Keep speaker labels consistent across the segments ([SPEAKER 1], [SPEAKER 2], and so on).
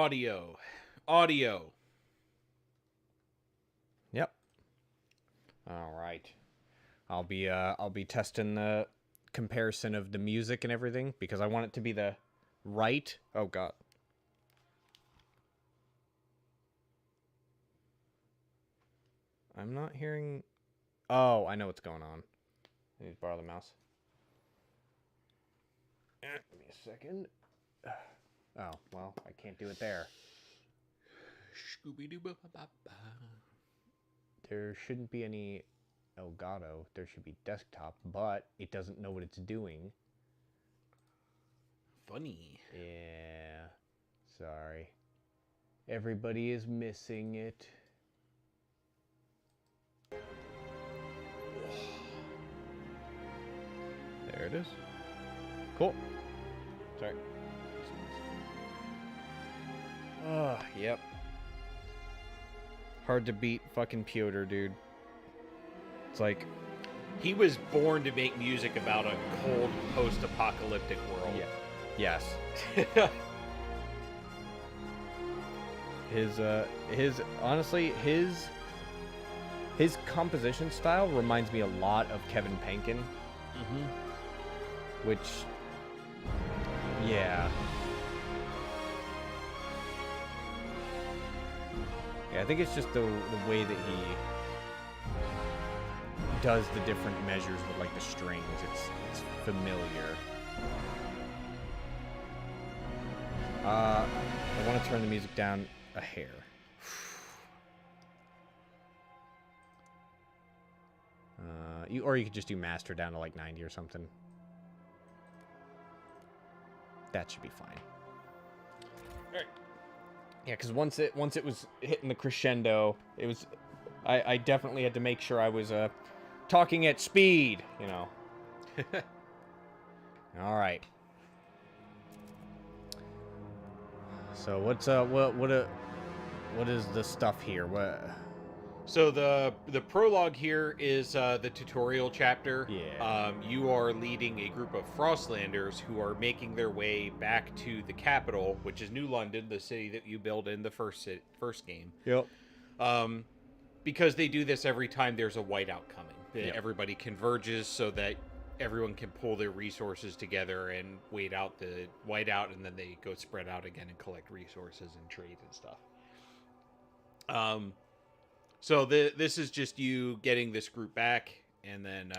[SPEAKER 1] audio. Audio.
[SPEAKER 2] Yep. All right. I'll be testing the comparison of the music and everything because I want it to be the right. Oh god. I'm not hearing. Oh, I know what's going on. I need to borrow the mouse. Give me a second. Oh, well, I can't do it there. There shouldn't be any Elgato. There should be desktop, but it doesn't know what it's doing.
[SPEAKER 1] Funny.
[SPEAKER 2] Yeah. Sorry. Everybody is missing it. There it is. Cool. Sorry. Yep. Hard to beat fucking Piotr, dude. It's like...
[SPEAKER 1] He was born to make music about a cold, post-apocalyptic world.
[SPEAKER 2] Yeah. Yes. Honestly, his composition style reminds me a lot of Kevin Penkin.
[SPEAKER 1] Mm-hmm.
[SPEAKER 2] Which, yeah. Yeah, I think it's just the way that he does the different measures with, like, the strings. It's familiar. I want to turn the music down a hair. Or you could just do master down to like 90 or something. That should be fine. All right. Yeah, because once it was hitting the crescendo, it was. I definitely had to make sure I was talking at speed, you know. All right. So what's what is the stuff here? What?
[SPEAKER 1] So the prologue here is the tutorial chapter.
[SPEAKER 2] Yeah.
[SPEAKER 1] You are leading a group of Frostlanders who are making their way back to the capital, which is New London, the city that you build in the first game.
[SPEAKER 2] Yep.
[SPEAKER 1] Because they do this every time there's a whiteout coming.
[SPEAKER 2] Yep.
[SPEAKER 1] Everybody converges so that everyone can pull their resources together and wait out the whiteout, and then they go spread out again and collect resources and trade and stuff. So this is just you getting this group back, and then,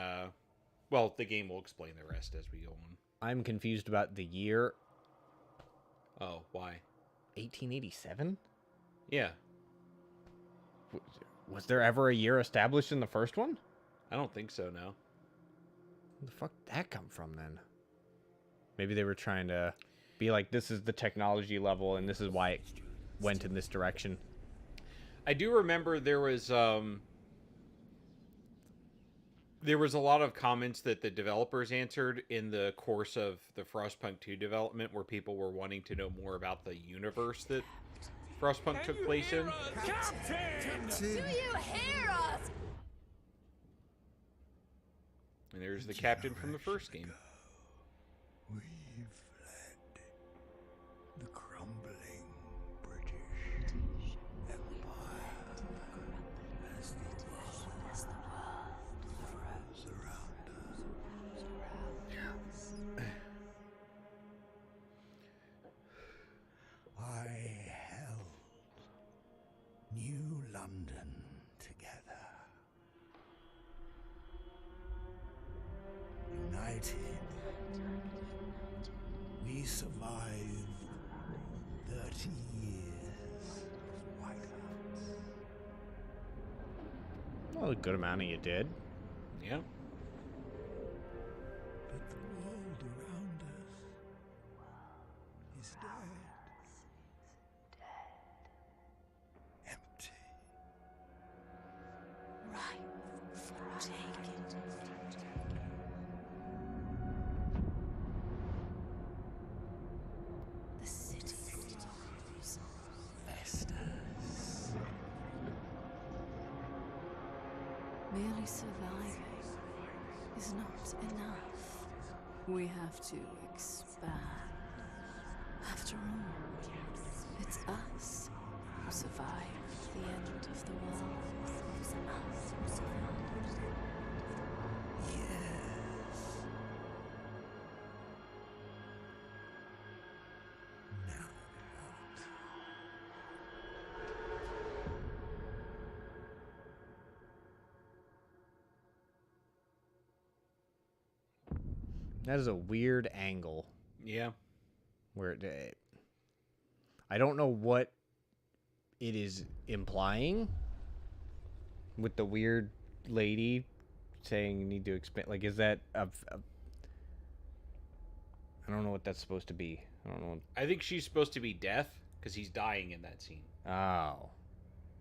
[SPEAKER 1] well, the game will explain the rest as we go on.
[SPEAKER 2] I'm confused about the year.
[SPEAKER 1] Oh, why?
[SPEAKER 2] 1887?
[SPEAKER 1] Yeah.
[SPEAKER 2] Was there ever a year established in the first one?
[SPEAKER 1] I don't think so, no.
[SPEAKER 2] Where the fuck did that come from, then? Maybe they were trying to be like, this is the technology level, and this is why it went in this direction.
[SPEAKER 1] I do remember there was a lot of comments that the developers answered in the course of the Frostpunk 2 development where people were wanting to know more about the universe that Frostpunk took place in.
[SPEAKER 3] Captain! Do you hear us?
[SPEAKER 1] And there's the captain from the first game.
[SPEAKER 4] We fled the crumbling British Empire as the world froze around us. I held New London together. United, we survived 30 years of whiteouts.
[SPEAKER 2] Well, a good amount of you did.
[SPEAKER 1] Yeah.
[SPEAKER 4] But the world around us is dead. Empty.
[SPEAKER 3] Right for taking. The city flows.
[SPEAKER 4] Vestas.
[SPEAKER 5] Merely surviving is not enough. We have to expand. After all, It's us who survived the end of the world.
[SPEAKER 4] Yes. Now what?
[SPEAKER 2] That is a weird angle
[SPEAKER 1] Yeah.
[SPEAKER 2] where I don't know what it is implying with the weird lady saying you need to expand. Like, is that I don't know what that's supposed to be. I don't know.
[SPEAKER 1] I think she's supposed to be death because he's dying in that scene.
[SPEAKER 2] Oh.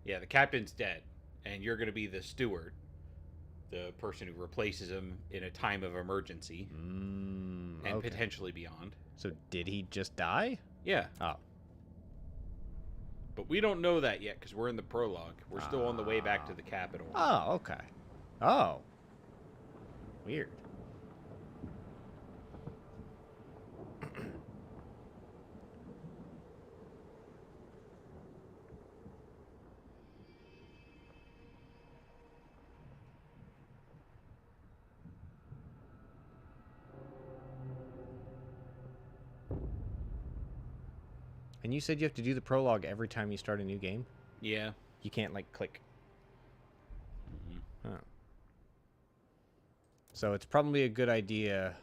[SPEAKER 1] Yeah, the captain's dead, and you're going to be the steward, the person who replaces him in a time of emergency and
[SPEAKER 2] Okay.
[SPEAKER 1] potentially beyond.
[SPEAKER 2] So did he just die?
[SPEAKER 1] Yeah,
[SPEAKER 2] Oh.
[SPEAKER 1] but we don't know that yet because we're in the prologue. We're still on the way back to the capital.
[SPEAKER 2] Oh, okay. Oh. Weird. And you said you have to do the prologue every time you start a new game?
[SPEAKER 1] Yeah.
[SPEAKER 2] You can't, like, click. Oh. So it's probably a good idea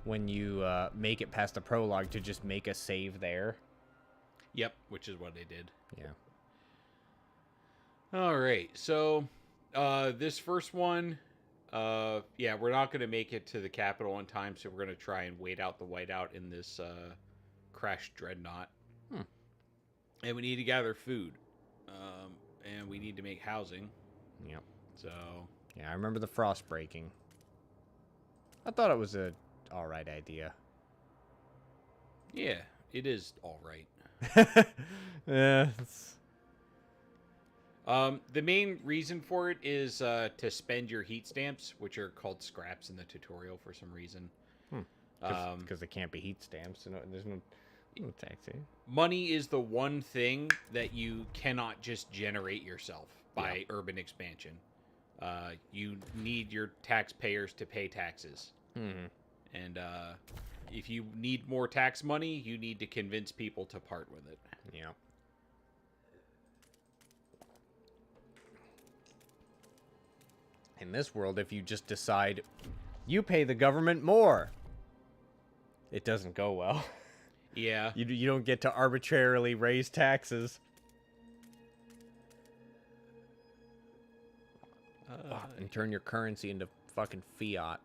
[SPEAKER 2] when you make it past the prologue to just make a save there.
[SPEAKER 1] Yep, which is what I did.
[SPEAKER 2] Yeah.
[SPEAKER 1] All right, so this first one, yeah, we're not going to make it to the capital in time, so we're going to try and wait out the whiteout in this crashed dreadnought. And we need to gather food, and we need to make housing.
[SPEAKER 2] Yep.
[SPEAKER 1] So
[SPEAKER 2] Yeah, I remember the frost breaking. I thought it was a alright idea.
[SPEAKER 1] yeah, it is all right.
[SPEAKER 2] Yeah.
[SPEAKER 1] The main reason for it is to spend your heat stamps, which are called scraps in the tutorial for some reason.
[SPEAKER 2] Because they can't be heat stamps. So there's no taxi.
[SPEAKER 1] Money is the one thing that you cannot just generate yourself by urban expansion. You need your taxpayers to pay taxes. And if you need more tax money, you need to convince people to part with it.
[SPEAKER 2] Yeah. In this world, if you just decide you pay the government more, it doesn't go well.
[SPEAKER 1] Yeah.
[SPEAKER 2] You don't get to arbitrarily raise taxes. And turn your currency into fucking fiat.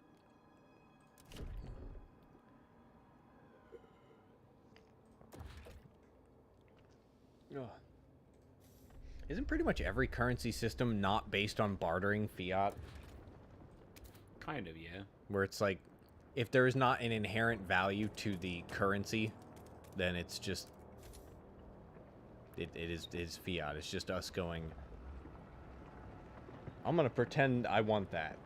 [SPEAKER 2] Isn't pretty much every currency system not based on bartering fiat?
[SPEAKER 1] Kind of, yeah.
[SPEAKER 2] Where it's like, if there is not an inherent value to the currency, then it's just... It is fiat. It's just us going... I'm gonna pretend I want that.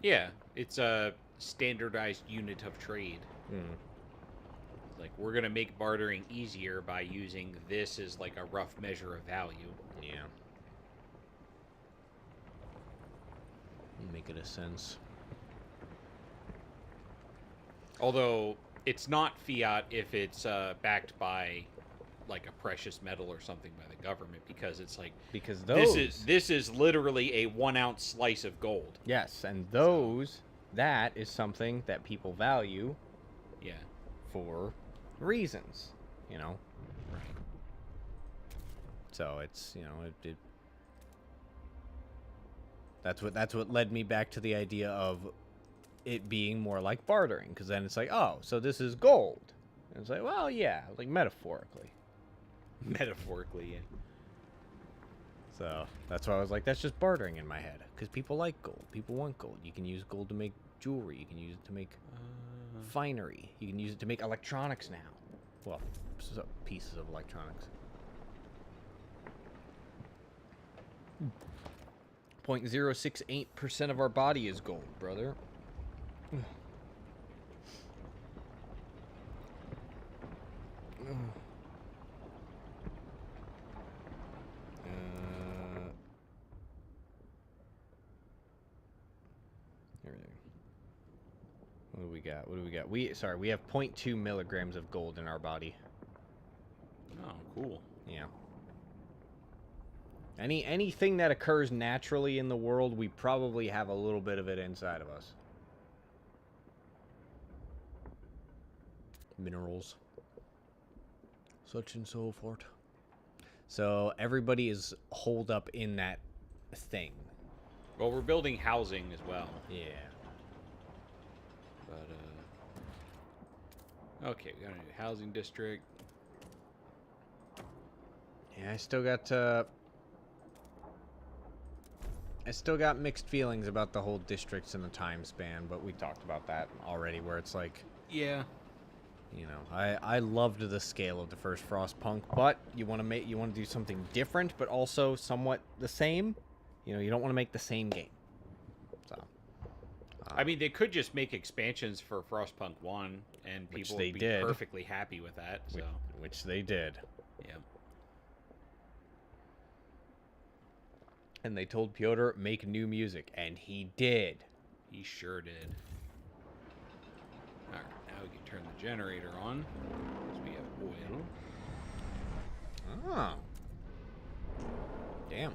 [SPEAKER 1] Yeah, it's a standardized unit of trade. Like, we're going to make bartering easier by using this as, like, a rough measure of value.
[SPEAKER 2] Yeah. Make it a sense.
[SPEAKER 1] Although, it's not fiat if it's backed by, like, a precious metal or something by the government, because it's like...
[SPEAKER 2] Because those...
[SPEAKER 1] This is literally a 1-ounce slice of gold.
[SPEAKER 2] Yes, and those... That is something that people value...
[SPEAKER 1] Yeah.
[SPEAKER 2] For... reasons, you know.
[SPEAKER 1] Right.
[SPEAKER 2] So it's, you know, that's what led me back to the idea of it being more like bartering, because then it's like, oh, so this is gold. And it's like, well, yeah, like metaphorically.
[SPEAKER 1] Metaphorically, yeah.
[SPEAKER 2] So that's why I was like, that's just bartering in my head, because people like gold. People want gold. You can use gold to make jewelry. You can use it to make finery. You can use it to make electronics now. Well, pieces of electronics. 0.068% of our body is gold, brother. What do we got? What do we got? We have 0.2 milligrams of gold in our body.
[SPEAKER 1] Oh, cool.
[SPEAKER 2] Yeah. Anything that occurs naturally in the world, we probably have a little bit of it inside of us. Minerals. Such and so forth. So everybody is holed up in that thing.
[SPEAKER 1] Well, we're building housing as well.
[SPEAKER 2] Yeah.
[SPEAKER 1] But, okay, we got a new housing district.
[SPEAKER 2] Yeah, I still got mixed feelings about the whole districts and the time span, but we talked about that already, where it's like,
[SPEAKER 1] Yeah.
[SPEAKER 2] you know, I loved the scale of the first Frostpunk, but you want to do something different, but also somewhat the same. You know, you don't want to make the same game. So,
[SPEAKER 1] I mean, they could just make expansions for Frostpunk 1, and
[SPEAKER 2] Which
[SPEAKER 1] people
[SPEAKER 2] they
[SPEAKER 1] would be
[SPEAKER 2] did.
[SPEAKER 1] perfectly happy with that. So,
[SPEAKER 2] which they did.
[SPEAKER 1] yeah.
[SPEAKER 2] And they told Piotr, make new music, and he did.
[SPEAKER 1] He sure did. Alright, now we can turn the generator on. Because we have oil.
[SPEAKER 2] Oh. Damn.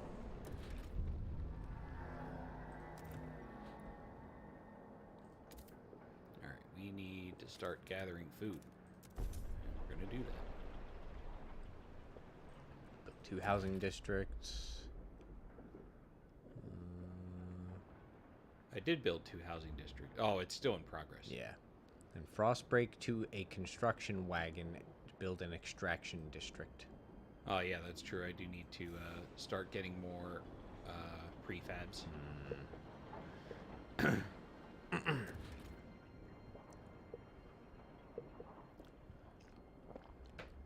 [SPEAKER 1] Alright, we need to start gathering food. And we're going to do that.
[SPEAKER 2] 2 housing districts.
[SPEAKER 1] I did build 2 housing districts. Oh, it's still in progress.
[SPEAKER 2] Yeah. And Frostbreak to a construction wagon to build an extraction district.
[SPEAKER 1] Oh, yeah, that's true. I do need to start getting more prefabs.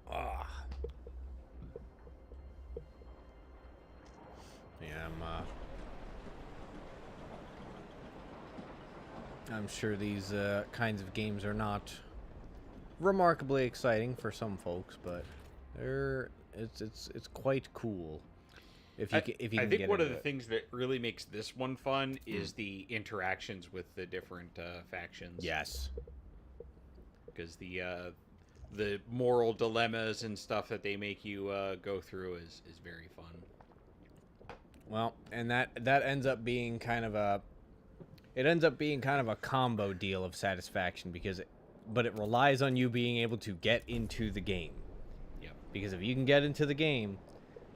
[SPEAKER 2] Ah. Yeah, I'm sure these kinds of games are not remarkably exciting for some folks, but it's quite cool. If you
[SPEAKER 1] I
[SPEAKER 2] can
[SPEAKER 1] think
[SPEAKER 2] get
[SPEAKER 1] one of
[SPEAKER 2] into
[SPEAKER 1] the
[SPEAKER 2] it.
[SPEAKER 1] things that really makes this one fun is the interactions with the different factions.
[SPEAKER 2] Yes.
[SPEAKER 1] Because the moral dilemmas and stuff that they make you go through is very fun.
[SPEAKER 2] Well, and that ends up being kind of a combo deal of satisfaction but it relies on you being able to get into the game.
[SPEAKER 1] Yep.
[SPEAKER 2] Because if you can get into the game,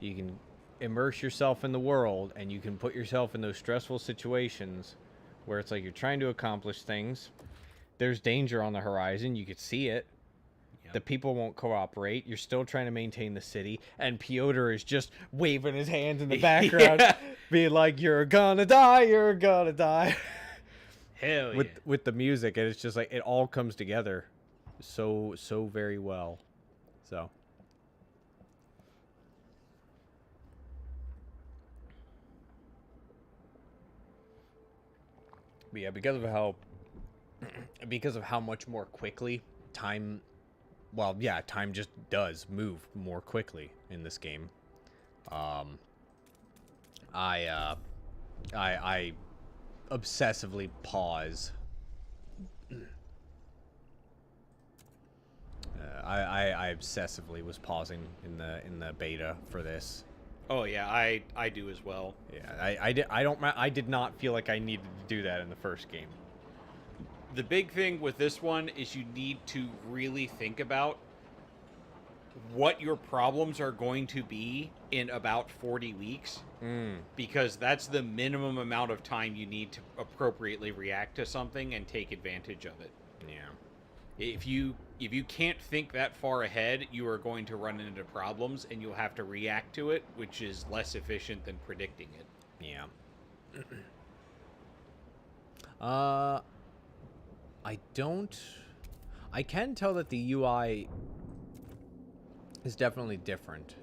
[SPEAKER 2] you can immerse yourself in the world, and you can put yourself in those stressful situations where it's like you're trying to accomplish things. There's danger on the horizon. You could see it.
[SPEAKER 1] Yep.
[SPEAKER 2] The people won't cooperate. You're still trying to maintain the city, and Piotr is just waving his hands in the background,
[SPEAKER 1] Yeah.
[SPEAKER 2] being like, "You're gonna die, you're gonna die."
[SPEAKER 1] Hell yeah.
[SPEAKER 2] With the music, and it's just like it all comes together so very well. So but yeah, because of how much more quickly time just does move more quickly in this game. I obsessively pause. I obsessively was pausing in the beta for this.
[SPEAKER 1] Oh yeah, I do as well.
[SPEAKER 2] Yeah, I did not feel like I needed to do that in the first game.
[SPEAKER 1] The big thing with this one is you need to really think about what your problems are going to be in about 40 weeks. Because that's the minimum amount of time you need to appropriately react to something and take advantage of it.
[SPEAKER 2] Yeah.
[SPEAKER 1] If you can't think that far ahead, you are going to run into problems, and you'll have to react to it, which is less efficient than predicting it.
[SPEAKER 2] Yeah. I can tell that the UI is definitely different.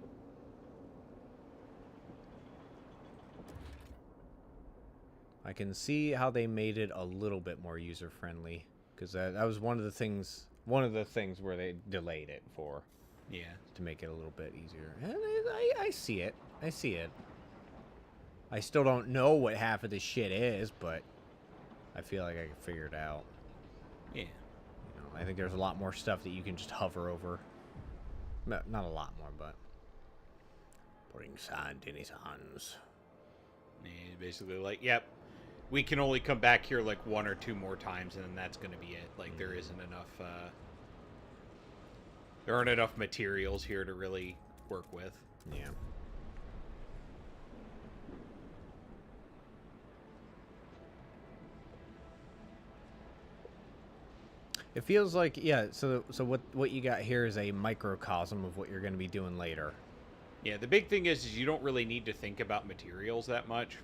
[SPEAKER 2] I can see how they made it a little bit more user-friendly, because that was one of the things where they delayed it for.
[SPEAKER 1] Yeah.
[SPEAKER 2] to make it a little bit easier. And I see it. I see it. I still don't know what half of this shit is, but I feel like I can figure it out.
[SPEAKER 1] Yeah.
[SPEAKER 2] You know, I think there's a lot more stuff that you can just hover over. Not a lot more, but putting sand in his hands.
[SPEAKER 1] Yeah, basically like, yep, we can only come back here like 1 or 2 more times, and then that's going to be it. Like, there isn't enough, there aren't enough materials here to really work with.
[SPEAKER 2] Yeah. It feels like, yeah, so what you got here is a microcosm of what you're going to be doing later.
[SPEAKER 1] Yeah, the big thing is you don't really need to think about materials that much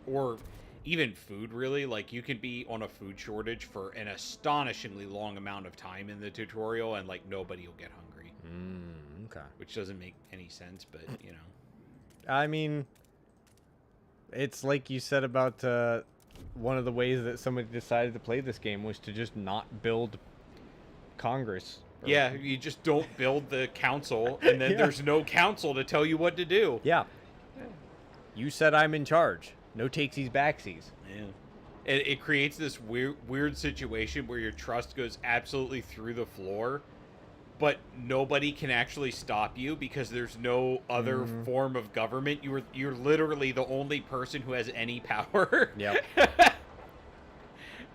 [SPEAKER 1] or even food, really. Like, you can be on a food shortage for an astonishingly long amount of time in the tutorial, and like nobody will get hungry.
[SPEAKER 2] Okay.
[SPEAKER 1] Which doesn't make any sense, but you know.
[SPEAKER 2] I mean, it's like you said about one of the ways that somebody decided to play this game was to just not build Congress.
[SPEAKER 1] Yeah, you just don't build the council, and then
[SPEAKER 2] Yeah.
[SPEAKER 1] there's no council to tell you what to do.
[SPEAKER 2] Yeah. You said I'm in charge. No takesies backsies.
[SPEAKER 1] Yeah. It creates this weird situation where your trust goes absolutely through the floor, but nobody can actually stop you because there's no other form of government. You're literally the only person who has any power.
[SPEAKER 2] Yep.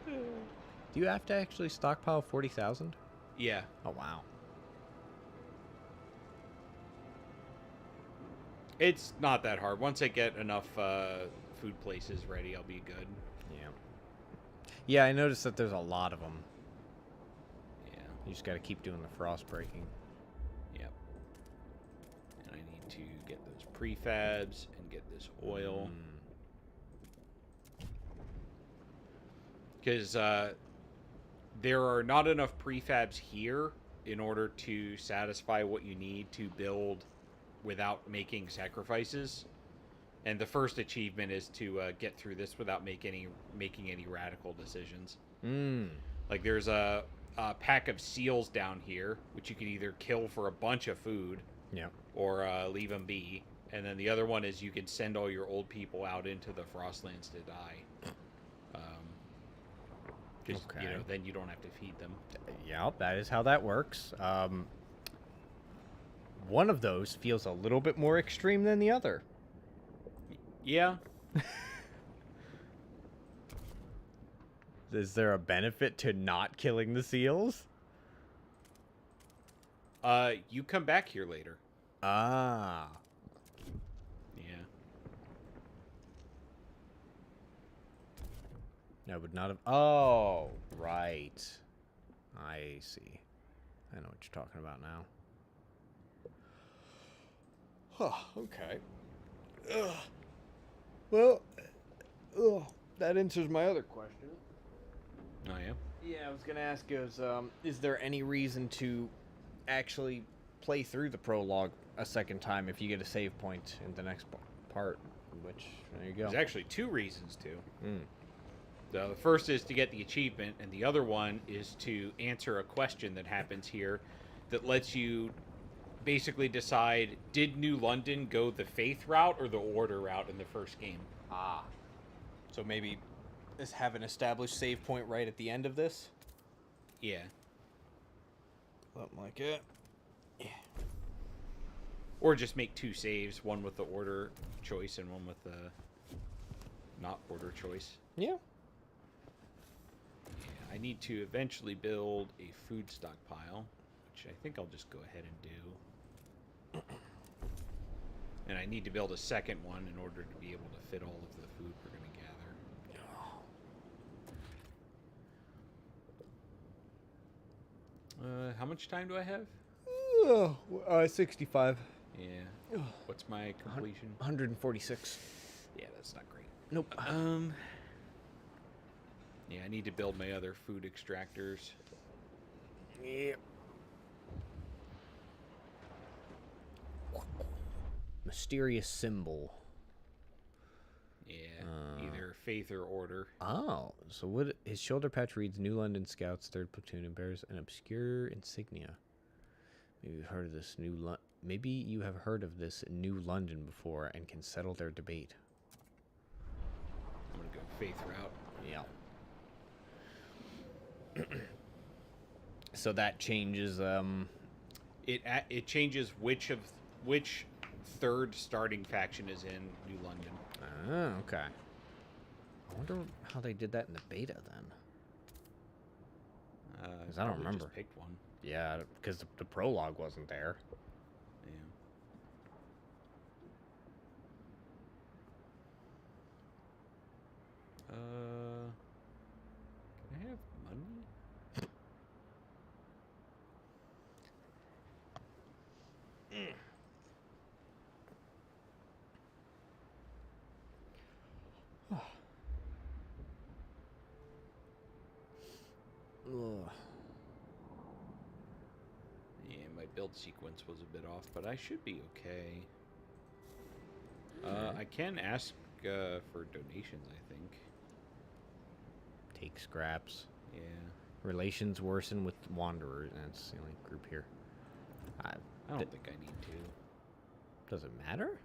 [SPEAKER 2] Do you have to actually stockpile 40,000?
[SPEAKER 1] Yeah.
[SPEAKER 2] Oh, wow.
[SPEAKER 1] It's not that hard. Once I get enough food places ready, I'll be good.
[SPEAKER 2] Yeah. Yeah, I noticed that there's a lot of them.
[SPEAKER 1] Yeah.
[SPEAKER 2] You just got to keep doing the frost breaking.
[SPEAKER 1] Yep. And I need to get those prefabs and get this oil. Because there are not enough prefabs here in order to satisfy what you need to build without making sacrifices. And the first achievement is to get through this without making any radical decisions. Like, there's a pack of seals down here, which you can either kill for a bunch of food,
[SPEAKER 2] Yeah.
[SPEAKER 1] or leave them be. And then the other one is you can send all your old people out into the Frostlands to die. Because, you know, then you don't have to feed them.
[SPEAKER 2] Yeah, that is how that works. One of those feels a little bit more extreme than the other.
[SPEAKER 1] Yeah.
[SPEAKER 2] Is there a benefit to not killing the seals?
[SPEAKER 1] You come back here later.
[SPEAKER 2] Ah.
[SPEAKER 1] Yeah.
[SPEAKER 2] I would not have... Oh, right. I see. I know what you're talking about now. Okay. Well, that answers my other question.
[SPEAKER 1] Oh, yeah?
[SPEAKER 2] Yeah, I was going to ask is there any reason to actually play through the prologue a second time if you get a save point in the next part? Which, there you go.
[SPEAKER 1] There's actually 2 reasons to. The first is to get the achievement, and the other one is to answer a question that happens here that lets you basically decide, did New London go the Faith route or the Order route in the first game?
[SPEAKER 2] Ah. So maybe just have an established save point right at the end of this?
[SPEAKER 1] Yeah.
[SPEAKER 2] Something like it. Yeah.
[SPEAKER 1] Or just make 2 saves, one with the Order choice and one with the not Order choice.
[SPEAKER 2] Yeah.
[SPEAKER 1] I need to eventually build a food stockpile, which I think I'll just go ahead and do. And I need to build a second one in order to be able to fit all of the food we're going to gather. How much time do I have?
[SPEAKER 2] 65.
[SPEAKER 1] Yeah. What's my completion?
[SPEAKER 2] 146.
[SPEAKER 1] Yeah, that's not great.
[SPEAKER 2] Nope.
[SPEAKER 1] Yeah, I need to build my other food extractors.
[SPEAKER 2] Yep. Mysterious symbol.
[SPEAKER 1] Yeah, either Faith or Order.
[SPEAKER 2] Oh, so what? His shoulder patch reads New London Scouts, 3rd Platoon, and bears an obscure insignia. Maybe you've heard of this Maybe you have heard of this new London before and can settle their debate.
[SPEAKER 1] I'm gonna go faith route.
[SPEAKER 2] Yeah. So that changes.
[SPEAKER 1] It changes which third starting faction is in New London.
[SPEAKER 2] Oh, okay. I wonder how they did that in the beta then. 'Cause I don't
[SPEAKER 1] Probably
[SPEAKER 2] remember.
[SPEAKER 1] Just picked one.
[SPEAKER 2] Yeah, because the prologue wasn't there.
[SPEAKER 1] Yeah. Can I have money?
[SPEAKER 2] Ugh.
[SPEAKER 1] Yeah, my build sequence was a bit off, but I should be okay. I can ask for donations, I think.
[SPEAKER 2] Take scraps.
[SPEAKER 1] Yeah.
[SPEAKER 2] Relations worsen with Wanderers. That's the only group here.
[SPEAKER 1] I don't think I need to.
[SPEAKER 2] Does it matter?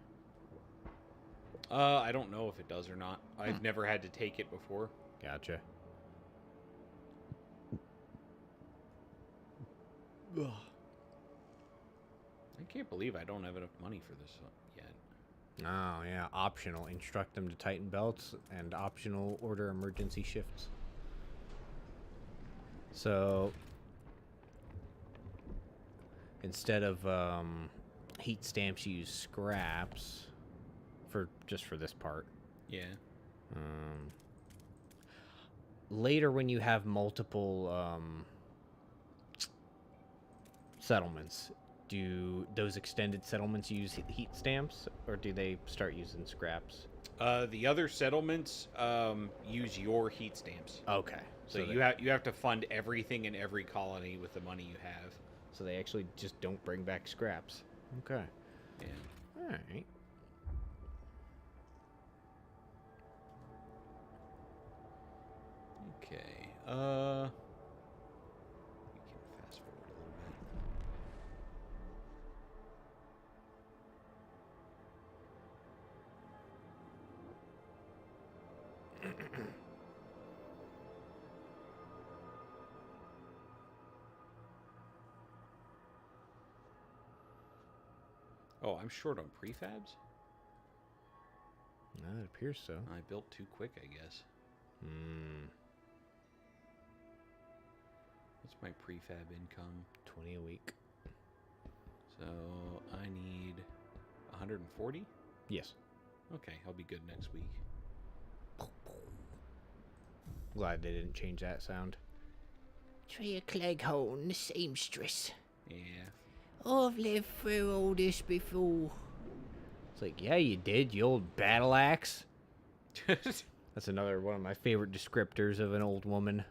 [SPEAKER 1] I don't know if it does or not. I've never had to take it before.
[SPEAKER 2] Gotcha.
[SPEAKER 1] Ugh. I can't believe I don't have enough money for this yet.
[SPEAKER 2] Oh, yeah. Optional. Instruct them to tighten belts and optional order emergency shifts. So, instead of heat stamps, you use scraps just for this part.
[SPEAKER 1] Yeah.
[SPEAKER 2] Later, when you have multiple settlements, do those extended settlements use heat stamps, or do they start using scraps?
[SPEAKER 1] The other settlements use your heat stamps.
[SPEAKER 2] Okay.
[SPEAKER 1] So you have to fund everything in every colony with the money you have.
[SPEAKER 2] So they actually just don't bring back scraps. Okay.
[SPEAKER 1] Yeah.
[SPEAKER 2] All right.
[SPEAKER 1] Okay. We can fast forward a little bit. Oh, I'm short on prefabs?
[SPEAKER 2] It appears so.
[SPEAKER 1] I built too quick, I guess. What's my prefab income?
[SPEAKER 2] 20 a week.
[SPEAKER 1] So I need 140?
[SPEAKER 2] Yes.
[SPEAKER 1] Okay, I'll be good next week.
[SPEAKER 2] Glad they didn't change that sound.
[SPEAKER 6] Try a Cleghorn, the seamstress.
[SPEAKER 1] Yeah.
[SPEAKER 6] I've lived through all this before.
[SPEAKER 2] It's like, yeah, you did, you old battle axe. That's another one of my favorite descriptors of an old woman.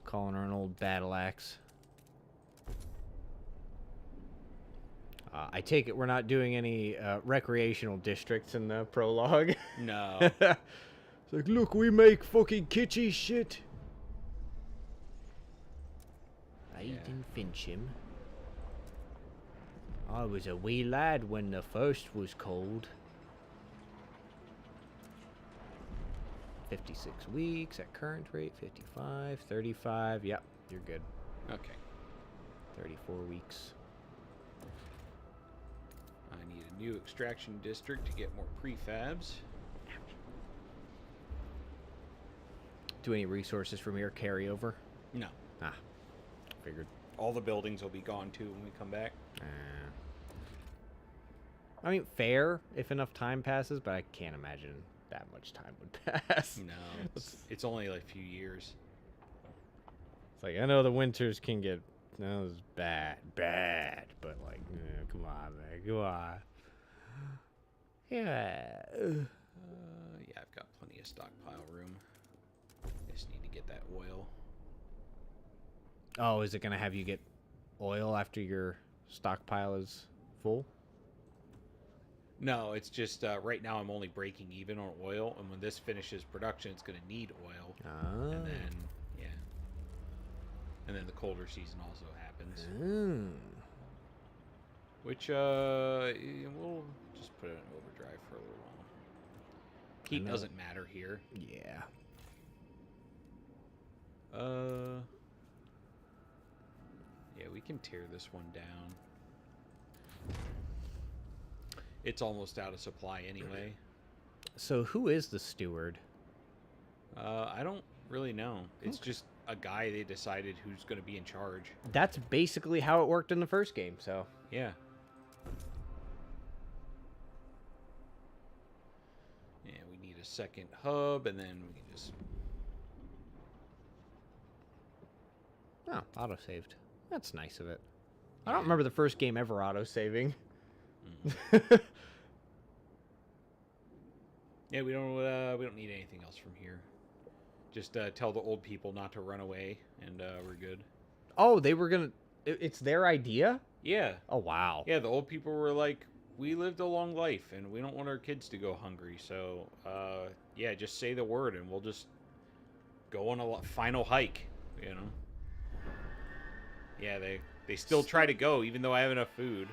[SPEAKER 2] Calling her an old battle axe. I take it we're not doing any recreational districts in the prologue.
[SPEAKER 1] No.
[SPEAKER 2] It's like, look, we make fucking kitschy shit.
[SPEAKER 6] Aiden Fincham.
[SPEAKER 2] I was a wee lad when the first was called. 56 weeks at current rate, 55, 35. Yep, you're good.
[SPEAKER 1] Okay.
[SPEAKER 2] 34 weeks.
[SPEAKER 1] I need a new extraction district to get more prefabs.
[SPEAKER 2] Do any resources from here carry over?
[SPEAKER 1] No.
[SPEAKER 2] Ah, figured.
[SPEAKER 1] All the buildings will be gone too when we come back.
[SPEAKER 2] I mean, fair if enough time passes, but I can't imagine that much time would pass.
[SPEAKER 1] No, it's only like a few years.
[SPEAKER 2] It's like, I know the winters can get bad, but like, come on, man, come on. Yeah.
[SPEAKER 1] Yeah, I've got plenty of stockpile room. I just need to get that oil.
[SPEAKER 2] Oh, is it gonna have you get oil after your stockpile is full?
[SPEAKER 1] No, it's just right now I'm only breaking even on oil, and when this finishes production, it's going to need oil.
[SPEAKER 2] Oh.
[SPEAKER 1] And then, yeah. And then the colder season also happens. Which, we'll just put it in overdrive for a little while. Heat doesn't matter here.
[SPEAKER 2] Yeah.
[SPEAKER 1] Yeah, we can tear this one down. It's almost out of supply anyway.
[SPEAKER 2] So who is the steward?
[SPEAKER 1] I don't really know. It's just a guy they decided who's going to be in charge.
[SPEAKER 2] That's basically how it worked in the first game, so.
[SPEAKER 1] Yeah. Yeah, we need a second hub, and then we can just...
[SPEAKER 2] Oh, auto-saved. That's nice of it. I don't remember the first game ever auto-saving.
[SPEAKER 1] Yeah, we don't need anything else from here. Just tell the old people not to run away, and we're good.
[SPEAKER 2] Oh, they were gonna... It's their idea?
[SPEAKER 1] Yeah.
[SPEAKER 2] Oh, wow.
[SPEAKER 1] Yeah, the old people were like, we lived a long life, and we don't want our kids to go hungry, so, yeah, just say the word, and we'll just go on a final hike, you know? Yeah, they still try to go, even though I have enough food.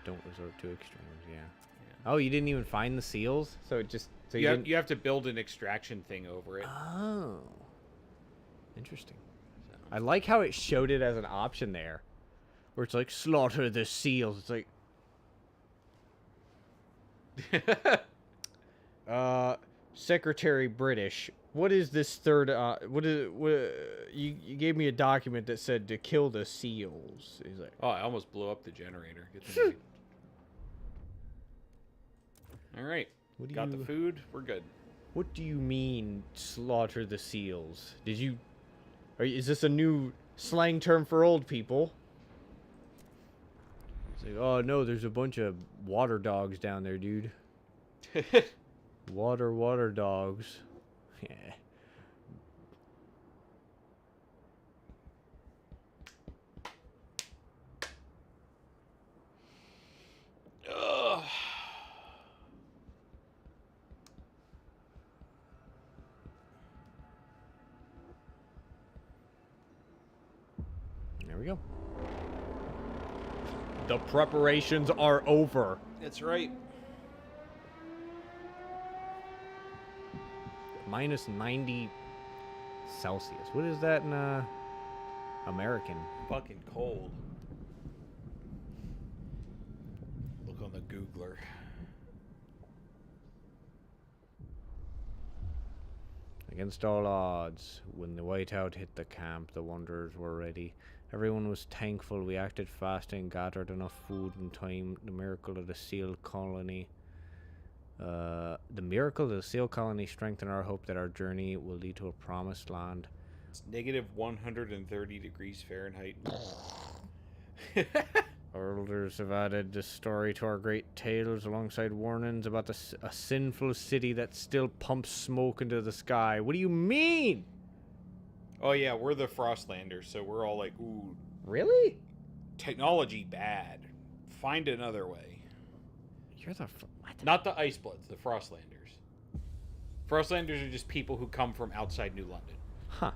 [SPEAKER 2] Don't resort to extremes, yeah. Oh, you didn't even find the seals? So it just... So
[SPEAKER 1] you have to build an extraction thing over it.
[SPEAKER 2] Oh. Interesting. So. I like how it showed it as an option there. Where it's like, slaughter the seals. It's like... Secretary British. What is this third... you gave me a document that said to kill the seals. He's like...
[SPEAKER 1] Oh, I almost blew up the generator. Good thing All right. Got the food. We're good.
[SPEAKER 2] What do you mean, slaughter the seals? Did you... Is this a new slang term for old people? It's like, oh, no, there's a bunch of water dogs down there, dude. Water dogs. Yeah.
[SPEAKER 1] Ugh.
[SPEAKER 2] There we go. The preparations are over.
[SPEAKER 1] That's right.
[SPEAKER 2] Minus 90 Celsius. What is that in American?
[SPEAKER 1] Fucking cold. Look on the Googler.
[SPEAKER 2] Against all odds, when the whiteout hit the camp, the wanderers were ready. Everyone was thankful. We acted fast and gathered enough food in time. The miracle of the seal colony. The miracle of the seal colony strengthened our hope that our journey will lead to a promised land.
[SPEAKER 1] It's negative 130 degrees Fahrenheit.
[SPEAKER 2] Our elders have added this story to our great tales alongside warnings about a sinful city that still pumps smoke into the sky. What do you mean?
[SPEAKER 1] Oh yeah, we're the Frostlanders, so we're all like, ooh.
[SPEAKER 2] Really?
[SPEAKER 1] Technology bad. Find another way.
[SPEAKER 2] You're the... What?
[SPEAKER 1] Not the Ice Bloods, the Frostlanders. Frostlanders are just people who come from outside New London.
[SPEAKER 2] Huh.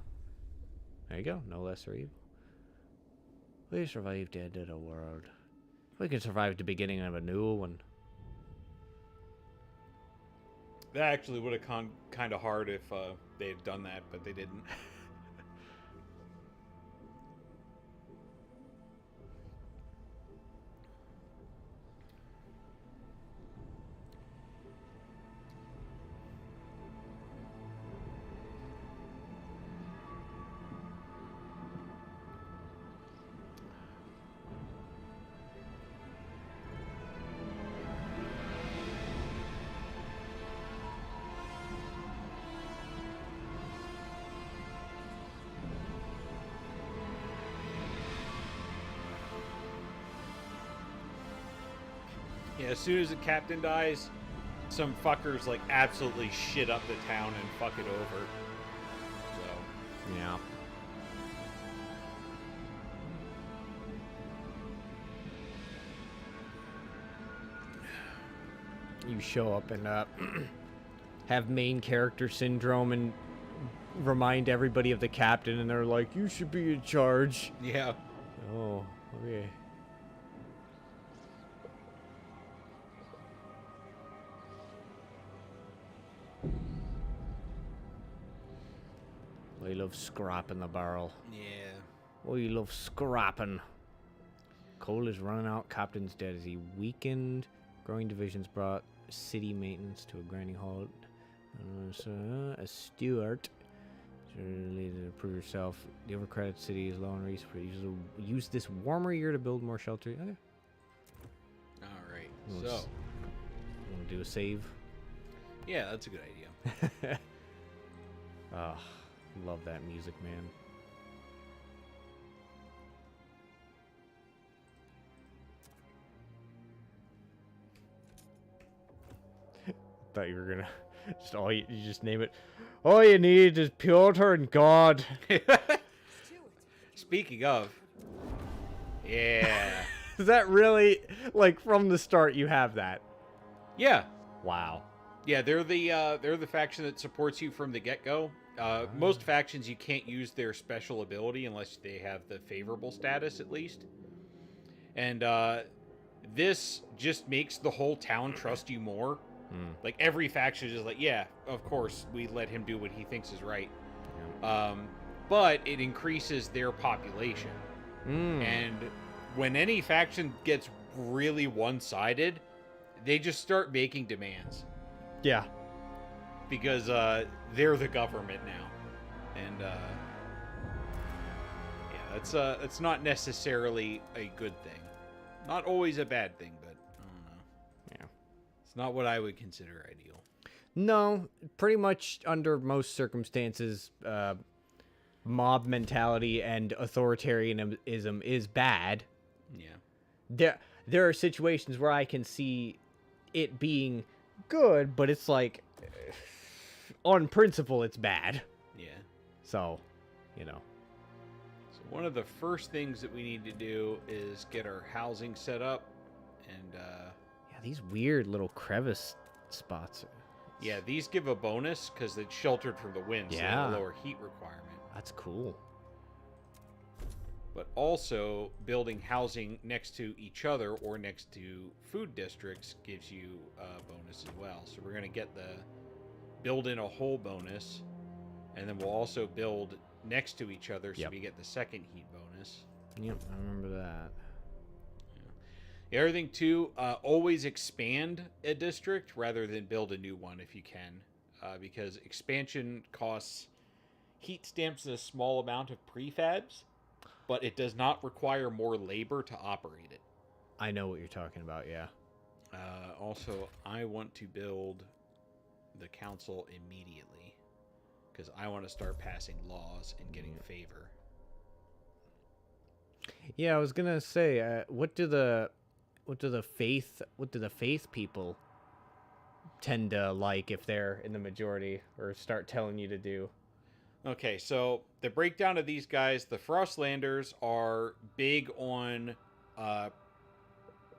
[SPEAKER 2] There you go. No lesser evil. We survived the end of the world. We can survive the beginning of a new one.
[SPEAKER 1] That actually would have gone kind of hard if they had done that, but they didn't. Yeah, as soon as the captain dies, some fuckers like absolutely shit up the town and fuck it over. So
[SPEAKER 2] Yeah. You show up and have main character syndrome and remind everybody of the captain, and they're like, you should be in charge.
[SPEAKER 1] yeah.
[SPEAKER 2] Oh, okay. I love scrapping the barrel.
[SPEAKER 1] Yeah.
[SPEAKER 2] Oh, you love scrapping. Coal is running out. Captain's dead. Is he weakened? Growing divisions brought city maintenance to a grinding halt. A steward. To prove yourself. The overcrowded city is low on resources. Use this warmer year to build more shelter. Okay.
[SPEAKER 1] All right.
[SPEAKER 2] Want
[SPEAKER 1] So.
[SPEAKER 2] to do a save?
[SPEAKER 1] Yeah, that's a good idea.
[SPEAKER 2] Ah, love that music, man. Thought you were gonna you just name it. All you need is Piotr and God.
[SPEAKER 1] Speaking of, yeah,
[SPEAKER 2] Is that really like from the start? You have that?
[SPEAKER 1] yeah,
[SPEAKER 2] Wow.
[SPEAKER 1] yeah. They're the faction that supports you from the get go. Most factions you can't use their special ability unless they have the favorable status at least, and this just makes the whole town trust you more. Like every faction is just like, yeah, of course we let him do what he thinks is right. But it increases their population. And when any faction gets really one-sided, they just start making demands.
[SPEAKER 2] Yeah.
[SPEAKER 1] Because they're the government now. And yeah, that's not necessarily a good thing. Not always a bad thing, but I don't know.
[SPEAKER 2] Yeah.
[SPEAKER 1] It's not what I would consider ideal.
[SPEAKER 2] No, pretty much under most circumstances, mob mentality and authoritarianism is bad.
[SPEAKER 1] Yeah.
[SPEAKER 2] There are situations where I can see it being good, but it's like on principle it's bad.
[SPEAKER 1] Yeah.
[SPEAKER 2] So, you know.
[SPEAKER 1] So one of the first things that we need to do is get our housing set up, and
[SPEAKER 2] Yeah, these weird little crevice spots.
[SPEAKER 1] yeah, these give a bonus because it's sheltered from the wind, so they
[SPEAKER 2] Yeah.
[SPEAKER 1] have a lower heat requirement.
[SPEAKER 2] That's cool.
[SPEAKER 1] But also, building housing next to each other or next to food districts gives you a bonus as well. So we're going to get the build in a hole bonus, and then we'll also build next to each other so we get the second heat bonus.
[SPEAKER 2] Yep, I remember that.
[SPEAKER 1] The other thing, too, always expand a district rather than build a new one if you can, because expansion costs heat stamps and a small amount of prefabs, but it does not require more labor to operate it.
[SPEAKER 2] I know what you're talking about, yeah.
[SPEAKER 1] Also, I want to build the council immediately because I want to start passing laws and getting favor.
[SPEAKER 2] Yeah, I was gonna say, what do the faith people tend to like if they're in the majority or start telling you to do?
[SPEAKER 1] Okay, so the breakdown of these guys, the Frostlanders are big on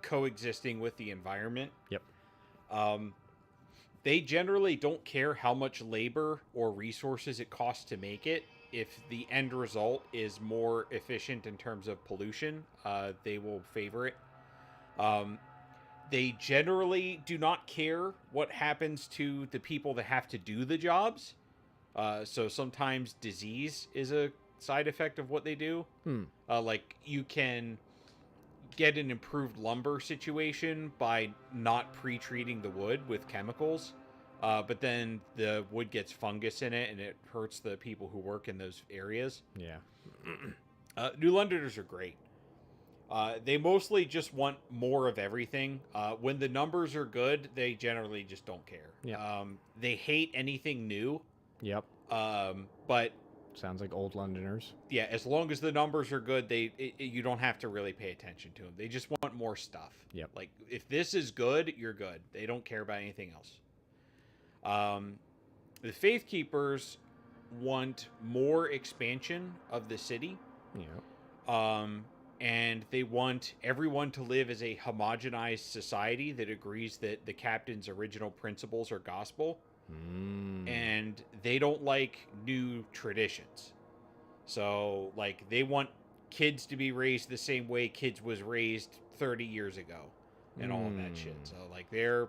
[SPEAKER 1] coexisting with the environment.
[SPEAKER 2] Yep.
[SPEAKER 1] They generally don't care how much labor or resources it costs to make it. If the end result is more efficient in terms of pollution, they will favor it. They generally do not care what happens to the people that have to do the jobs. So sometimes disease is a side effect of what they do. Like you can get an improved lumber situation by not pre-treating the wood with chemicals. But then the wood gets fungus in it and it hurts the people who work in those areas.
[SPEAKER 2] Yeah.
[SPEAKER 1] New Londoners are great. They mostly just want more of everything. When the numbers are good, they generally just don't care.
[SPEAKER 2] Yeah.
[SPEAKER 1] They hate anything new.
[SPEAKER 2] Yep.
[SPEAKER 1] But
[SPEAKER 2] Sounds like old Londoners.
[SPEAKER 1] yeah, as long as the numbers are good, you don't have to really pay attention to them. They just want more stuff.
[SPEAKER 2] Yep.
[SPEAKER 1] Like if this is good, you're good. They don't care about anything else. The Faith Keepers want more expansion of the city.
[SPEAKER 2] Yeah.
[SPEAKER 1] And they want everyone to live as a homogenized society that agrees that the captain's original principles are gospel. And they don't like new traditions. So, like, they want kids to be raised the same way kids was raised 30 years ago and all of that shit. So, like, they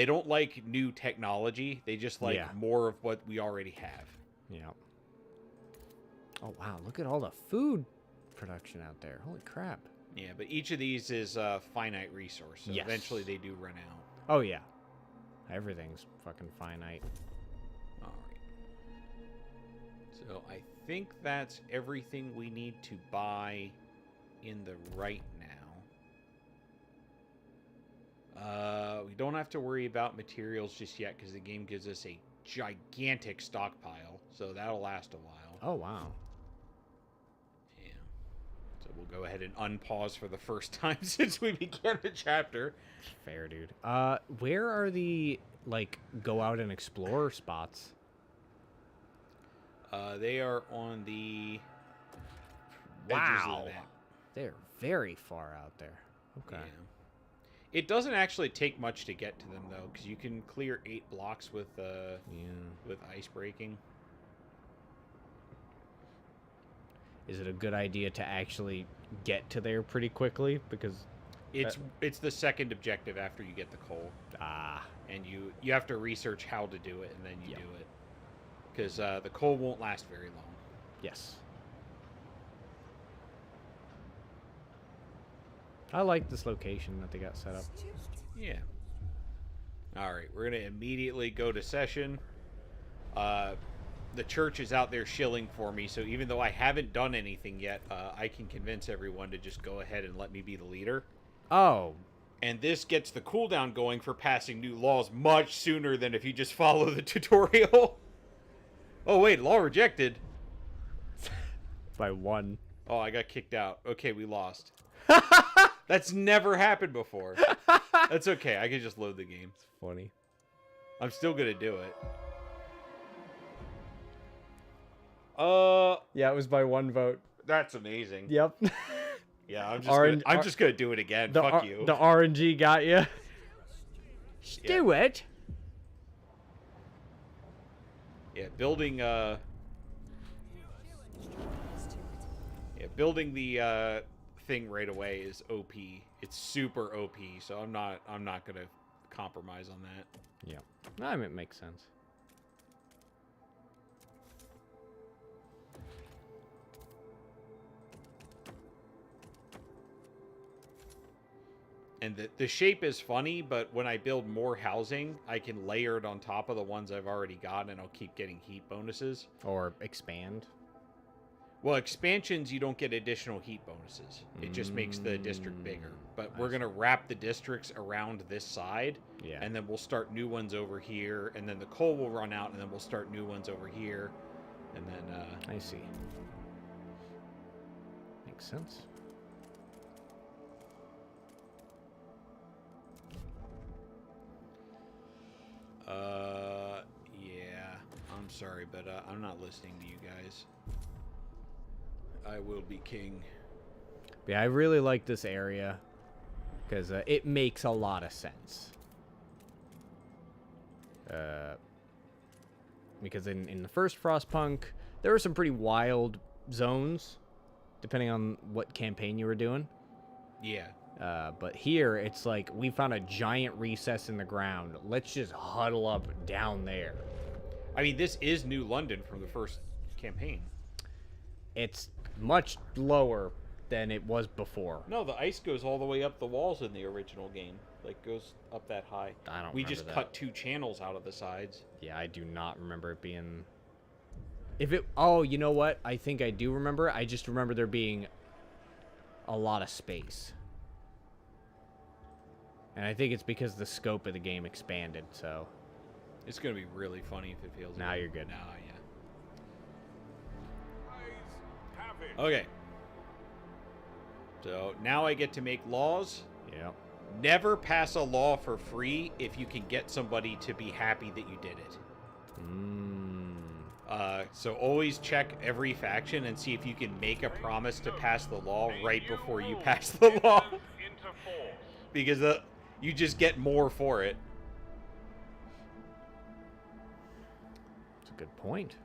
[SPEAKER 1] don't like new technology. They just like more of what we already have.
[SPEAKER 2] Yeah. Oh, wow. Look at all the food production out there. Holy crap.
[SPEAKER 1] Yeah, but each of these is a finite resource, so
[SPEAKER 2] Yes.
[SPEAKER 1] eventually they do run out.
[SPEAKER 2] Oh, yeah. Everything's fucking finite.
[SPEAKER 1] All right. So I think that's everything we need to buy in the right now. We don't have to worry about materials just yet because the game gives us a gigantic stockpile, so that'll last a while.
[SPEAKER 2] Oh, wow.
[SPEAKER 1] Yeah. So we'll go ahead and unpause for the first time since we began the chapter.
[SPEAKER 2] Fair, dude. Where are the, like, go out and explore spots?
[SPEAKER 1] They are on the edges of
[SPEAKER 2] Wow.
[SPEAKER 1] the map.
[SPEAKER 2] They're very far out there. Okay.
[SPEAKER 1] Yeah. It doesn't actually take much to get to them though, because you can clear 8 blocks with with ice breaking.
[SPEAKER 2] Is it a good idea to actually get to there pretty quickly? Because
[SPEAKER 1] It's the second objective after you get the coal, and you have to research how to do it, and then you do it, because the coal won't last very long.
[SPEAKER 2] yes. I like this location that they got set up.
[SPEAKER 1] Yeah. All right, we're gonna immediately go to session. The church is out there shilling for me, so even though I haven't done anything yet, I can convince everyone to just go ahead and let me be the leader.
[SPEAKER 2] Oh.
[SPEAKER 1] And this gets the cooldown going for passing new laws much sooner than if you just follow the tutorial. Oh wait, law rejected.
[SPEAKER 2] By 1.
[SPEAKER 1] Oh, I got kicked out. Okay, we lost. That's never happened before. That's okay. I can just load the game.
[SPEAKER 2] It's funny.
[SPEAKER 1] I'm still gonna do it.
[SPEAKER 2] Yeah, it was by 1 vote.
[SPEAKER 1] That's amazing.
[SPEAKER 2] Yep.
[SPEAKER 1] Yeah, I'm just gonna do it again. Fuck you.
[SPEAKER 2] The RNG got you.
[SPEAKER 6] Stuart?
[SPEAKER 1] Yeah, building building the thing right away is OP. It's super OP, so I'm not gonna compromise on that.
[SPEAKER 2] Yeah. I mean, it makes sense.
[SPEAKER 1] And the shape is funny, but when I build more housing, I can layer it on top of the ones I've already got, and I'll keep getting heat bonuses.
[SPEAKER 2] Or expand.
[SPEAKER 1] Well, expansions, you don't get additional heat bonuses. It just makes the district bigger. But we're going to wrap the districts around this side,
[SPEAKER 2] Yeah.
[SPEAKER 1] and then we'll start new ones over here, and then the coal will run out, and then we'll start new ones over here, and then...
[SPEAKER 2] I see. Makes sense.
[SPEAKER 1] Yeah, I'm sorry, but I'm not listening to you guys. I will be king.
[SPEAKER 2] Yeah, I really like this area because it makes a lot of sense. Because in the first Frostpunk, there were some pretty wild zones, depending on what campaign you were doing.
[SPEAKER 1] Yeah.
[SPEAKER 2] But here, it's like, we found a giant recess in the ground. Let's just huddle up down there.
[SPEAKER 1] I mean, this is New London from the first campaign.
[SPEAKER 2] It's much lower than it was before.
[SPEAKER 1] No, the ice goes all the way up the walls in the original game. Like, goes up that high.
[SPEAKER 2] I don't
[SPEAKER 1] We
[SPEAKER 2] remember
[SPEAKER 1] just
[SPEAKER 2] that.
[SPEAKER 1] cut 2 channels out of the sides.
[SPEAKER 2] Yeah, I do not remember it being... If it... Oh, you know what? I think I do remember. I just remember there being a lot of space. And I think it's because the scope of the game expanded, so...
[SPEAKER 1] It's going to be really funny if it feels
[SPEAKER 2] Now
[SPEAKER 1] like-
[SPEAKER 2] you're good.
[SPEAKER 1] Nah, yeah. Okay. So, now I get to make laws.
[SPEAKER 2] Yeah.
[SPEAKER 1] Never pass a law for free if you can get somebody to be happy that you did it. So always check every faction and see if you can make a promise to pass the law right before you pass the law. Because you just get more for it.
[SPEAKER 2] That's a good point.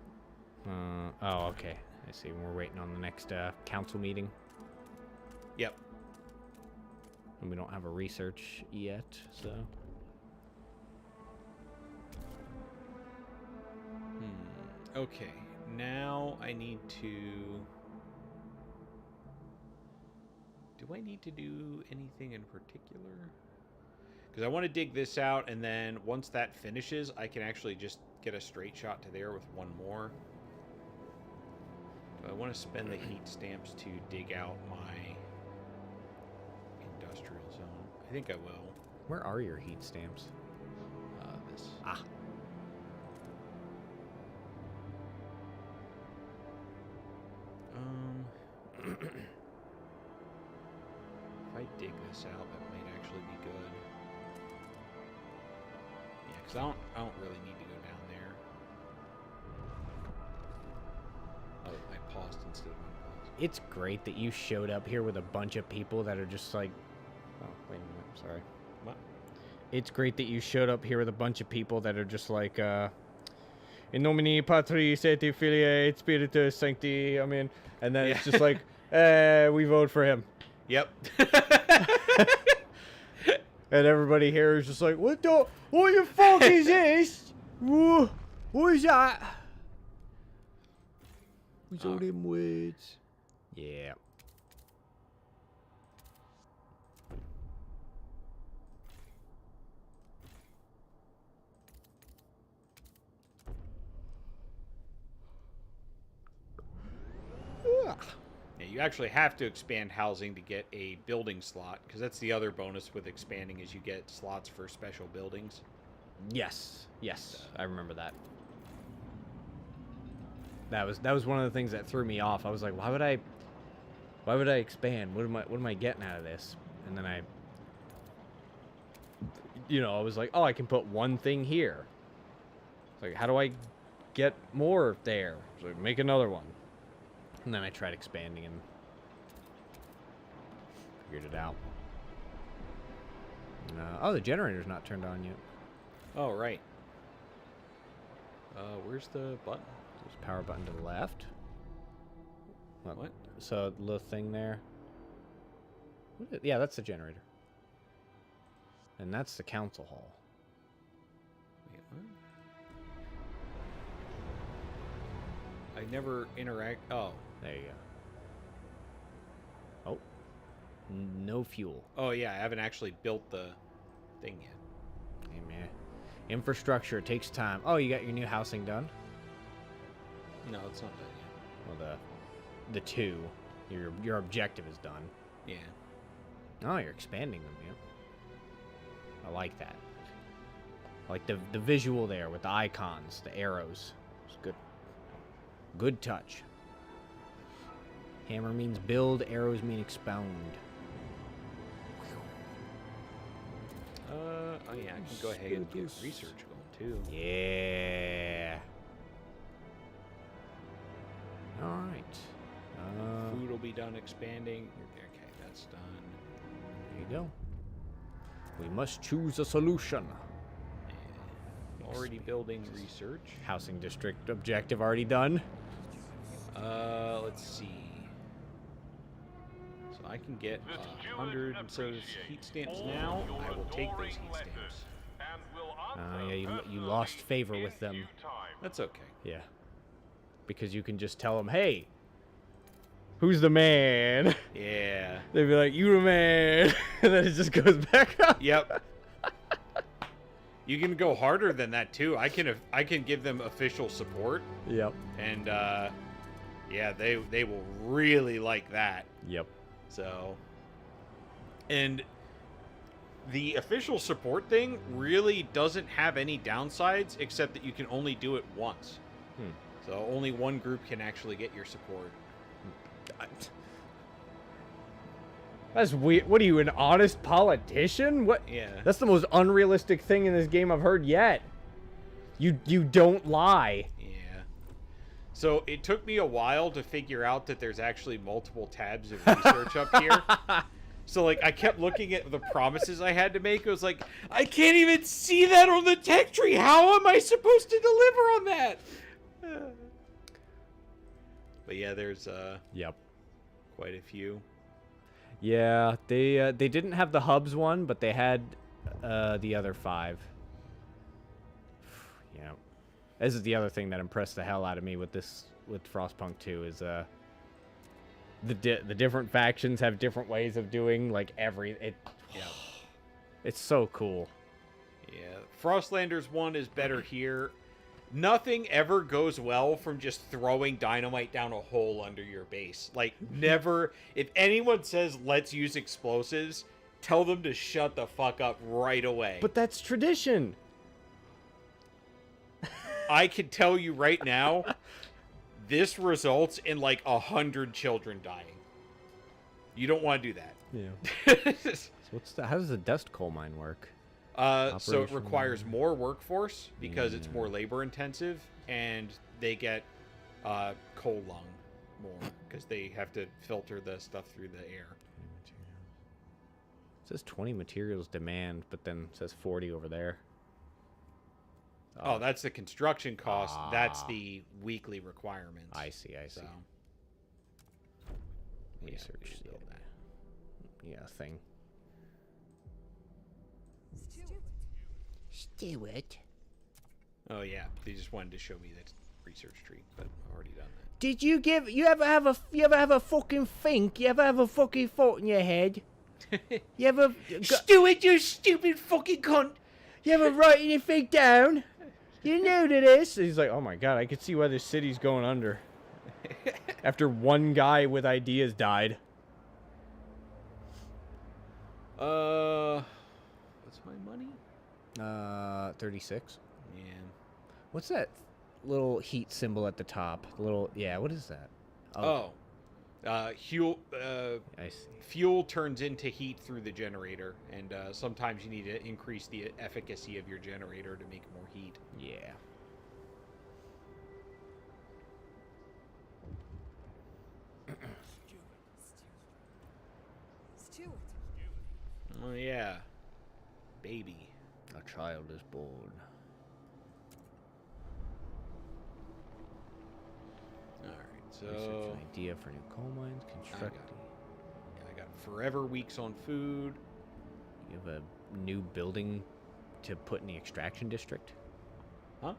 [SPEAKER 2] Oh, okay. I see. We're waiting on the next council meeting.
[SPEAKER 1] Yep.
[SPEAKER 2] And we don't have a research yet, so...
[SPEAKER 1] Okay. now I need to... Do I need to do anything in particular? Because I want to dig this out, and then once that finishes, I can actually just get a straight shot to there with one more. Do I want to spend the heat stamps to dig out my industrial zone? I think I will.
[SPEAKER 2] Where are your heat stamps?
[SPEAKER 1] This.
[SPEAKER 2] Ah.
[SPEAKER 1] If I dig this out, that might actually be good. Yeah, because I don't really need to go down there. Oh, I paused instead of unpaused.
[SPEAKER 2] It's great that you showed up here with a bunch of people that are just like... Oh, wait a minute. Sorry.
[SPEAKER 1] What?
[SPEAKER 2] It's great that you showed up here with a bunch of people that are just like, In nomine Patris et Filii et Spiritus Sancti, I mean, and then it's just like, we vote for him.
[SPEAKER 1] Yep.
[SPEAKER 2] And everybody here is just like, what the fuck is this? What is that? What's all them words? Yeah.
[SPEAKER 1] Yeah, you actually have to expand housing to get a building slot, because that's the other bonus with expanding is you get slots for special buildings.
[SPEAKER 2] Yes, I remember that. That was one of the things that threw me off. I was like, why would I expand? What am I getting out of this? And then I was like, oh, I can put one thing here. It's like, how do I get more there? So make another one. And then I tried expanding and figured it out. Oh, the generator's not turned on yet.
[SPEAKER 1] Oh, right. Where's the button?
[SPEAKER 2] There's a power button to the left.
[SPEAKER 1] What?
[SPEAKER 2] So, little thing there. Yeah, that's the generator. And that's the council hall.
[SPEAKER 1] Wait, what? I never interact... Oh.
[SPEAKER 2] There you go. Oh. No fuel.
[SPEAKER 1] Oh, yeah, I haven't actually built the thing yet.
[SPEAKER 2] Hey, man. Infrastructure, it takes time. Oh, you got your new housing done?
[SPEAKER 1] No, it's not done yet.
[SPEAKER 2] Well, the two. Your objective is done.
[SPEAKER 1] Yeah.
[SPEAKER 2] Oh, you're expanding them, yeah. I like that. I like the visual there with the icons, the arrows. It's good. Good touch. Hammer means build, arrows mean expound.
[SPEAKER 1] Oh yeah, I can go ahead and get research going too.
[SPEAKER 2] Yeah. All right.
[SPEAKER 1] Food will be done expanding. Okay, that's done.
[SPEAKER 2] There you go. We must choose a solution.
[SPEAKER 1] Already building research.
[SPEAKER 2] Housing district objective already done.
[SPEAKER 1] Let's see. So I can get 100 so heat stamps now. I will take those heat stamps.
[SPEAKER 2] Yeah, you lost favor with them.
[SPEAKER 1] That's okay.
[SPEAKER 2] Yeah. Because you can just tell them, hey, who's the man?
[SPEAKER 1] Yeah.
[SPEAKER 2] They'd be like, you the man. And then it just goes back up.
[SPEAKER 1] Yep. You can go harder than that too. I can give them official support.
[SPEAKER 2] Yep.
[SPEAKER 1] And yeah, they will really like that.
[SPEAKER 2] Yep.
[SPEAKER 1] So, and the official support thing really doesn't have any downsides except that you can only do it once. So only one group can actually get your support.
[SPEAKER 2] That's weird. What are you, an honest politician? What?
[SPEAKER 1] Yeah.
[SPEAKER 2] That's the most unrealistic thing in this game I've heard yet. You don't lie.
[SPEAKER 1] Yeah. So it took me a while to figure out that there's actually multiple tabs of research up here. So like I kept looking at the promises I had to make. It was like, I can't even see that on the tech tree. How am I supposed to deliver on that? But yeah, there's
[SPEAKER 2] Yep.
[SPEAKER 1] quite a few.
[SPEAKER 2] Yeah, they didn't have the hubs one, but they had the other 5. Yeah. This is the other thing that impressed the hell out of me with this with Frostpunk 2 is the different factions have different ways of doing like
[SPEAKER 1] Yeah.
[SPEAKER 2] It's so cool.
[SPEAKER 1] Yeah. Frostlanders 1 is better here. Nothing ever goes well from just throwing dynamite down a hole under your base. Like, never. If anyone says, let's use explosives, tell them to shut the fuck up right away.
[SPEAKER 2] But that's tradition.
[SPEAKER 1] I can tell you right now, this results in like 100 children dying. You don't want to do that.
[SPEAKER 2] Yeah. So how does the dust coal mine work?
[SPEAKER 1] So it requires more workforce because it's more labor intensive, and they get coal lung more because they have to filter the stuff through the air.
[SPEAKER 2] It says 20 materials demand, but then it says 40 over there.
[SPEAKER 1] Oh, that's the construction cost. That's the weekly requirements.
[SPEAKER 2] I see.
[SPEAKER 1] So,
[SPEAKER 2] Research.
[SPEAKER 1] yeah, build that.
[SPEAKER 2] Yeah, thing.
[SPEAKER 6] Stewart,
[SPEAKER 1] Oh yeah, they just wanted to show me that research tree, but I've already done that.
[SPEAKER 6] did you ever have a fucking think? You ever have a fucking thought in your head? You ever
[SPEAKER 1] Stewart, you stupid fucking cunt!
[SPEAKER 6] you ever write anything down? You knew to this.
[SPEAKER 2] He's like, oh my god, I could see why this city's going under. After one guy with ideas died.
[SPEAKER 1] What's my money?
[SPEAKER 2] 36.
[SPEAKER 1] Yeah.
[SPEAKER 2] What's that little heat symbol at the top? The little, yeah, what is that?
[SPEAKER 1] Fuel.
[SPEAKER 2] I see.
[SPEAKER 1] Fuel turns into heat through the generator, and sometimes you need to increase the efficacy of your generator to make more heat.
[SPEAKER 2] Yeah.
[SPEAKER 1] Oh yeah, baby.
[SPEAKER 2] A child is born.
[SPEAKER 1] All right, so
[SPEAKER 2] Research an idea for new coal mines. Construct.
[SPEAKER 1] I got forever weeks on food.
[SPEAKER 2] You have a new building to put in the extraction district.
[SPEAKER 1] Huh?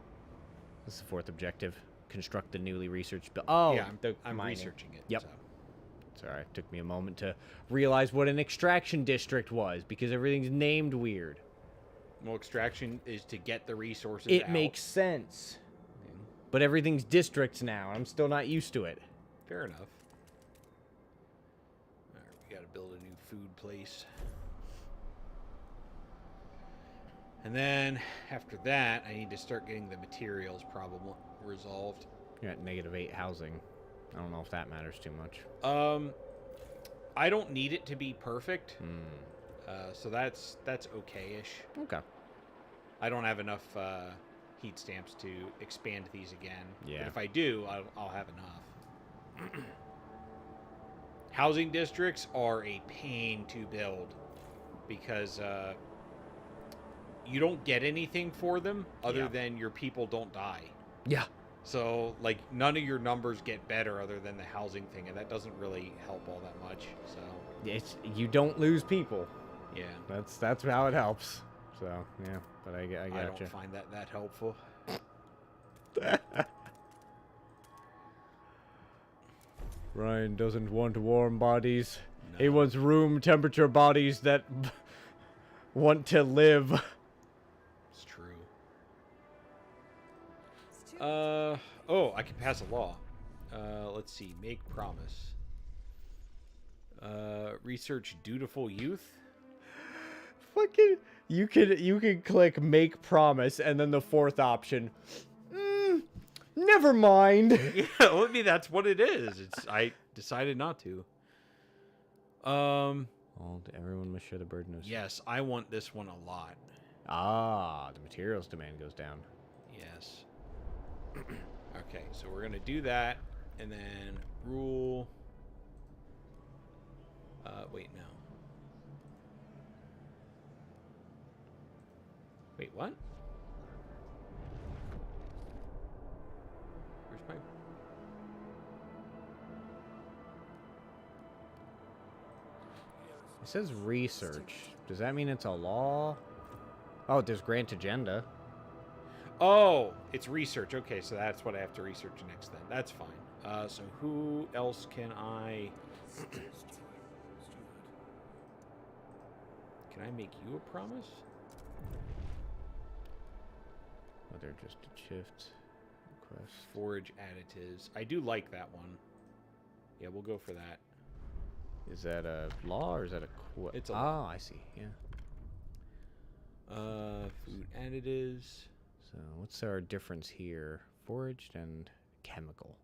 [SPEAKER 2] This is the fourth objective. Construct the newly researched. Oh,
[SPEAKER 1] yeah,
[SPEAKER 2] the
[SPEAKER 1] I'm
[SPEAKER 2] mining.
[SPEAKER 1] researching it.
[SPEAKER 2] Yep.
[SPEAKER 1] So.
[SPEAKER 2] Sorry, it took me a moment to realize what an extraction district was because everything's named weird.
[SPEAKER 1] Well, extraction is to get the resources.
[SPEAKER 2] It
[SPEAKER 1] out.
[SPEAKER 2] makes sense. But everything's districts now. I'm still not used to it.
[SPEAKER 1] Fair enough. All right, we got to build a new food place. And then after that, I need to start getting the materials problem resolved.
[SPEAKER 2] You're at -8 housing. I don't know if that matters too much.
[SPEAKER 1] I don't need it to be perfect.
[SPEAKER 2] Hmm.
[SPEAKER 1] So that's okay-ish.
[SPEAKER 2] Okay.
[SPEAKER 1] I don't have enough heat stamps to expand these again.
[SPEAKER 2] Yeah.
[SPEAKER 1] But if I do, I'll have enough. Housing districts are a pain to build because you don't get anything for them other than your people don't die.
[SPEAKER 2] Yeah.
[SPEAKER 1] So, like, none of your numbers get better other than the housing thing, and that doesn't really help all that much, so...
[SPEAKER 2] You don't lose people.
[SPEAKER 1] Yeah.
[SPEAKER 2] That's how it helps. So, yeah, but I
[SPEAKER 1] I
[SPEAKER 2] gotcha.
[SPEAKER 1] don't find that helpful.
[SPEAKER 2] Ryan doesn't want warm bodies.
[SPEAKER 1] No.
[SPEAKER 2] He wants room temperature bodies that want to live.
[SPEAKER 1] It's true. Oh, I can pass a law. Let's see. Make promise. Research dutiful youth.
[SPEAKER 2] Fucking, you can click make promise and then the fourth option. Never mind.
[SPEAKER 1] Yeah, well, I mean, that's what it is. I decided not to.
[SPEAKER 2] Well, everyone must share the burden of...
[SPEAKER 1] Yes, I want this one a lot.
[SPEAKER 2] Ah, the materials demand goes down.
[SPEAKER 1] Yes. Okay, so we're gonna do that, and then rule. Wait, no. Wait, what? Where's my...
[SPEAKER 2] It says research. Does that mean it's a law? Oh, there's grant agenda.
[SPEAKER 1] Oh, it's research. Okay, so that's what I have to research next then. That's fine. So who else can I... Can I make you a promise?
[SPEAKER 2] Oh, they're just a shift request.
[SPEAKER 1] Forage additives. I do like that one. Yeah, we'll go for that.
[SPEAKER 2] Is that a law or is that a
[SPEAKER 1] It's a
[SPEAKER 2] law? I see. Yeah.
[SPEAKER 1] Food additives.
[SPEAKER 2] So what's our difference here? Foraged and chemical.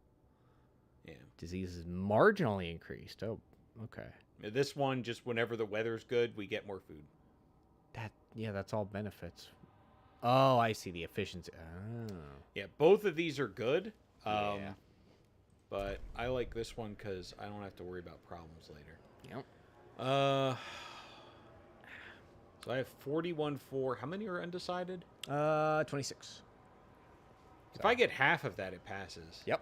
[SPEAKER 1] Yeah.
[SPEAKER 2] Disease is marginally increased. Oh, okay.
[SPEAKER 1] This one, just whenever the weather's good, we get more food.
[SPEAKER 2] That's all benefits. Oh, I see the efficiency. Oh.
[SPEAKER 1] Yeah, both of these are good.
[SPEAKER 2] Yeah.
[SPEAKER 1] But I like this one because I don't have to worry about problems later.
[SPEAKER 2] Yep.
[SPEAKER 1] So I have 41-4. How many are undecided?
[SPEAKER 2] 26.
[SPEAKER 1] If I get half of that, it passes.
[SPEAKER 2] Yep.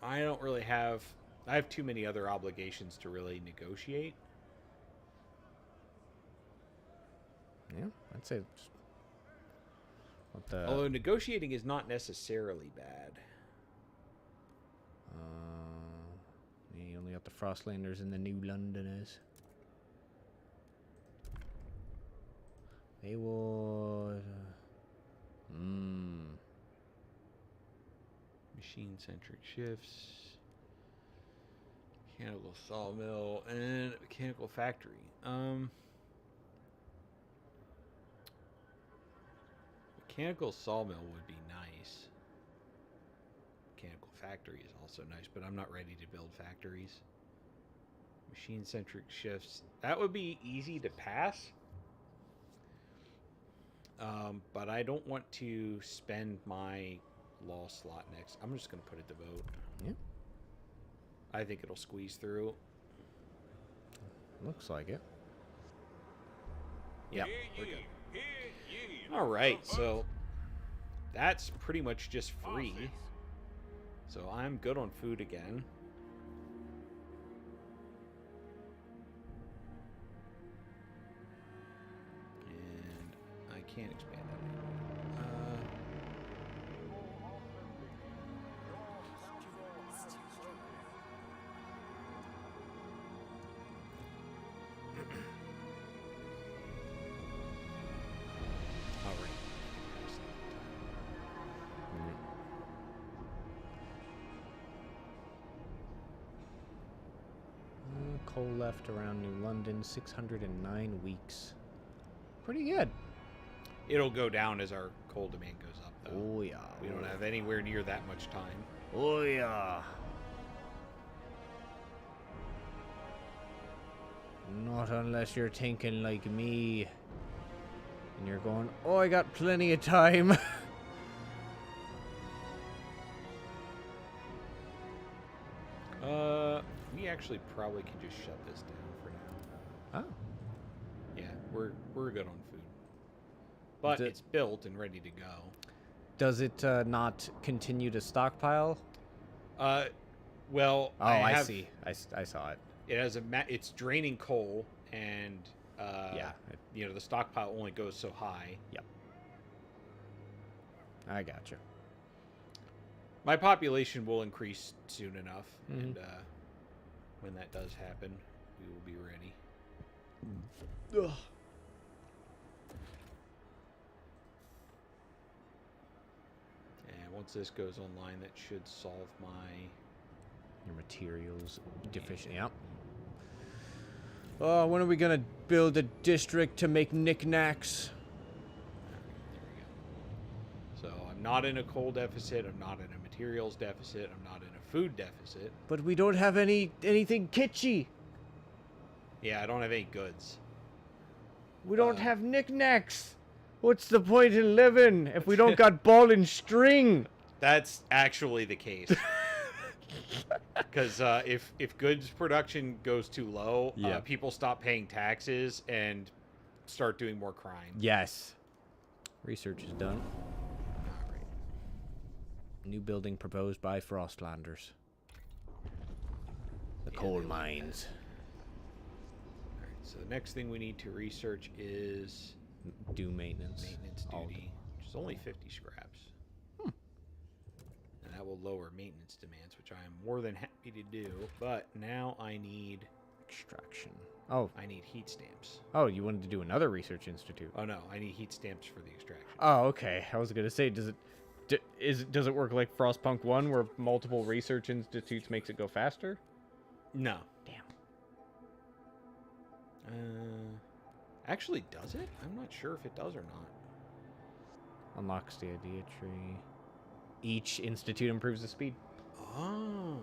[SPEAKER 1] I don't really have... I have too many other obligations to really negotiate.
[SPEAKER 2] Yeah, I'd say. What the?
[SPEAKER 1] Although negotiating is not necessarily bad.
[SPEAKER 2] Yeah, you only got the Frostlanders and the New Londoners. They would.
[SPEAKER 1] Machine-centric shifts. Mechanical sawmill and mechanical factory. Mechanical sawmill would be nice. Mechanical factory is also nice, but I'm not ready to build factories. Machine-centric shifts. That would be easy to pass. But I don't want to spend my law slot next. I'm just going to put it to vote.
[SPEAKER 2] Yeah.
[SPEAKER 1] I think it'll squeeze through.
[SPEAKER 2] Looks like it.
[SPEAKER 1] Yep, we're good. All right, so that's pretty much just free. So I'm good on food again. And I can't expand that anymore. All right.
[SPEAKER 2] Coal left around New London, 609 weeks. Pretty good.
[SPEAKER 1] It'll go down as our coal demand goes up, though.
[SPEAKER 2] Oh, yeah.
[SPEAKER 1] We don't have anywhere near that much time.
[SPEAKER 2] Oh, yeah. Not unless you're thinking like me. And you're going, oh, I got plenty of time.
[SPEAKER 1] We actually probably can just shut this down for now.
[SPEAKER 2] Oh.
[SPEAKER 1] Yeah, we're good on food. But
[SPEAKER 2] Is it-
[SPEAKER 1] it's built and ready to go.
[SPEAKER 2] Does it not continue to stockpile?
[SPEAKER 1] Well,
[SPEAKER 2] Oh, I see. I saw it.
[SPEAKER 1] It has it's draining coal, and
[SPEAKER 2] Yeah.
[SPEAKER 1] you know, the stockpile only goes so high.
[SPEAKER 2] Yep. I gotcha.
[SPEAKER 1] My population will increase soon enough,
[SPEAKER 2] Mhm.
[SPEAKER 1] and when that does happen, we will be ready.
[SPEAKER 2] Ugh.
[SPEAKER 1] And once this goes online, that should solve my...
[SPEAKER 2] Your materials deficient. Yep. Oh, when are we gonna build a district to make knickknacks?
[SPEAKER 1] There we go. So I'm not in a coal deficit. I'm not in a materials deficit. I'm not in a food deficit.
[SPEAKER 2] But we don't have anything kitschy.
[SPEAKER 1] Yeah, I don't have any goods.
[SPEAKER 2] We don't have knickknacks. What's the point in living if we don't got ball and string?
[SPEAKER 1] That's actually the case. Because if goods production goes too low,
[SPEAKER 2] Yeah.
[SPEAKER 1] people stop paying taxes and start doing more crime.
[SPEAKER 2] Yes. Research is done.
[SPEAKER 1] All right.
[SPEAKER 2] New building proposed by Frostlanders. The coal mines.
[SPEAKER 1] All right, so the next thing we need to research is
[SPEAKER 2] Do maintenance.
[SPEAKER 1] maintenance
[SPEAKER 2] All
[SPEAKER 1] duty, which is only 50 scraps. And that will lower maintenance demands, which I am more than happy to do. But now I need
[SPEAKER 2] Extraction. Oh,
[SPEAKER 1] heat stamps.
[SPEAKER 2] oh, you wanted to do another research institute.
[SPEAKER 1] Oh no, I need heat stamps for the extraction.
[SPEAKER 2] Oh, okay. I was gonna say, does it work like Frostpunk 1, where multiple research institutes makes it go faster?
[SPEAKER 1] No.
[SPEAKER 2] Damn.
[SPEAKER 1] Actually, does it? I'm not sure if it does or not.
[SPEAKER 2] Unlocks the idea tree. Each institute improves the speed.
[SPEAKER 1] Oh.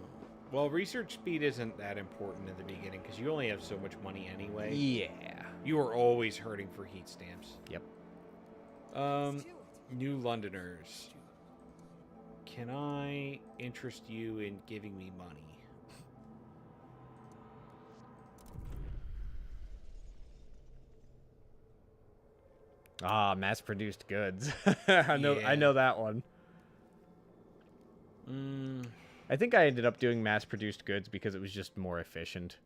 [SPEAKER 1] Well, research speed isn't that important in the beginning because you only have so much money anyway.
[SPEAKER 2] Yeah.
[SPEAKER 1] You are always hurting for heat stamps.
[SPEAKER 2] Yep.
[SPEAKER 1] New Londoners. Can I interest you in giving me money?
[SPEAKER 2] Ah, mass-produced goods. I know that one. I think I ended up doing mass-produced goods because it was just more efficient.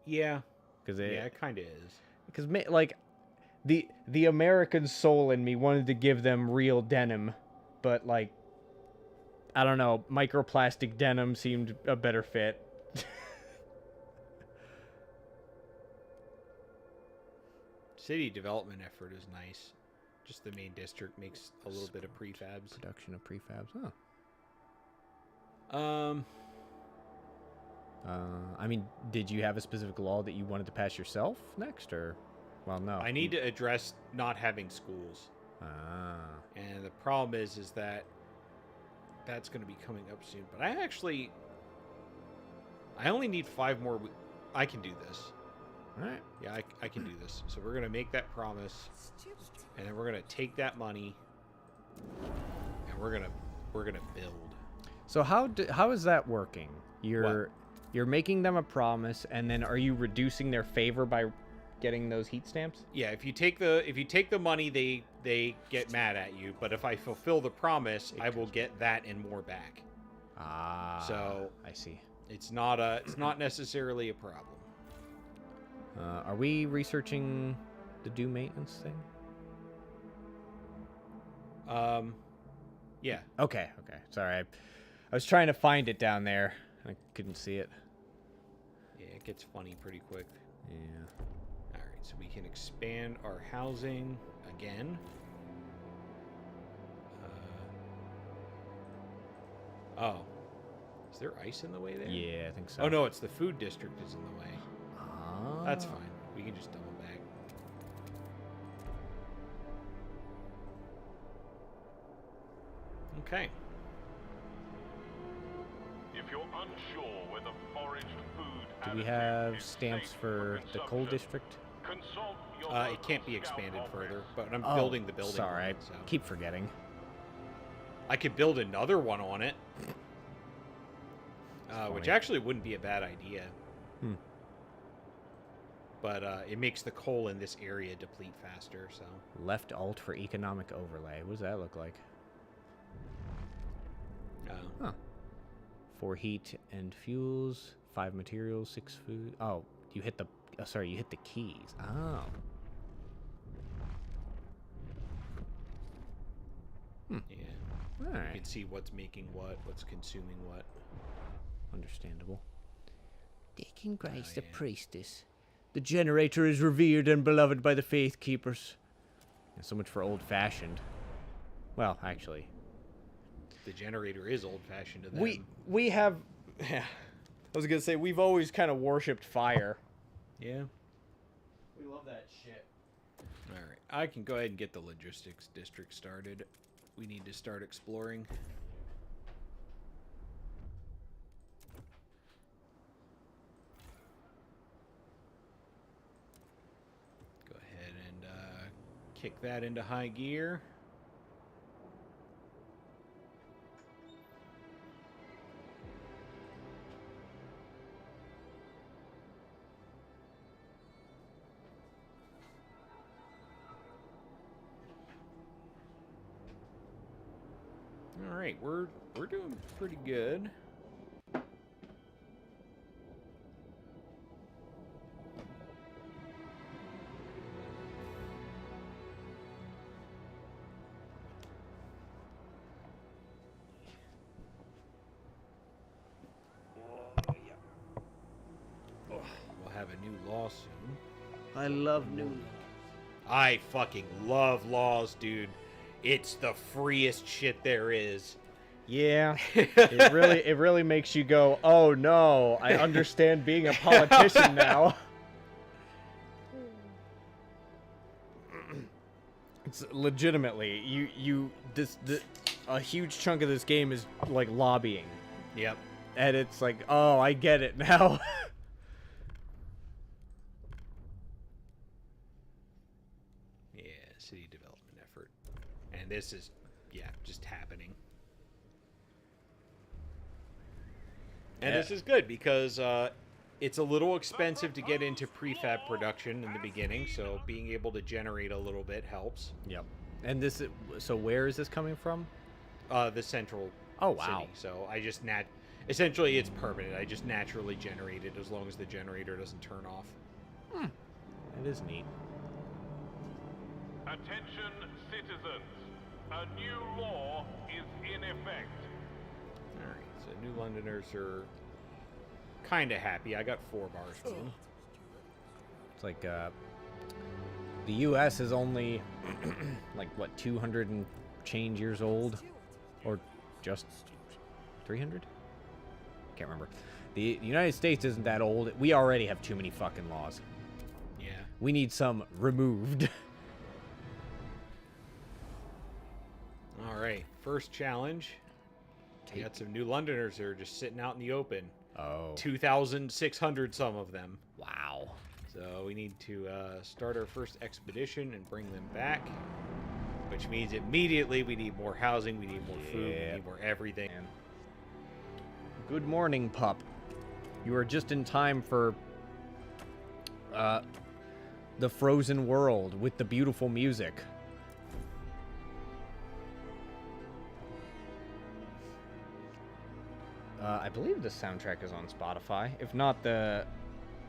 [SPEAKER 1] Yeah.
[SPEAKER 2] Because
[SPEAKER 1] It kind of is.
[SPEAKER 2] Because like, the American soul in me wanted to give them real denim, but like, I don't know, microplastic denim seemed a better fit.
[SPEAKER 1] City development effort is nice. Just the main district makes a little bit of prefabs.
[SPEAKER 2] Production of prefabs, huh? I mean, did you have a specific law that you wanted to pass yourself next, or? Well, no.
[SPEAKER 1] I need to address not having schools.
[SPEAKER 2] Ah.
[SPEAKER 1] And the problem is that that's going to be coming up soon. But I only need 5 more. I can do this.
[SPEAKER 2] All right.
[SPEAKER 1] Yeah, I can do this. So we're going to make that promise, and then we're going to take that money, and we're going to build.
[SPEAKER 2] So how is that working? You're making them a promise, and then are you reducing their favor by getting those heat stamps?
[SPEAKER 1] Yeah, if you take the money, they get mad at you. But if I fulfill the promise, I will get that and more back.
[SPEAKER 2] Ah.
[SPEAKER 1] So
[SPEAKER 2] I see.
[SPEAKER 1] it's not necessarily a problem.
[SPEAKER 2] Are we researching the do maintenance thing?
[SPEAKER 1] Yeah.
[SPEAKER 2] Okay. Sorry, I was trying to find it down there. I couldn't see it.
[SPEAKER 1] Yeah, it gets funny pretty quick.
[SPEAKER 2] Yeah.
[SPEAKER 1] All right, so we can expand our housing again. Oh, is there ice in the way there?
[SPEAKER 2] Yeah, I think so.
[SPEAKER 1] Oh no, it's the food district is in the way.
[SPEAKER 2] Ah.
[SPEAKER 1] That's fine. We can just double back. Okay.
[SPEAKER 7] If you're unsure whether foraged food
[SPEAKER 2] Do we
[SPEAKER 7] additive
[SPEAKER 2] have
[SPEAKER 7] is
[SPEAKER 2] stamps
[SPEAKER 7] safe
[SPEAKER 2] for the coal
[SPEAKER 7] consumption,
[SPEAKER 2] district?
[SPEAKER 7] consult your
[SPEAKER 1] It can't be
[SPEAKER 7] local scout
[SPEAKER 1] expanded
[SPEAKER 7] office.
[SPEAKER 1] further, but I'm
[SPEAKER 2] Oh,
[SPEAKER 1] building the building.
[SPEAKER 2] Sorry,
[SPEAKER 1] on
[SPEAKER 2] I
[SPEAKER 1] it, so.
[SPEAKER 2] keep forgetting.
[SPEAKER 1] I could build another one on it, which
[SPEAKER 2] funny.
[SPEAKER 1] actually wouldn't be a bad idea.
[SPEAKER 2] Hmm.
[SPEAKER 1] But it makes the coal in this area deplete faster, so.
[SPEAKER 2] Left alt for economic overlay. What does that look like? Huh. 4 heat and fuels, 5 materials, 6 food. Oh, you hit the. Sorry, you hit the keys. Oh.
[SPEAKER 1] Yeah.
[SPEAKER 2] All
[SPEAKER 1] You
[SPEAKER 2] right.
[SPEAKER 1] can see what's making what, what's consuming what.
[SPEAKER 2] Understandable.
[SPEAKER 6] Deacon Grace, the
[SPEAKER 1] yeah.
[SPEAKER 6] priestess. The generator is revered and beloved by the faith keepers.
[SPEAKER 2] Yeah, so much for old-fashioned. Well, actually,
[SPEAKER 1] The generator is old-fashioned to them.
[SPEAKER 2] we have. Yeah, I was gonna say we've always kind of worshipped fire.
[SPEAKER 1] Yeah.
[SPEAKER 2] We love that shit.
[SPEAKER 1] All right. I can go ahead and get the logistics district started. We need to start exploring. Go ahead and kick that into high gear. All right, we're doing pretty good. a new law soon.
[SPEAKER 6] I love new.
[SPEAKER 1] I fucking love laws, dude. It's the freest shit there is.
[SPEAKER 2] Yeah, it really makes you go, oh no, I understand being a politician now. It's legitimately, a huge chunk of this game is like lobbying.
[SPEAKER 1] Yep.
[SPEAKER 2] And it's like, oh, I get it now.
[SPEAKER 1] Yeah, city development effort. And this is, yeah, just happening. And this is good because it's a little expensive to get into prefab production in the beginning, so being able to generate a little bit helps.
[SPEAKER 2] Yep. And this is, so where is this coming from?
[SPEAKER 1] The central
[SPEAKER 2] Oh, wow.
[SPEAKER 1] city. So I just essentially it's permanent. I just naturally generate it as long as the generator doesn't turn off.
[SPEAKER 2] It is neat.
[SPEAKER 7] Attention, citizens. A new law is in effect.
[SPEAKER 1] Alright, so New Londoners are kind of happy. I got 4 bars for them.
[SPEAKER 2] It's like, the U.S. is only, like, what, 200 and change years old? Or just 300? Can't remember. The United States isn't that old. We already have too many fucking laws.
[SPEAKER 1] Yeah.
[SPEAKER 2] We need some removed.
[SPEAKER 1] Alright, first challenge. We got some New Londoners that are just sitting out in the open.
[SPEAKER 2] Oh.
[SPEAKER 1] 2,600 some of them.
[SPEAKER 2] Wow.
[SPEAKER 1] So we need to start our first expedition and bring them back. Which means immediately we need more housing, we need more food, we need more everything.
[SPEAKER 2] Good morning, pup. You are just in time for the frozen world with the beautiful music. I believe the soundtrack is on Spotify. If not, the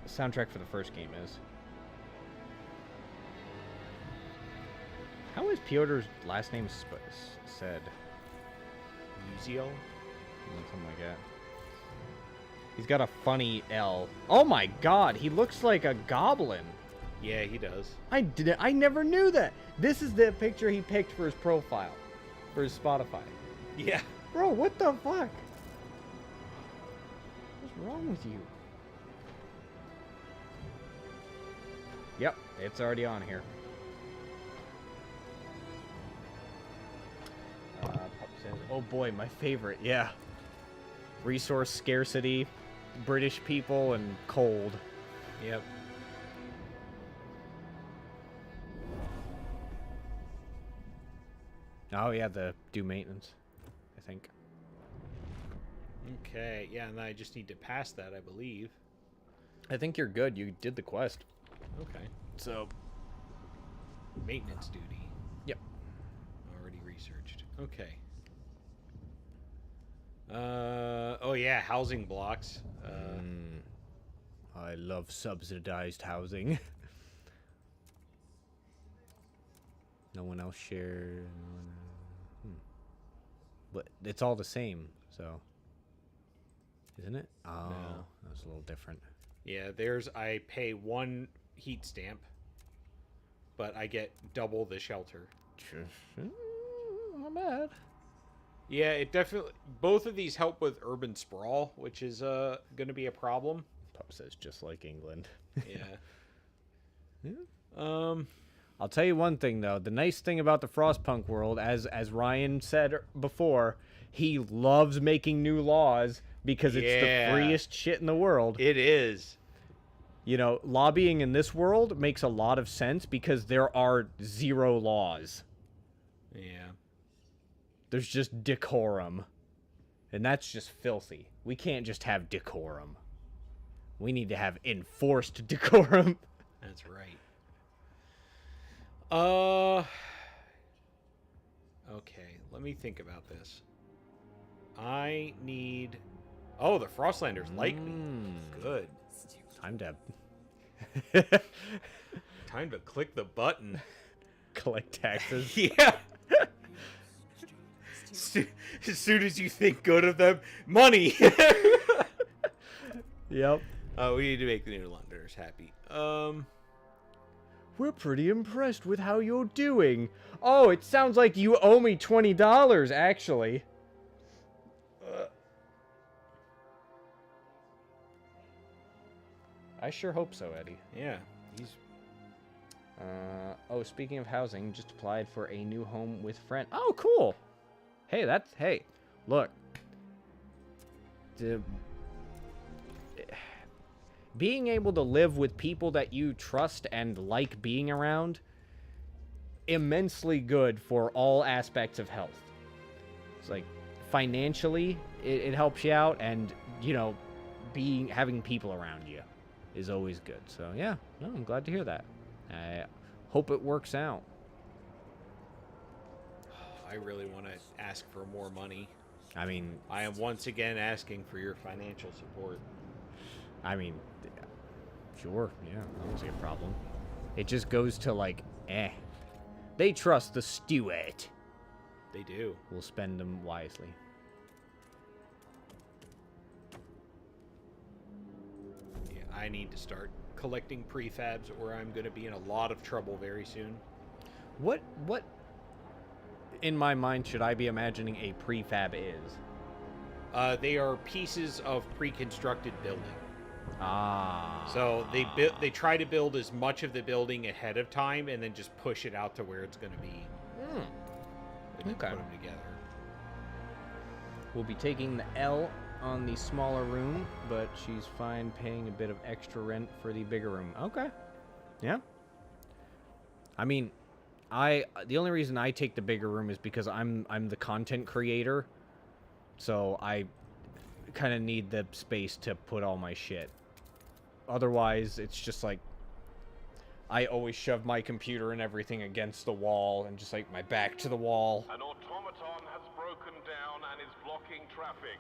[SPEAKER 2] soundtrack for the first game is. How is Piotr's last name said?
[SPEAKER 1] Musial?
[SPEAKER 2] Something like that. He's got a funny L. Oh my god, he looks like a goblin.
[SPEAKER 1] Yeah, he does.
[SPEAKER 2] I never knew that. This is the picture he picked for his profile. For his Spotify.
[SPEAKER 1] Yeah.
[SPEAKER 2] Bro, what the fuck? What's wrong with you? Yep, it's already on here. Pup says, oh boy, my favorite, yeah. Resource scarcity, British people, and cold.
[SPEAKER 1] Yep.
[SPEAKER 2] Oh yeah, the do maintenance, I think.
[SPEAKER 1] Okay, yeah, and I just need to pass that, I believe.
[SPEAKER 2] I think you're good. You did the quest.
[SPEAKER 1] Okay.
[SPEAKER 2] So,
[SPEAKER 1] Maintenance duty.
[SPEAKER 2] yep.
[SPEAKER 1] Already researched. Okay. Oh yeah, housing blocks.
[SPEAKER 2] I love subsidized housing. No one else shared. But it's all the same, so. Isn't it? Oh,
[SPEAKER 1] No.
[SPEAKER 2] that's a little different.
[SPEAKER 1] Yeah, I pay 1 heat stamp, but I get double the shelter.
[SPEAKER 2] Not bad.
[SPEAKER 1] Yeah, it definitely. Both of these help with urban sprawl, which is going to be a problem.
[SPEAKER 2] Pup says just like England.
[SPEAKER 1] Yeah.
[SPEAKER 2] I'll tell you one thing though. The nice thing about the Frostpunk world, as Ryan said before, he loves making new laws because it's the freest shit in the world.
[SPEAKER 1] It is.
[SPEAKER 2] You know, lobbying in this world makes a lot of sense because there are 0 laws.
[SPEAKER 1] Yeah.
[SPEAKER 2] There's just decorum. And that's just filthy. We can't just have decorum. We need to have enforced decorum.
[SPEAKER 1] That's right. Okay, let me think about this. I need... Oh, the Frostlanders like me. Good.
[SPEAKER 2] Time to
[SPEAKER 1] Time to click the button.
[SPEAKER 2] collect taxes.
[SPEAKER 1] Yeah. As soon as you think good of them, money.
[SPEAKER 2] Yep.
[SPEAKER 1] We need to make the New Londoners happy.
[SPEAKER 2] We're pretty impressed with how you're doing. Oh, it sounds like you owe me $20, actually. I sure hope so, Eddie.
[SPEAKER 1] Yeah, he's...
[SPEAKER 2] Oh, speaking of housing, just applied for a new home with friend. Oh, cool. Hey, hey, look. Being able to live with people that you trust and like being around, immensely good for all aspects of health. It's like, financially, it helps you out, and, you know, having people around you is always good. So, yeah, no, I'm glad to hear that. I hope it works out.
[SPEAKER 1] I really want to ask for more money.
[SPEAKER 2] I mean...
[SPEAKER 1] I am once again asking for your financial support.
[SPEAKER 2] I mean, sure, yeah, I don't see a problem. It just goes to, like, They trust the steward.
[SPEAKER 1] They do.
[SPEAKER 2] We'll spend them wisely.
[SPEAKER 1] Yeah, I need to start collecting prefabs, or I'm going to be in a lot of trouble very soon.
[SPEAKER 2] What in my mind should I be imagining a prefab is?
[SPEAKER 1] They are pieces of pre-constructed building.
[SPEAKER 2] Ah.
[SPEAKER 1] So they try to build as much of the building ahead of time, and then just push it out to where it's going to be. And then
[SPEAKER 2] Okay.
[SPEAKER 1] put them together.
[SPEAKER 2] We'll be taking the L on the smaller room, but she's fine paying a bit of extra rent for the bigger room. Okay. Yeah. I mean, the only reason I take the bigger room is because I'm the content creator, so I kind of need the space to put all my shit. Otherwise, it's just like I always shove my computer and everything against the wall and just like my back to the wall.
[SPEAKER 7] An automaton has broken down and is blocking traffic.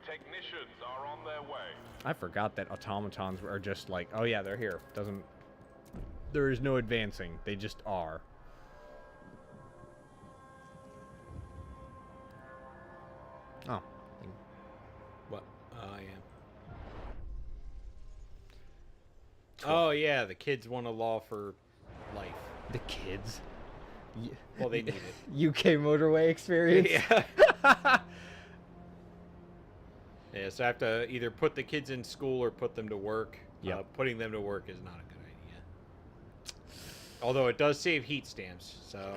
[SPEAKER 7] Technicians are on their way.
[SPEAKER 2] I forgot that automatons are just like, oh yeah, they're here. There is no advancing. They just are. Oh.
[SPEAKER 1] What? I am. Oh yeah, the kids want a law for life.
[SPEAKER 2] The kids.
[SPEAKER 1] Well, they need it.
[SPEAKER 2] UK motorway experience.
[SPEAKER 1] Yeah. Yeah, so I have to either put the kids in school or put them to work.
[SPEAKER 2] Yep.
[SPEAKER 1] Putting them to work is not a good idea. Although it does save heat stamps, so...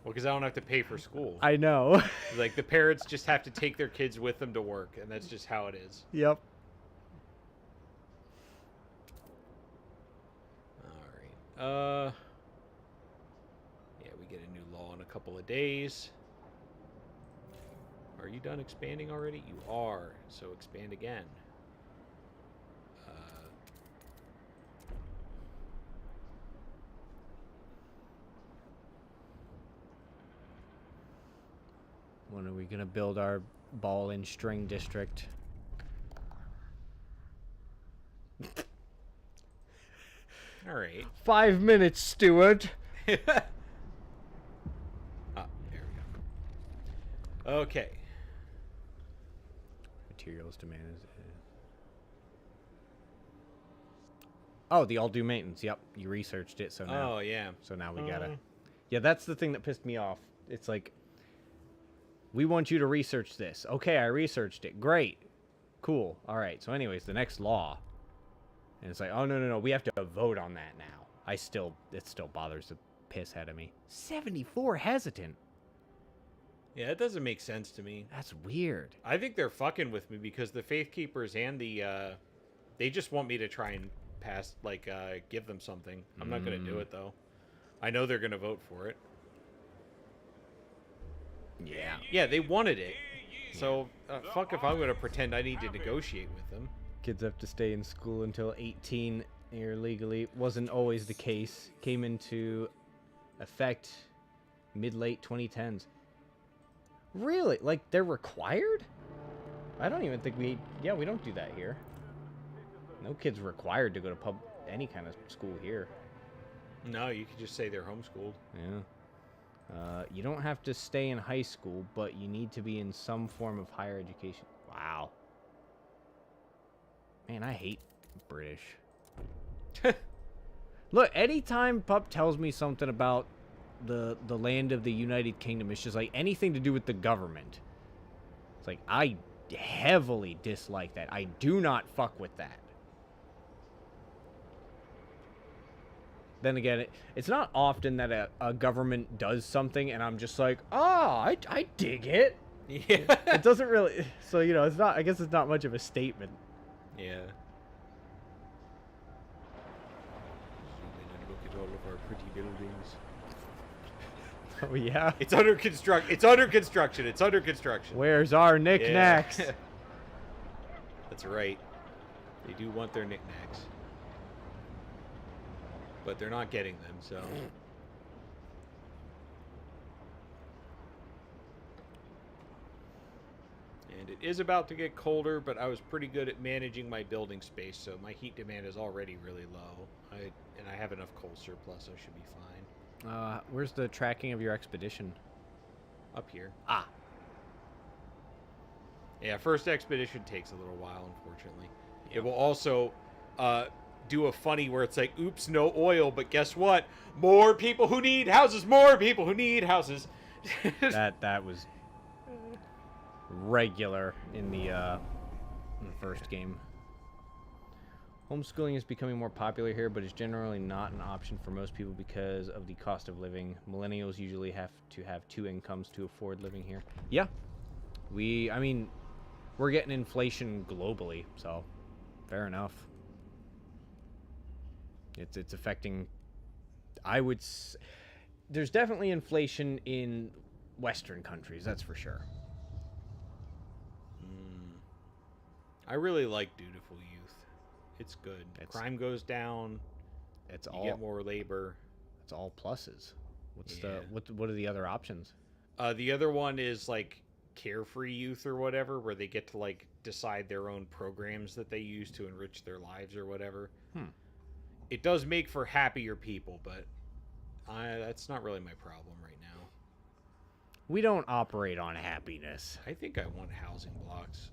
[SPEAKER 1] Well, because I don't have to pay for school.
[SPEAKER 2] I know.
[SPEAKER 1] Like, the parents just have to take their kids with them to work, and that's just how it is.
[SPEAKER 2] Yep.
[SPEAKER 1] Alright. Yeah, we get a new law in a couple of days. Are you done expanding already? You are. So expand again.
[SPEAKER 2] When are we gonna build our ball and string district?
[SPEAKER 1] Alright.
[SPEAKER 2] 5 minutes, Stuart.
[SPEAKER 1] Ah, there we go. Okay.
[SPEAKER 2] Materials demand is... Oh, the all-do maintenance. Yep, you researched it, so now...
[SPEAKER 1] Oh, yeah.
[SPEAKER 2] So now we gotta... Yeah, that's the thing that pissed me off. It's like, we want you to research this. Okay, I researched it. Great. Cool. All right. So anyways, the next law. And it's like, oh, no. We have to vote on that now. It still bothers the piss out of me. 74 hesitant.
[SPEAKER 1] Yeah, it doesn't make sense to me.
[SPEAKER 2] That's weird.
[SPEAKER 1] I think they're fucking with me because the Faith Keepers and the, they just want me to try and pass, like, give them something. I'm not going to do it, though. I know they're going to vote for it.
[SPEAKER 2] Yeah.
[SPEAKER 1] Yeah, they wanted it. So, fuck if I'm going to pretend I need to negotiate with them.
[SPEAKER 2] Kids have to stay in school until 18 here legally. Wasn't always the case. Came into effect mid-late 2010s. Really? Like, they're required? I don't even think we don't do that here. No kid's required to go to any kind of school here.
[SPEAKER 1] No, you could just say they're homeschooled.
[SPEAKER 2] Yeah. You don't have to stay in high school, but you need to be in some form of higher education. Wow. Man, I hate British. Look, anytime Pup tells me something about the land of the United Kingdom, it's just like anything to do with the government. It's like, I heavily dislike that. I do not fuck with that. Then again, it's not often that a government does something and I'm just like, I dig it.
[SPEAKER 1] Yeah.
[SPEAKER 2] It doesn't really, so, you know, it's not, I guess it's not much of a statement.
[SPEAKER 1] Yeah. Zoom in and look at all of our pretty buildings.
[SPEAKER 2] Oh, yeah?
[SPEAKER 1] It's under construction. It's under construction. It's under construction.
[SPEAKER 2] Where's our knickknacks?
[SPEAKER 1] Yeah. That's right. They do want their knickknacks. But they're not getting them, so... And it is about to get colder, but I was pretty good at managing my building space, so my heat demand is already really low. And I have enough coal surplus, so I should be fine.
[SPEAKER 2] Where's the tracking of your expedition?
[SPEAKER 1] Up here.
[SPEAKER 2] Ah.
[SPEAKER 1] Yeah, first expedition takes a little while, unfortunately. It will also do a funny where it's like, oops, no oil, but guess what? More people who need houses, more people who need houses.
[SPEAKER 2] that was regular in the first game. Homeschooling is becoming more popular here, but is generally not an option for most people because of the cost of living. Millennials usually have to have 2 incomes to afford living here. Yeah. I mean, we're getting inflation globally, so fair enough. It's affecting, there's definitely inflation in Western countries, that's for sure.
[SPEAKER 1] I really like Dutiful Youth. It's good. Crime goes down. You get more labor.
[SPEAKER 2] It's all pluses.
[SPEAKER 1] Yeah.
[SPEAKER 2] What are the other options?
[SPEAKER 1] The other one is like Carefree Youth or whatever, where they get to like decide their own programs that they use to enrich their lives or whatever. It does make for happier people, but that's not really my problem right now.
[SPEAKER 2] We don't operate on happiness.
[SPEAKER 1] I think I want housing blocks.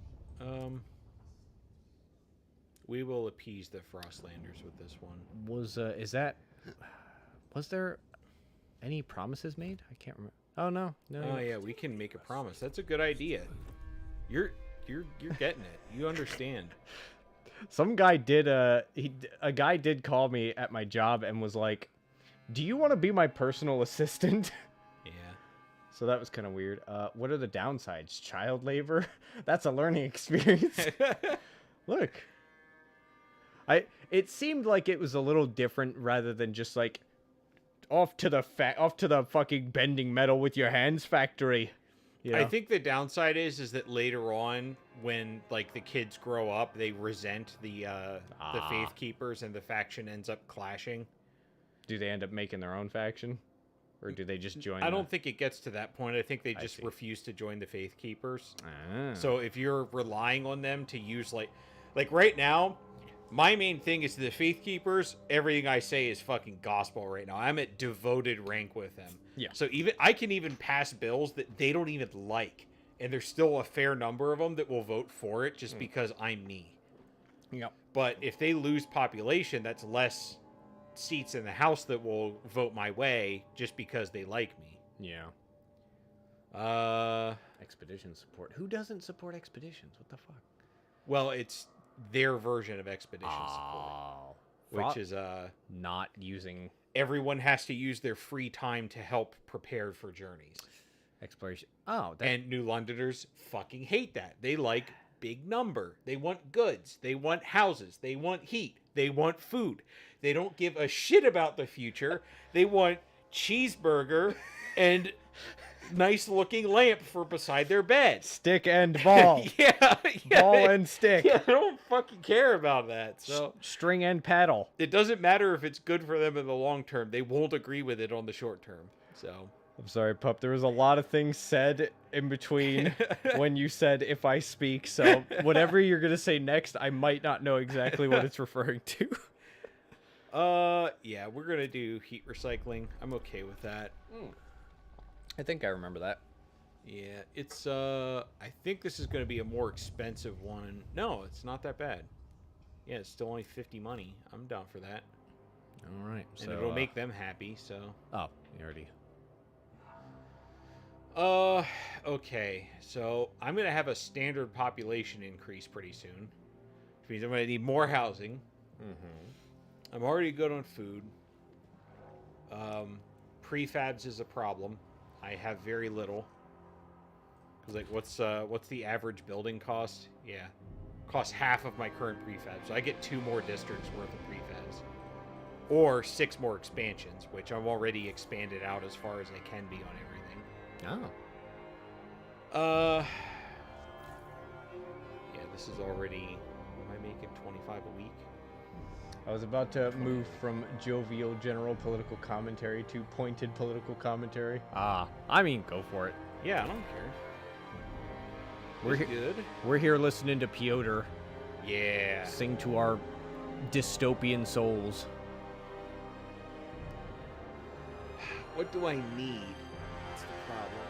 [SPEAKER 1] We will appease the Frostlanders with this one.
[SPEAKER 2] Was there any promises made? I can't remember. Oh no.
[SPEAKER 1] Oh yeah, we can make a promise. That's a good idea. You're getting it. You understand.
[SPEAKER 2] Some guy did a guy did call me at my job and was like, "Do you want to be my personal assistant?"
[SPEAKER 1] Yeah.
[SPEAKER 2] So that was kind of weird. What are the downsides? Child labor? That's a learning experience. Look. It seemed like it was a little different rather than just like off to the fucking bending metal with your hands factory. Yeah.
[SPEAKER 1] I think the downside is that later on, when like the kids grow up, they resent the Faith Keepers, and the faction ends up clashing.
[SPEAKER 2] Do they end up making their own faction, or do they just join?
[SPEAKER 1] I don't think it gets to that point. I think they just refuse to join the Faith Keepers.
[SPEAKER 2] Ah.
[SPEAKER 1] So if you're relying on them to use like right now, my main thing is the Faith Keepers. Everything I say is fucking gospel right now. I'm at devoted rank with them.
[SPEAKER 2] Yeah.
[SPEAKER 1] So I can even pass bills that they don't even like, and there's still a fair number of them that will vote for it just because I'm me.
[SPEAKER 2] Yep.
[SPEAKER 1] But if they lose population, that's less seats in the House that will vote my way just because they like me.
[SPEAKER 2] Yeah. Expedition support. Who doesn't support expeditions? What the fuck?
[SPEAKER 1] Well, it's their version of expedition support, which is
[SPEAKER 2] not using.
[SPEAKER 1] Everyone has to use their free time to help prepare for journeys.
[SPEAKER 2] Exploration.
[SPEAKER 1] And New Londoners fucking hate that. They like big number. They want goods. They want houses. They want heat. They want food. They don't give a shit about the future. They want cheeseburger and nice looking lamp for beside their bed.
[SPEAKER 2] Stick and ball.
[SPEAKER 1] yeah.
[SPEAKER 2] Ball and stick.
[SPEAKER 1] Yeah, they don't fucking care about that. So
[SPEAKER 2] string and paddle.
[SPEAKER 1] It doesn't matter if it's good for them in the long term. They won't agree with it on the short term. So
[SPEAKER 2] I'm sorry, Pup. There was a lot of things said in between when you said "if I speak." So whatever you're gonna say next, I might not know exactly what it's referring to.
[SPEAKER 1] Yeah, we're gonna do heat recycling. I'm okay with that.
[SPEAKER 2] I think I remember that.
[SPEAKER 1] Yeah, it's I think this is gonna be a more expensive one. No, it's not that bad. Yeah, it's still only 50 money. I'm down for that.
[SPEAKER 2] All right.
[SPEAKER 1] And it'll make them happy, so.
[SPEAKER 2] Oh, you already.
[SPEAKER 1] Okay. So I'm going to have a standard population increase pretty soon. Which means I'm going to need more housing.
[SPEAKER 2] Mm-hmm.
[SPEAKER 1] I'm already good on food. Prefabs is a problem. I have very little. Cause like, what's the average building cost? Yeah, costs half of my current prefab, so I get 2 more districts worth of prefabs, or 6 more expansions, which I'm already expanded out as far as I can be on everything.
[SPEAKER 2] Oh.
[SPEAKER 1] Yeah, this is already. Am I making 25 a week?
[SPEAKER 2] I was about to move from jovial general political commentary to pointed political commentary. I mean, go for it.
[SPEAKER 1] Yeah, I don't care.
[SPEAKER 2] We're
[SPEAKER 1] good.
[SPEAKER 2] We're here listening to Piotr
[SPEAKER 1] Yeah.
[SPEAKER 2] sing to our dystopian souls.
[SPEAKER 1] What do I need? That's the problem.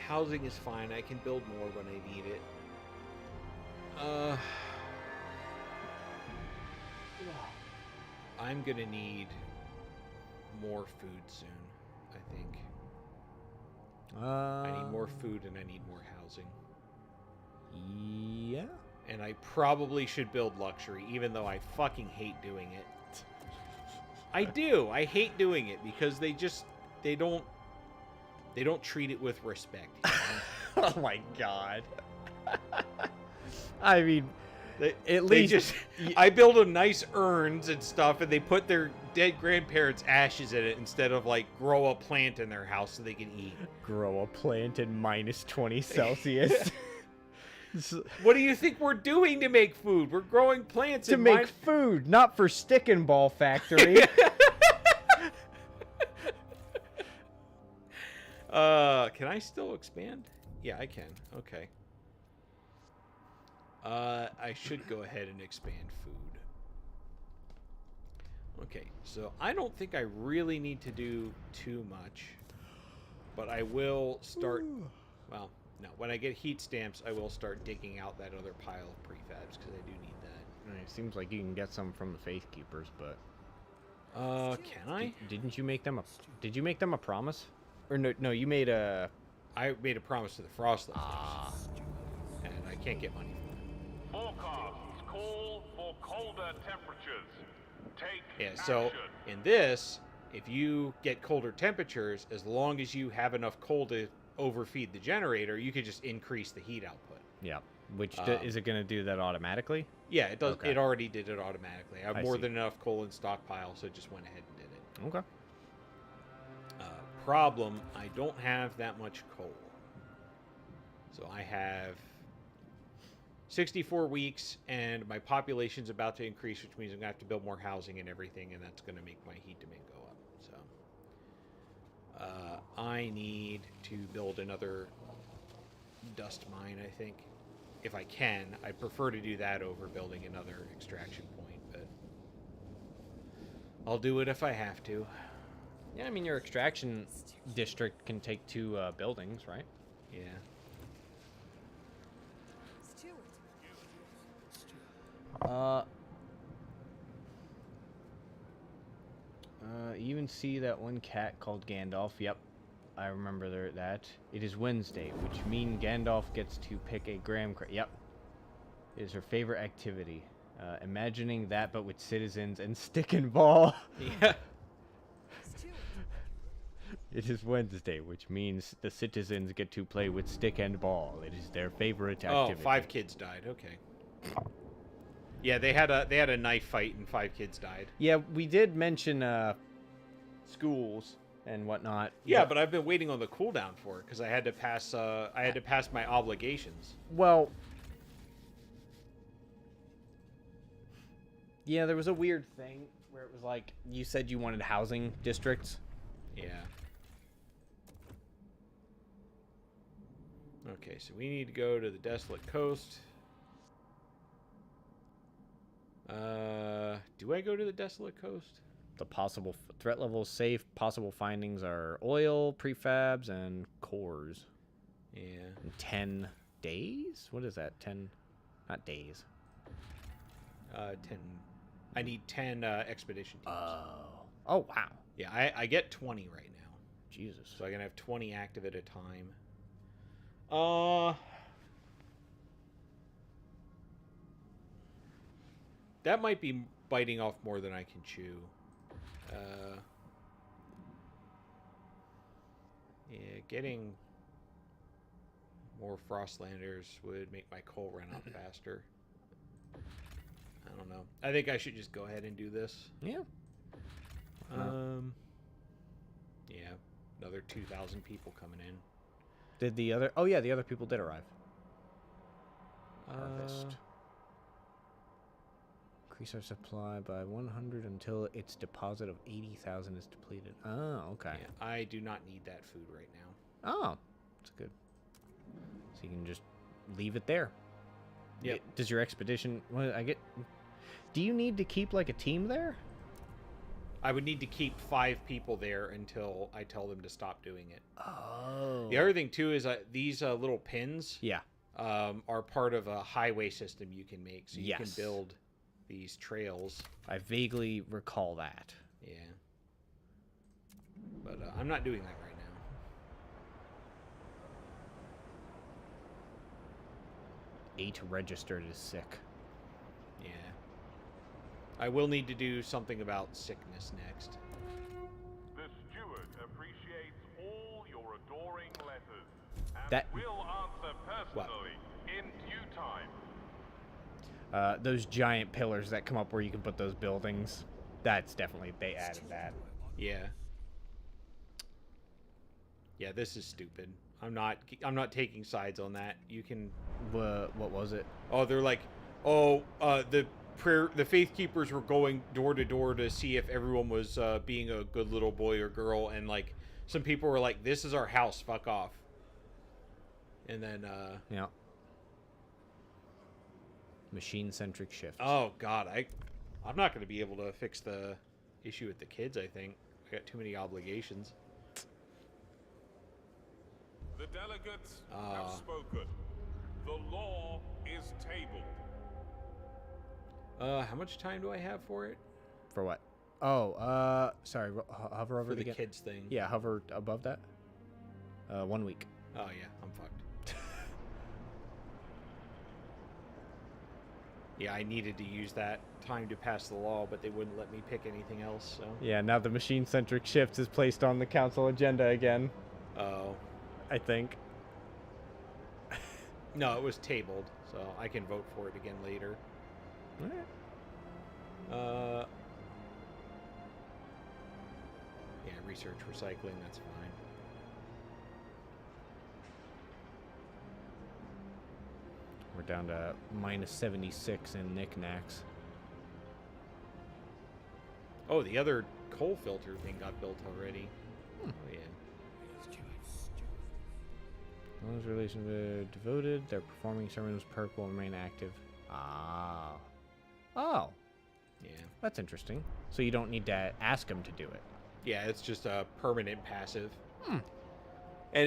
[SPEAKER 1] Housing is fine. I can build more when I need it. I'm gonna need more food soon, I think. I need more food and I need more housing.
[SPEAKER 2] Yeah.
[SPEAKER 1] And I probably should build luxury, even though I fucking hate doing it. I do. I hate doing it because they don't treat it with respect. You know?
[SPEAKER 2] Oh my god. I mean,
[SPEAKER 1] At least I build a nice urns and stuff, and they put their dead grandparents' ashes in it instead of like grow a plant in their house so they can eat.
[SPEAKER 2] grow a plant in minus 20 Celsius.
[SPEAKER 1] What do you think we're doing to make food? We're growing plants
[SPEAKER 2] to make food, not for stick and ball factory.
[SPEAKER 1] Can I still expand? Yeah, I can. Okay. I should go ahead and expand food. Okay, so I don't think I really need to do too much, but I will start. Well, no. When I get heat stamps, I will start digging out that other pile of prefabs because I do need that.
[SPEAKER 2] It seems like you can get some from the Faith Keepers, but
[SPEAKER 1] Can I?
[SPEAKER 2] didn't you make them a? Did you make them a promise? Or no, you made a.
[SPEAKER 1] I made a promise to the Frostlifters, and I can't get money from them.
[SPEAKER 7] Forecasts call for colder temperatures. Take
[SPEAKER 1] Yeah, so
[SPEAKER 7] action.
[SPEAKER 1] in this, if you get colder temperatures, as long as you have enough coal to overfeed the generator, you could just increase the heat output.
[SPEAKER 2] Yeah. Which is it going to do that automatically?
[SPEAKER 1] Yeah, it does.
[SPEAKER 2] Okay.
[SPEAKER 1] It already did it automatically. I have
[SPEAKER 2] I
[SPEAKER 1] more
[SPEAKER 2] see.
[SPEAKER 1] than enough coal in stockpile, so it just went ahead and did it.
[SPEAKER 2] Okay.
[SPEAKER 1] Problem, I don't have that much coal. So I have 64 weeks, and my population's about to increase, which means I'm going to have to build more housing and everything, and that's going to make my heat demand go up. So I need to build another dust mine, I think. If I can. I'd prefer to do that over building another extraction point, but I'll do it if I have to.
[SPEAKER 2] Yeah, I mean, your extraction district can take 2 buildings, right?
[SPEAKER 1] Yeah.
[SPEAKER 2] You even see that one cat called Gandalf. Yep, I remember that. It is Wednesday, which means Gandalf gets to pick a graham cracker. Yep. It is her favorite activity. Imagining that, but with citizens and stick and ball.
[SPEAKER 1] Yeah.
[SPEAKER 2] It is Wednesday, which means the citizens get to play with stick and ball. It is their favorite activity.
[SPEAKER 1] Oh, 5 kids died. Okay. Yeah, they had a knife fight and 5 kids died.
[SPEAKER 2] Yeah, we did mention schools and whatnot.
[SPEAKER 1] Yeah, but I've been waiting on the cooldown for it because I had to pass my obligations.
[SPEAKER 2] Well, yeah, there was a weird thing where it was like you said you wanted housing districts.
[SPEAKER 1] Yeah. Okay, so we need to go to the Desolate Coast. Do I go to the Desolate Coast?
[SPEAKER 2] The possible threat level is safe. Possible findings are oil, prefabs, and cores.
[SPEAKER 1] Yeah.
[SPEAKER 2] And 10 days? What is that? 10? Not days.
[SPEAKER 1] 10. I need 10 expedition teams.
[SPEAKER 2] Oh, wow.
[SPEAKER 1] Yeah, I get 20 right now.
[SPEAKER 2] Jesus.
[SPEAKER 1] So I'm gonna have 20 active at a time. That might be biting off more than I can chew. Yeah, getting more Frostlanders would make my coal run out faster. I don't know. I think I should just go ahead and do this.
[SPEAKER 2] Yeah.
[SPEAKER 1] Yeah, another 2,000 people coming in.
[SPEAKER 2] Did the other... Oh, yeah, the other people did arrive. Harvest. Increase our supply by 100 until its deposit of 80,000 is depleted. Oh, okay.
[SPEAKER 1] Yeah, I do not need that food right now.
[SPEAKER 2] Oh, that's good. So you can just leave it there.
[SPEAKER 1] Yep.
[SPEAKER 2] Does your expedition... Well, I get... Do you need to keep, like, a team there?
[SPEAKER 1] I would need to keep 5 people there until I tell them to stop doing it.
[SPEAKER 2] Oh.
[SPEAKER 1] The other thing, too, is these little pins
[SPEAKER 2] Yeah.
[SPEAKER 1] are part of a highway system you can make. So you can
[SPEAKER 2] Yes.
[SPEAKER 1] build these trails.
[SPEAKER 2] I vaguely recall that.
[SPEAKER 1] Yeah. But I'm not doing that right now.
[SPEAKER 2] 8 registered as sick.
[SPEAKER 1] Yeah. I will need to do something about sickness next.
[SPEAKER 7] The steward appreciates all your adoring letters and
[SPEAKER 2] That-
[SPEAKER 7] will answer personally in due time.
[SPEAKER 2] Those giant pillars that come up where you can put those buildings. That's definitely... They added that.
[SPEAKER 1] Yeah. Yeah, this is stupid. I'm not taking sides on that. You can...
[SPEAKER 2] What was it?
[SPEAKER 1] Oh, they're like, the faith keepers were going door to door to see if everyone was being a good little boy or girl, and like some people were like, "This is our house, fuck off." And then
[SPEAKER 2] Yeah. Machine-centric shift.
[SPEAKER 1] oh god, I'm not going to be able to fix the issue with the kids. I think I got too many obligations.
[SPEAKER 7] The delegates have spoken. The law is tabled.
[SPEAKER 1] How much time do I have for it?
[SPEAKER 2] For what? Oh, sorry. Hover over
[SPEAKER 1] For
[SPEAKER 2] it
[SPEAKER 1] the
[SPEAKER 2] again.
[SPEAKER 1] kids thing.
[SPEAKER 2] Yeah, hover above that. 1 week.
[SPEAKER 1] Oh yeah, I'm fucked. Yeah, I needed to use that time to pass the law, but they wouldn't let me pick anything else, so.
[SPEAKER 2] Yeah, now the machine-centric shift is placed on the council agenda again,
[SPEAKER 1] Oh.
[SPEAKER 2] I think.
[SPEAKER 1] No, it was tabled, so I can vote for it again later.
[SPEAKER 2] Alright.
[SPEAKER 1] Yeah, research recycling, that's fine.
[SPEAKER 2] We're down to minus 76 in knickknacks.
[SPEAKER 1] Oh, the other coal filter thing got built already. Oh, yeah.
[SPEAKER 2] Those relations are devoted. Their performing sermons perk will remain active. Ah. Oh.
[SPEAKER 1] Yeah.
[SPEAKER 2] That's interesting. So you don't need to ask them to do it.
[SPEAKER 1] Yeah, it's just a permanent passive. And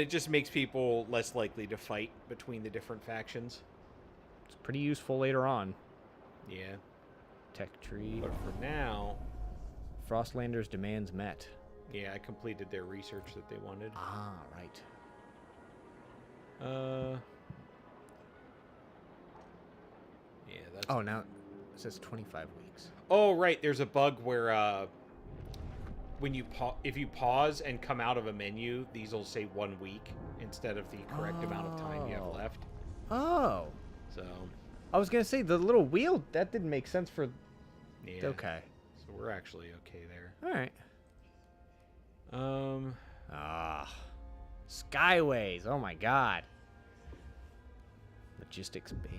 [SPEAKER 1] it just makes people less likely to fight between the different factions.
[SPEAKER 2] It's pretty useful later on.
[SPEAKER 1] Yeah.
[SPEAKER 2] Tech tree.
[SPEAKER 1] But for now,
[SPEAKER 2] Frostlanders' demands met.
[SPEAKER 1] yeah, I completed their research that they wanted.
[SPEAKER 2] Ah, right.
[SPEAKER 1] Yeah, that's...
[SPEAKER 2] Oh, now it says 25 weeks.
[SPEAKER 1] Oh, right. There's a bug where when you if you pause and come out of a menu, these will say 1 week instead of the correct amount of time you have
[SPEAKER 2] Oh.
[SPEAKER 1] left.
[SPEAKER 2] Oh.
[SPEAKER 1] So,
[SPEAKER 2] I was going to say, the little wheel, that didn't make sense for...
[SPEAKER 1] yeah.
[SPEAKER 2] Okay.
[SPEAKER 1] So we're actually okay there.
[SPEAKER 2] All right.
[SPEAKER 1] Um,
[SPEAKER 2] Ah. Skyways. Oh, my God. Logistics bays.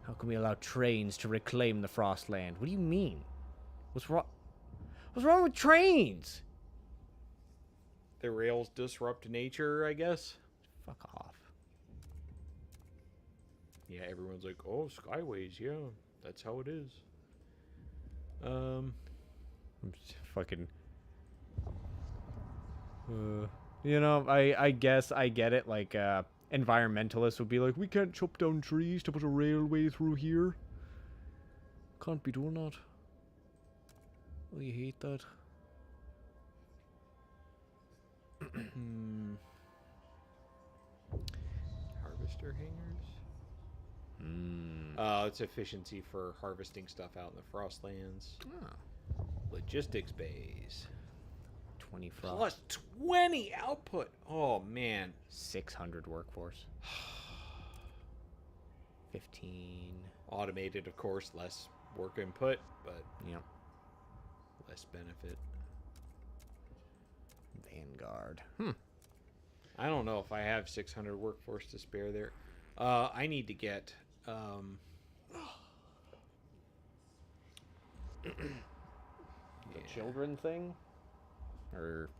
[SPEAKER 2] How can we allow trains to reclaim the Frostland? What do you mean? What's wrong? What's wrong with trains?
[SPEAKER 1] the rails disrupt nature, I guess.
[SPEAKER 2] Fuck off.
[SPEAKER 1] Yeah, everyone's like, oh, Skyways, yeah, that's how it is.
[SPEAKER 2] I'm just fucking... You know, I guess I get it. Like, environmentalists would be like, we can't chop down trees to put a railway through here. Can't be doing that. Oh, you hate that.
[SPEAKER 1] Harvester hangers? It's efficiency for harvesting stuff out in the Frostlands.
[SPEAKER 2] Oh,
[SPEAKER 1] Logistics bays.
[SPEAKER 2] 20 frost.
[SPEAKER 1] Plus 20 output. Oh, man.
[SPEAKER 2] 600 workforce. 15.
[SPEAKER 1] Automated, of course, less work input, but
[SPEAKER 2] Yep.
[SPEAKER 1] less benefit.
[SPEAKER 2] Vanguard.
[SPEAKER 1] I don't know if I have 600 workforce to spare there. I need to get...
[SPEAKER 2] The children thing? Or...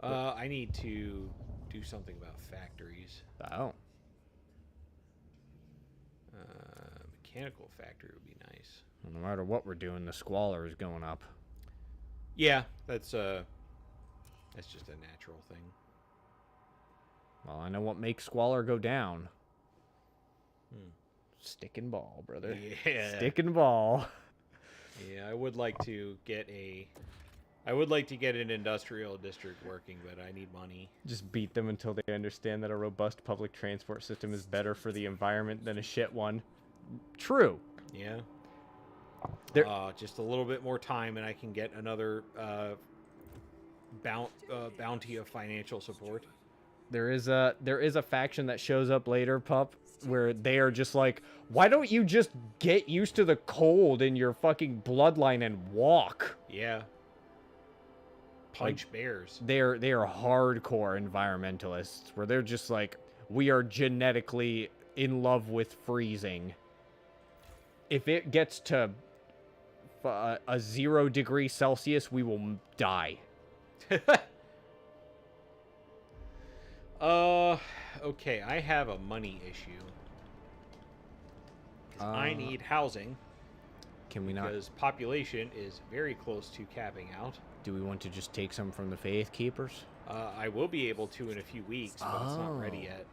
[SPEAKER 1] I need to do something about factories.
[SPEAKER 2] Oh.
[SPEAKER 1] Mechanical factory would be nice.
[SPEAKER 2] No matter what we're doing, the squalor is going up.
[SPEAKER 1] Yeah, that's just a natural thing.
[SPEAKER 2] Well, I know what makes squalor go down. Stick and ball, brother.
[SPEAKER 1] Yeah.
[SPEAKER 2] Stick and ball.
[SPEAKER 1] Yeah, I would like to get an industrial district working, but I need money.
[SPEAKER 2] Just beat them until they understand that a robust public transport system is better for the environment than a shit one. True.
[SPEAKER 1] Yeah.
[SPEAKER 2] There-
[SPEAKER 1] Just a little bit more time, and I can get another bounty of financial support.
[SPEAKER 2] There is a faction that shows up later, pup, where they are just like, why don't you just get used to the cold in your fucking bloodline and walk?
[SPEAKER 1] Yeah. Punch bears.
[SPEAKER 2] They are hardcore environmentalists, where they're just like, we are genetically in love with freezing. If it gets to a 0 degree Celsius, we will die.
[SPEAKER 1] Okay, I have a money issue. 'Cause I need housing.
[SPEAKER 2] Can we not?
[SPEAKER 1] Because population is very close to capping out.
[SPEAKER 2] Do we want to just take some from the Faith Keepers?
[SPEAKER 1] I will be able to in a few weeks, but it's not ready
[SPEAKER 2] Oh.
[SPEAKER 1] yet.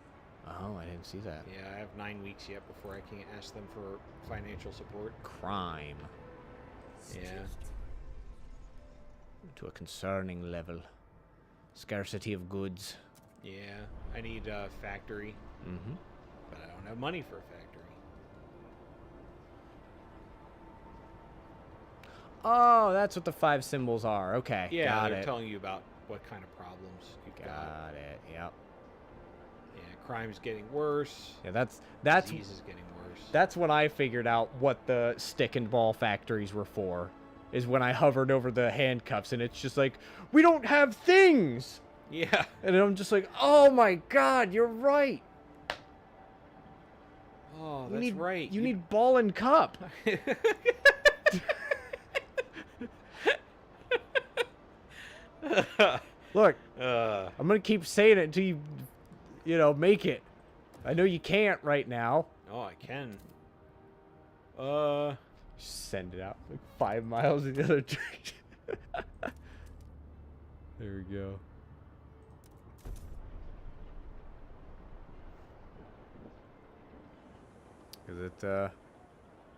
[SPEAKER 2] Oh, I didn't see that.
[SPEAKER 1] Yeah, I have 9 weeks yet before I can ask them for financial support.
[SPEAKER 2] Crime.
[SPEAKER 1] Yeah.
[SPEAKER 2] To a concerning level. Scarcity of goods.
[SPEAKER 1] Yeah, I need a factory,
[SPEAKER 2] Mm-hmm.
[SPEAKER 1] but I don't have money for a factory.
[SPEAKER 2] Oh, that's what the 5 symbols are. Okay,
[SPEAKER 1] Yeah,
[SPEAKER 2] got
[SPEAKER 1] they're
[SPEAKER 2] it.
[SPEAKER 1] telling you about what kind of problems you've got.
[SPEAKER 2] Got it. Yep.
[SPEAKER 1] Yeah, crime's getting worse.
[SPEAKER 2] Yeah, that's
[SPEAKER 1] Disease is getting worse.
[SPEAKER 2] that's when I figured out what the stick and ball factories were for. Is when I hovered over the handcuffs, and it's just like, we don't have things.
[SPEAKER 1] Yeah.
[SPEAKER 2] And I'm just like, oh my god, you're right.
[SPEAKER 1] Oh,
[SPEAKER 2] You
[SPEAKER 1] that's
[SPEAKER 2] need,
[SPEAKER 1] right.
[SPEAKER 2] You need ball and cup. Look, I'm gonna keep saying it until you make it. I know you can't right now.
[SPEAKER 1] Oh, I can.
[SPEAKER 2] Just send it out like 5 miles in the other direction. There we go. Cause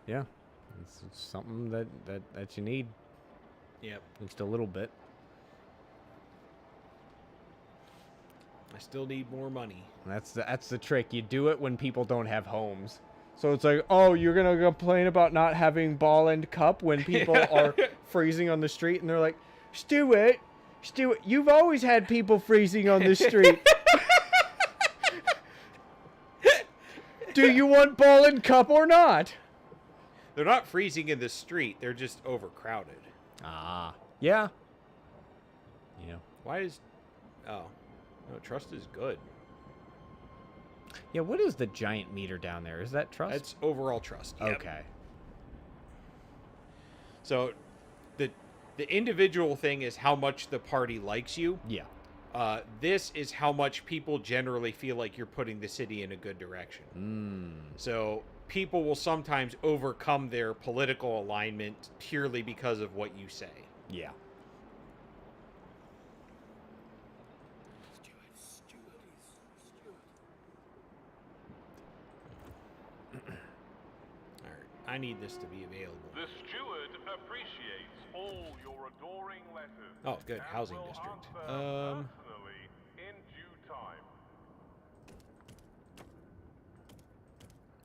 [SPEAKER 2] yeah, it's something that you need,
[SPEAKER 1] Yep.
[SPEAKER 2] at least a little bit.
[SPEAKER 1] I still need more money.
[SPEAKER 2] And that's the trick. You do it when people don't have homes. So it's like, oh, you're gonna complain about not having ball and cup when people are freezing on the street, and they're like, Stuart, you've always had people freezing on the street. Do you want ball and cup or not?
[SPEAKER 1] They're not freezing in the street. They're just overcrowded.
[SPEAKER 2] Ah, yeah. Yeah.
[SPEAKER 1] Why is... Oh. No, trust is good.
[SPEAKER 2] Yeah, what is the giant meter down there? Is that trust?
[SPEAKER 1] That's overall trust. Yep.
[SPEAKER 2] Okay.
[SPEAKER 1] So, the individual thing is how much the party likes you.
[SPEAKER 2] Yeah.
[SPEAKER 1] This is how much people generally feel like you're putting the city in a good direction. So people will sometimes overcome their political alignment purely because of what you say.
[SPEAKER 2] Yeah.
[SPEAKER 1] I need this to be available.
[SPEAKER 7] The steward appreciates all your adoring letters.
[SPEAKER 1] Oh, good.
[SPEAKER 7] And
[SPEAKER 1] Housing
[SPEAKER 7] will
[SPEAKER 1] district.
[SPEAKER 7] answer personally in due time.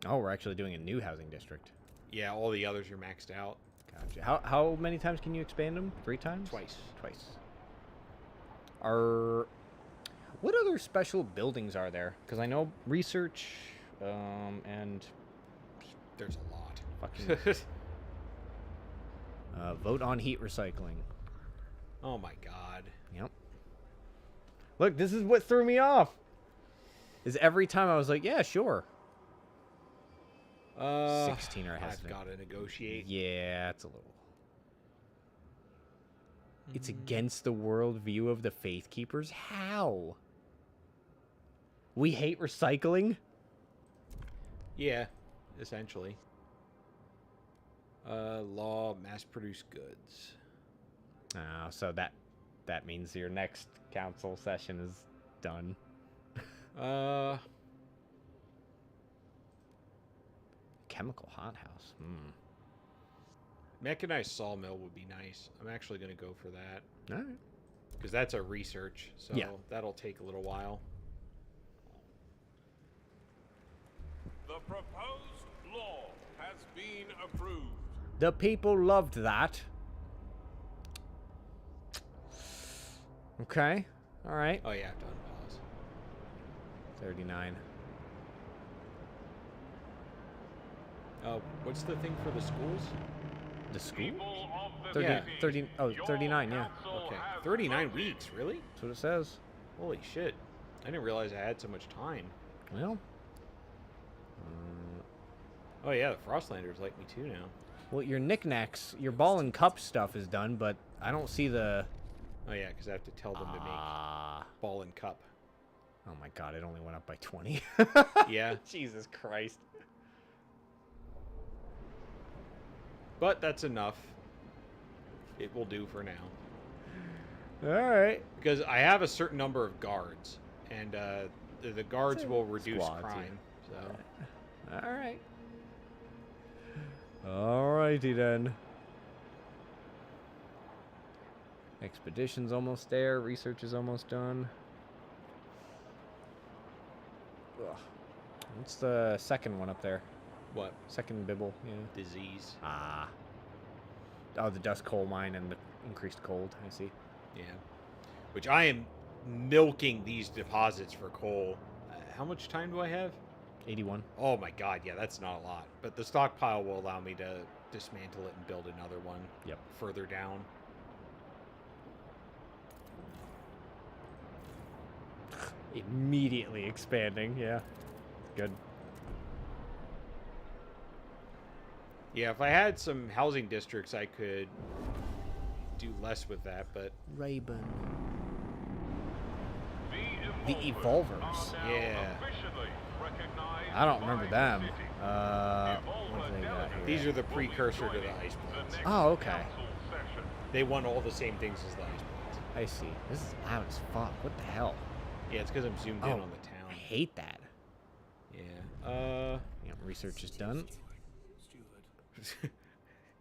[SPEAKER 2] Oh, we're actually doing a new housing district.
[SPEAKER 1] Yeah, all the others are maxed out.
[SPEAKER 2] Gotcha. How many times can you expand them? 3 times?
[SPEAKER 1] Twice.
[SPEAKER 2] Twice. What other special buildings are there? Because I know research, and
[SPEAKER 1] There's a lot.
[SPEAKER 2] fucking vote on heat recycling.
[SPEAKER 1] Oh my god.
[SPEAKER 2] Yep. Look, this is what threw me off. Is every time I was like, yeah, sure. 16 are
[SPEAKER 1] I've
[SPEAKER 2] hesitant.
[SPEAKER 1] got to negotiate.
[SPEAKER 2] Yeah, it's a little. It's against the world view of the Faith Keepers? How? We hate recycling?
[SPEAKER 1] Yeah, essentially. Law, mass-produced goods.
[SPEAKER 2] Oh, so that means your next council session is done. Chemical hothouse.
[SPEAKER 1] Mechanized sawmill would be nice. I'm actually going to go for that.
[SPEAKER 2] All right.
[SPEAKER 1] Because that's a research, so
[SPEAKER 2] Yeah.
[SPEAKER 1] that'll take a little while.
[SPEAKER 7] The proposed law has been approved.
[SPEAKER 2] The people loved that. Okay. All right.
[SPEAKER 1] Oh yeah, done. Pause.
[SPEAKER 2] 39.
[SPEAKER 1] What's the thing for the schools?
[SPEAKER 2] The school?
[SPEAKER 7] People of the
[SPEAKER 2] 30,
[SPEAKER 1] Yeah.
[SPEAKER 2] 30, oh,
[SPEAKER 7] your
[SPEAKER 2] 39, yeah.
[SPEAKER 7] council
[SPEAKER 1] Okay.
[SPEAKER 7] has
[SPEAKER 1] 39
[SPEAKER 7] voted.
[SPEAKER 1] weeks, really?
[SPEAKER 2] That's what it says.
[SPEAKER 1] Holy shit. I didn't realize I had so much time.
[SPEAKER 2] Well.
[SPEAKER 1] Oh yeah, the Frostlanders like me too now.
[SPEAKER 2] Well, your knickknacks, your ball and cup stuff is done, but I don't see the...
[SPEAKER 1] Oh yeah, because I have to tell them to make ball and cup.
[SPEAKER 2] Oh my god, it only went up by 20.
[SPEAKER 1] Yeah,
[SPEAKER 2] Jesus Christ.
[SPEAKER 1] but that's enough. It will do for now.
[SPEAKER 2] Alright.
[SPEAKER 1] Because I have a certain number of guards, and the guards will reduce
[SPEAKER 2] Squads, yeah.
[SPEAKER 1] crime. So
[SPEAKER 2] Alright. Alrighty then. Expedition's almost there. Research is almost done. Ugh. What's the second one up there?
[SPEAKER 1] what?
[SPEAKER 2] Second bibble, yeah.
[SPEAKER 1] Disease.
[SPEAKER 2] Ah. Oh, the dust coal mine and the increased cold. I see.
[SPEAKER 1] Yeah. Which I am milking these deposits for coal. How much time do I have?
[SPEAKER 2] 81.
[SPEAKER 1] Oh my god, yeah, that's not a lot. But the stockpile will allow me to dismantle it and build another one.
[SPEAKER 2] Yep.
[SPEAKER 1] Further down.
[SPEAKER 2] Immediately expanding, yeah. Good.
[SPEAKER 1] Yeah, if I had some housing districts, I could do less with that, but
[SPEAKER 6] Rayburn.
[SPEAKER 2] The Evolvers.
[SPEAKER 1] Yeah.
[SPEAKER 2] I don't remember them. What do they got here?
[SPEAKER 1] these are the precursor to the ice blades.
[SPEAKER 2] Oh, okay.
[SPEAKER 1] They want all the same things as the ice blades.
[SPEAKER 2] I see. This is loud as fuck. What the hell?
[SPEAKER 1] Yeah, it's because I'm zoomed in
[SPEAKER 2] Oh,
[SPEAKER 1] on the town.
[SPEAKER 2] I hate that.
[SPEAKER 1] Yeah.
[SPEAKER 2] Yeah, research is done.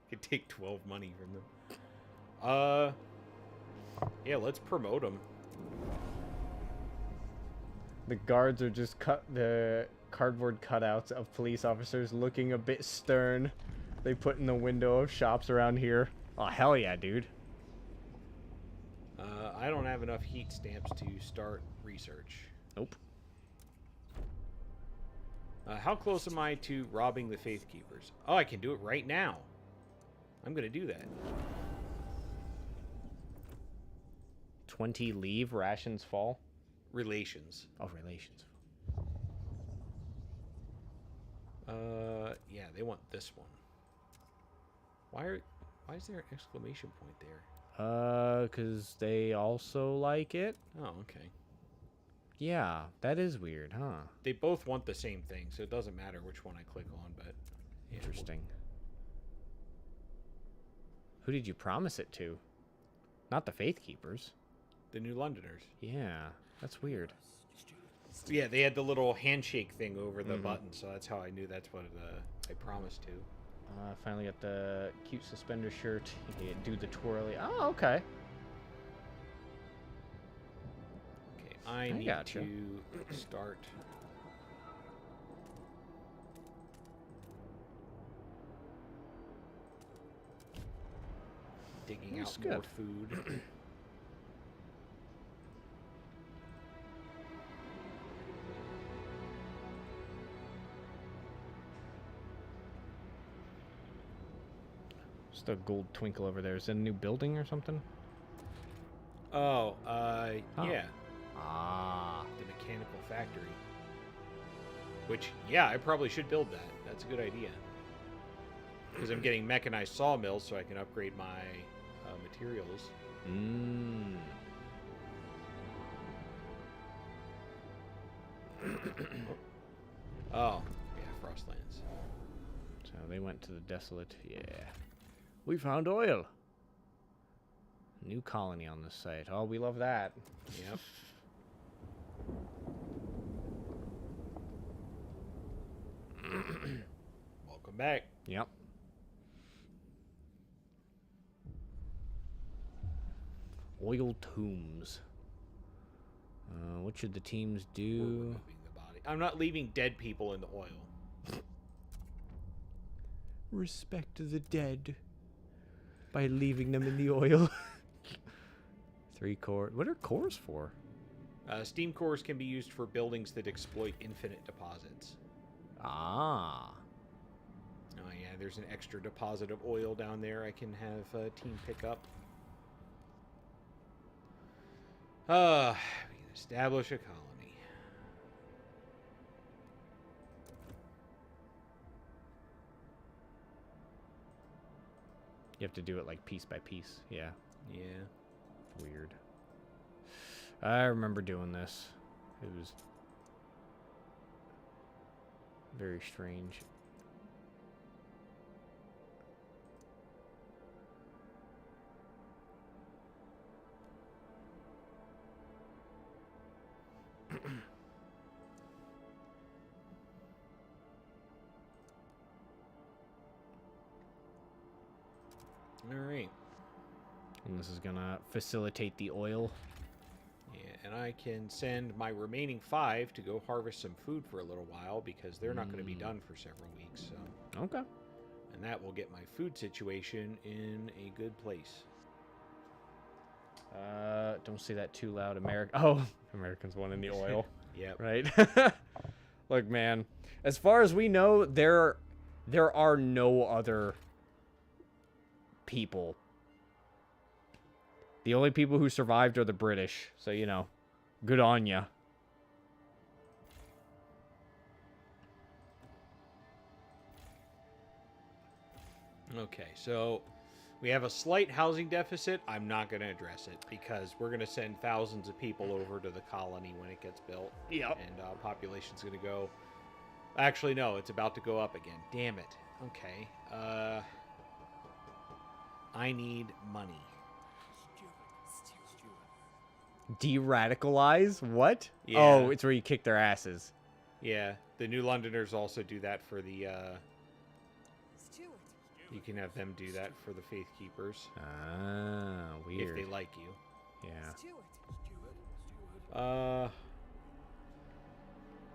[SPEAKER 1] Could take 12 money from them. Yeah, let's promote them.
[SPEAKER 2] The guards are just the cardboard cutouts of police officers looking a bit stern. They put in the window of shops around here. Oh, hell yeah, dude.
[SPEAKER 1] I don't have enough heat stamps to start research.
[SPEAKER 2] Nope.
[SPEAKER 1] How close am I to robbing the Faith Keepers? Oh, I can do it right now. I'm going to do that.
[SPEAKER 2] 20 leave, rations fall.
[SPEAKER 1] Relations.
[SPEAKER 2] Oh, relations.
[SPEAKER 1] Yeah, they want this one. Why is there an exclamation point there?
[SPEAKER 2] 'Cause they also like it.
[SPEAKER 1] Oh, okay.
[SPEAKER 2] Yeah, that is weird, huh?
[SPEAKER 1] They both want the same thing, so it doesn't matter which one I click on, but... yeah,
[SPEAKER 2] Interesting. Who did you promise it to? Not the Faith Keepers.
[SPEAKER 1] The New Londoners.
[SPEAKER 2] Yeah, that's weird.
[SPEAKER 1] Yeah, they had the little handshake thing over the button, so that's how I knew that's what I promised to.
[SPEAKER 2] Finally got the cute suspender shirt. Yeah, do the twirly. Oh, okay.
[SPEAKER 1] Okay, I need
[SPEAKER 2] gotcha.
[SPEAKER 1] to start. Digging
[SPEAKER 2] That's
[SPEAKER 1] out more
[SPEAKER 2] good.
[SPEAKER 1] food.
[SPEAKER 2] Just a gold twinkle over there. Is it a new building or something?
[SPEAKER 1] Oh,
[SPEAKER 2] Oh.
[SPEAKER 1] yeah,
[SPEAKER 2] Ah.
[SPEAKER 1] the mechanical factory. Which, yeah, I probably should build that. That's a good idea. Because I'm getting mechanized sawmills so I can upgrade my materials.
[SPEAKER 2] Mmm.
[SPEAKER 1] Oh, yeah, Frostlands.
[SPEAKER 2] So they went to the desolate. Yeah.
[SPEAKER 6] We found oil.
[SPEAKER 2] New colony on this site. Oh, we love that.
[SPEAKER 1] Yep. Welcome back.
[SPEAKER 2] Yep. Oil tombs. What should the teams
[SPEAKER 1] We're
[SPEAKER 2] do?
[SPEAKER 1] removing the body. I'm not leaving dead people in the oil.
[SPEAKER 6] Respect the dead by leaving them in the oil.
[SPEAKER 2] 3 core. What are cores for?
[SPEAKER 1] Steam cores can be used for buildings that exploit infinite deposits.
[SPEAKER 2] Ah.
[SPEAKER 1] Oh yeah, there's an extra deposit of oil down there I can have a team pick up. We can establish a colony.
[SPEAKER 2] You have to do it like piece by piece. Yeah.
[SPEAKER 1] Yeah.
[SPEAKER 2] Weird. I remember doing this. It was very strange.
[SPEAKER 1] All right.
[SPEAKER 2] And this is gonna facilitate the oil.
[SPEAKER 1] Yeah, and I can send my remaining 5 to go harvest some food for a little while because they're not going to be done for several weeks. So,
[SPEAKER 2] Okay.
[SPEAKER 1] and that will get my food situation in a good place.
[SPEAKER 2] Don't say that too loud, Oh, Americans won in the oil.
[SPEAKER 1] Yep.
[SPEAKER 2] Right? Look, man, as far as we know, there are no other people. The only people who survived are the British. So, you know, good on ya.
[SPEAKER 1] Okay, so we have a slight housing deficit. I'm not going to address it because we're going to send thousands of people over to the colony when it gets built.
[SPEAKER 2] Yep.
[SPEAKER 1] And population's going to go... Actually, no, it's about to go up again. Damn it. Okay. I need money.
[SPEAKER 2] De-radicalize? What?
[SPEAKER 1] Yeah.
[SPEAKER 2] Oh, it's where you kick their asses.
[SPEAKER 1] Yeah, the New Londoners also do that for the... You can have them do that for the Faith Keepers.
[SPEAKER 2] Ah, weird.
[SPEAKER 1] If they like you.
[SPEAKER 2] Yeah.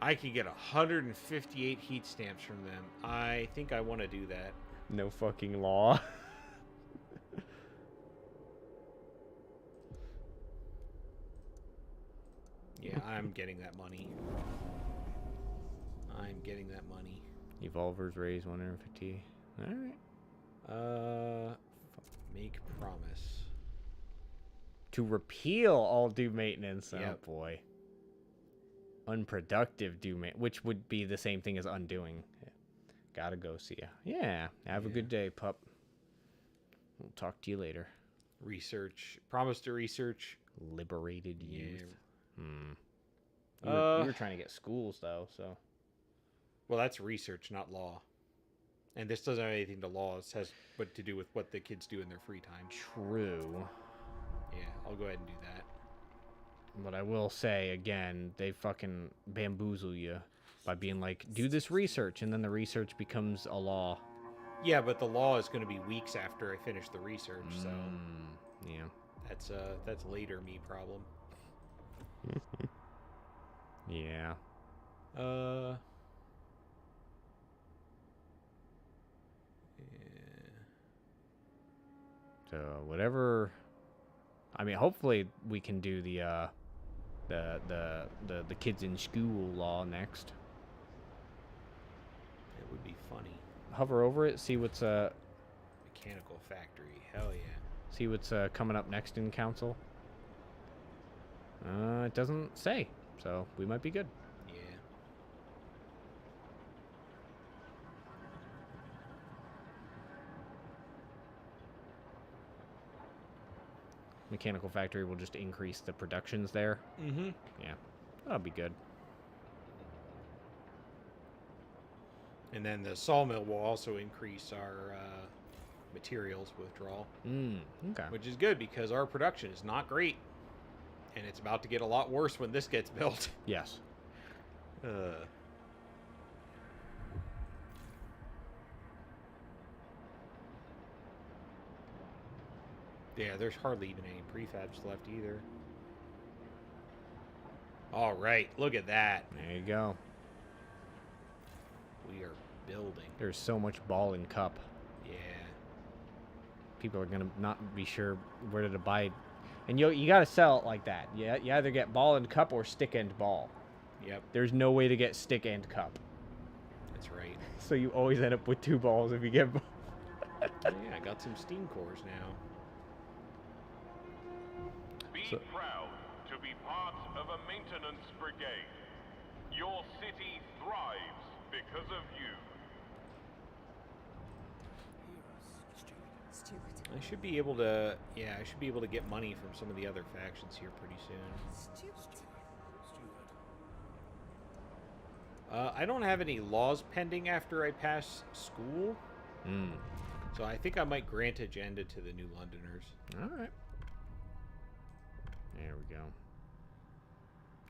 [SPEAKER 1] I could get 158 heat stamps from them. I think I want to do that.
[SPEAKER 2] No fucking law.
[SPEAKER 1] Yeah, I'm getting that money. I'm getting that money.
[SPEAKER 2] Evolvers raise 150. Alright.
[SPEAKER 1] Make promise.
[SPEAKER 2] To repeal all due maintenance.
[SPEAKER 1] Yep.
[SPEAKER 2] Oh boy. Unproductive due maintenance, which would be the same thing as undoing. Yeah. Gotta go, see ya. Yeah. Have a good day, pup. We'll talk to you later.
[SPEAKER 1] Research. Promise to research.
[SPEAKER 2] Liberated youth.
[SPEAKER 1] Yeah.
[SPEAKER 2] You were trying to get schools though, so.
[SPEAKER 1] Well, that's research, not law. And this doesn't have anything to law. It has what to do with what the kids do in their free time.
[SPEAKER 2] True.
[SPEAKER 1] Yeah, I'll go ahead and do that.
[SPEAKER 2] But I will say, again, they fucking bamboozle you by being like, do this research, and then the research becomes a law.
[SPEAKER 1] Yeah, but the law is going to be weeks after I finish the research, so
[SPEAKER 2] Yeah.
[SPEAKER 1] that's later me problem.
[SPEAKER 2] Yeah.
[SPEAKER 1] Yeah.
[SPEAKER 2] So whatever. I mean, hopefully we can do the kids in school law next.
[SPEAKER 1] It would be funny.
[SPEAKER 2] Hover over it, see what's
[SPEAKER 1] Mechanical factory, hell yeah.
[SPEAKER 2] see what's coming up next in council. It doesn't say, so we might be good.
[SPEAKER 1] Yeah.
[SPEAKER 2] Mechanical factory will just increase the productions there.
[SPEAKER 1] Mm-hmm.
[SPEAKER 2] Yeah, that'll be good.
[SPEAKER 1] And then the sawmill will also increase our materials withdrawal,
[SPEAKER 2] Okay.
[SPEAKER 1] which is good because our production is not great, and it's about to get a lot worse when this gets built.
[SPEAKER 2] Yes.
[SPEAKER 1] Yeah, there's hardly even any prefabs left either. All right, look at that.
[SPEAKER 2] There you go.
[SPEAKER 1] We are building.
[SPEAKER 2] There's so much ball and cup.
[SPEAKER 1] Yeah.
[SPEAKER 2] People are gonna not be sure where to buy, and you gotta sell it like that. Yeah, you either get ball and cup or stick and ball.
[SPEAKER 1] Yep,
[SPEAKER 2] There's no way to get stick and cup,
[SPEAKER 1] that's right.
[SPEAKER 2] so you always end up with 2 balls if you get.
[SPEAKER 1] Yeah, I got some steam cores now.
[SPEAKER 7] Be proud to be part of a maintenance brigade. Your city thrives because of you.
[SPEAKER 1] I should be able to, yeah, I should be able to get money from some of the other factions here pretty soon. I don't have any laws pending after I pass school, so I think I might grant agenda to the New Londoners.
[SPEAKER 2] All right. There we go.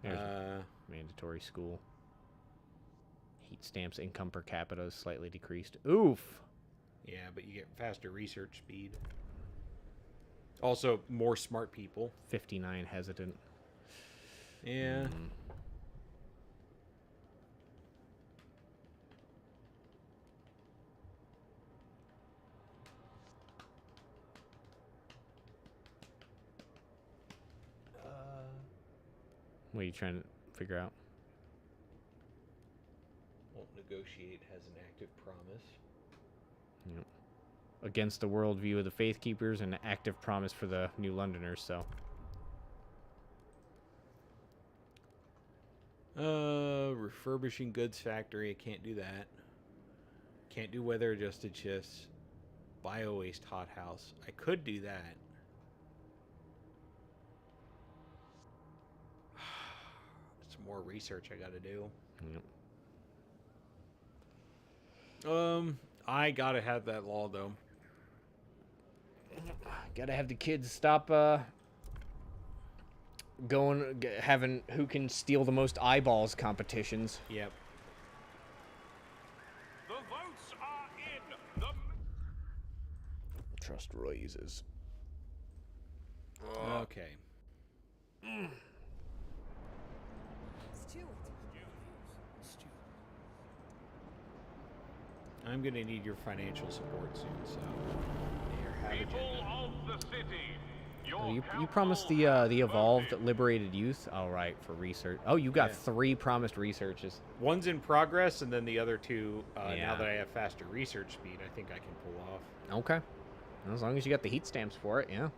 [SPEAKER 2] There's mandatory school. Heat stamps income per capita is slightly decreased. Oof.
[SPEAKER 1] Yeah, but you get faster research speed. Also, more smart people.
[SPEAKER 2] 59 hesitant.
[SPEAKER 1] Yeah.
[SPEAKER 2] What are you trying to figure out?
[SPEAKER 1] Won't negotiate has an active promise.
[SPEAKER 2] Yep. Against the worldview of the Faith Keepers and an active promise for the New Londoners, so.
[SPEAKER 1] Refurbishing goods factory. I can't do that. Can't do weather adjusted shifts. Bio waste hothouse. I could do that. Some more research I gotta do.
[SPEAKER 2] Yep.
[SPEAKER 1] I gotta have that law though.
[SPEAKER 2] Gotta have the kids stop having who can steal the most eyeballs competitions.
[SPEAKER 1] Yep.
[SPEAKER 7] The votes are in. The
[SPEAKER 2] Trust raises.
[SPEAKER 1] Okay. I'm gonna need your financial support soon, so here, have
[SPEAKER 7] people
[SPEAKER 1] agenda.
[SPEAKER 7] of the city. Your
[SPEAKER 2] Oh, you
[SPEAKER 7] council
[SPEAKER 2] promised the
[SPEAKER 7] has
[SPEAKER 2] evolved
[SPEAKER 7] voted.
[SPEAKER 2] liberated youth. All right, for research. Oh, you got
[SPEAKER 1] Yeah.
[SPEAKER 2] 3 promised researches.
[SPEAKER 1] One's in progress, and then the other two,
[SPEAKER 2] Yeah.
[SPEAKER 1] now that I have faster research speed, I think I can pull off.
[SPEAKER 2] Okay. As long as you got the heat stamps for it, yeah.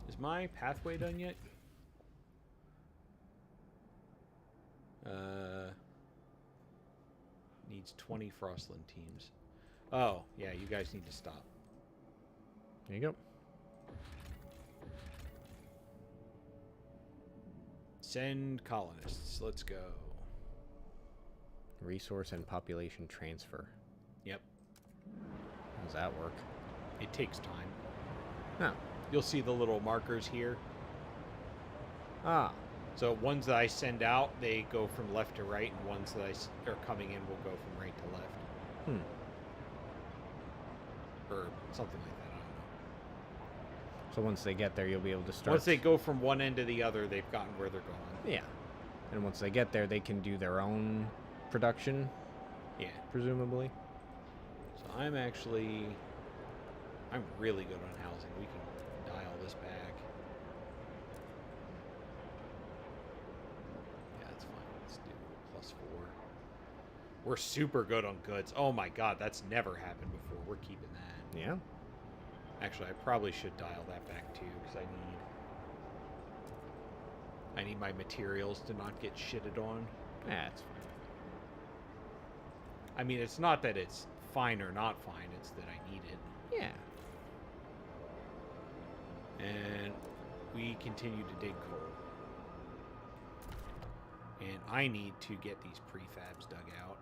[SPEAKER 1] Is my pathway done yet? Needs 20 Frostland teams. Oh, yeah, you guys need to stop.
[SPEAKER 2] There you go.
[SPEAKER 1] Send colonists. Let's go.
[SPEAKER 2] Resource and population transfer.
[SPEAKER 1] Yep.
[SPEAKER 2] How does that work?
[SPEAKER 1] It takes time.
[SPEAKER 2] Oh.
[SPEAKER 1] You'll see the little markers here.
[SPEAKER 2] Ah.
[SPEAKER 1] So ones that I send out, they go from left to right, and ones that are coming in will go from right to left. Or something like that, I don't know.
[SPEAKER 2] So once they get there, you'll be able to start.
[SPEAKER 1] Once they go from one end to the other, they've gotten where they're going.
[SPEAKER 2] Yeah. And once they get there, they can do their own production,
[SPEAKER 1] Yeah.
[SPEAKER 2] presumably.
[SPEAKER 1] So I'm really good on housing. We can dial this back. Yeah, that's fine. Let's do +4. We're super good on goods. Oh my god, that's never happened before. We're keeping that.
[SPEAKER 2] Yeah.
[SPEAKER 1] Actually, I probably should dial that back too, because I need my materials to not get shitted on.
[SPEAKER 2] That's fine.
[SPEAKER 1] I mean, it's not that it's fine or not fine, it's that I need it.
[SPEAKER 2] Yeah.
[SPEAKER 1] And we continue to dig coal. And I need to get these prefabs dug out.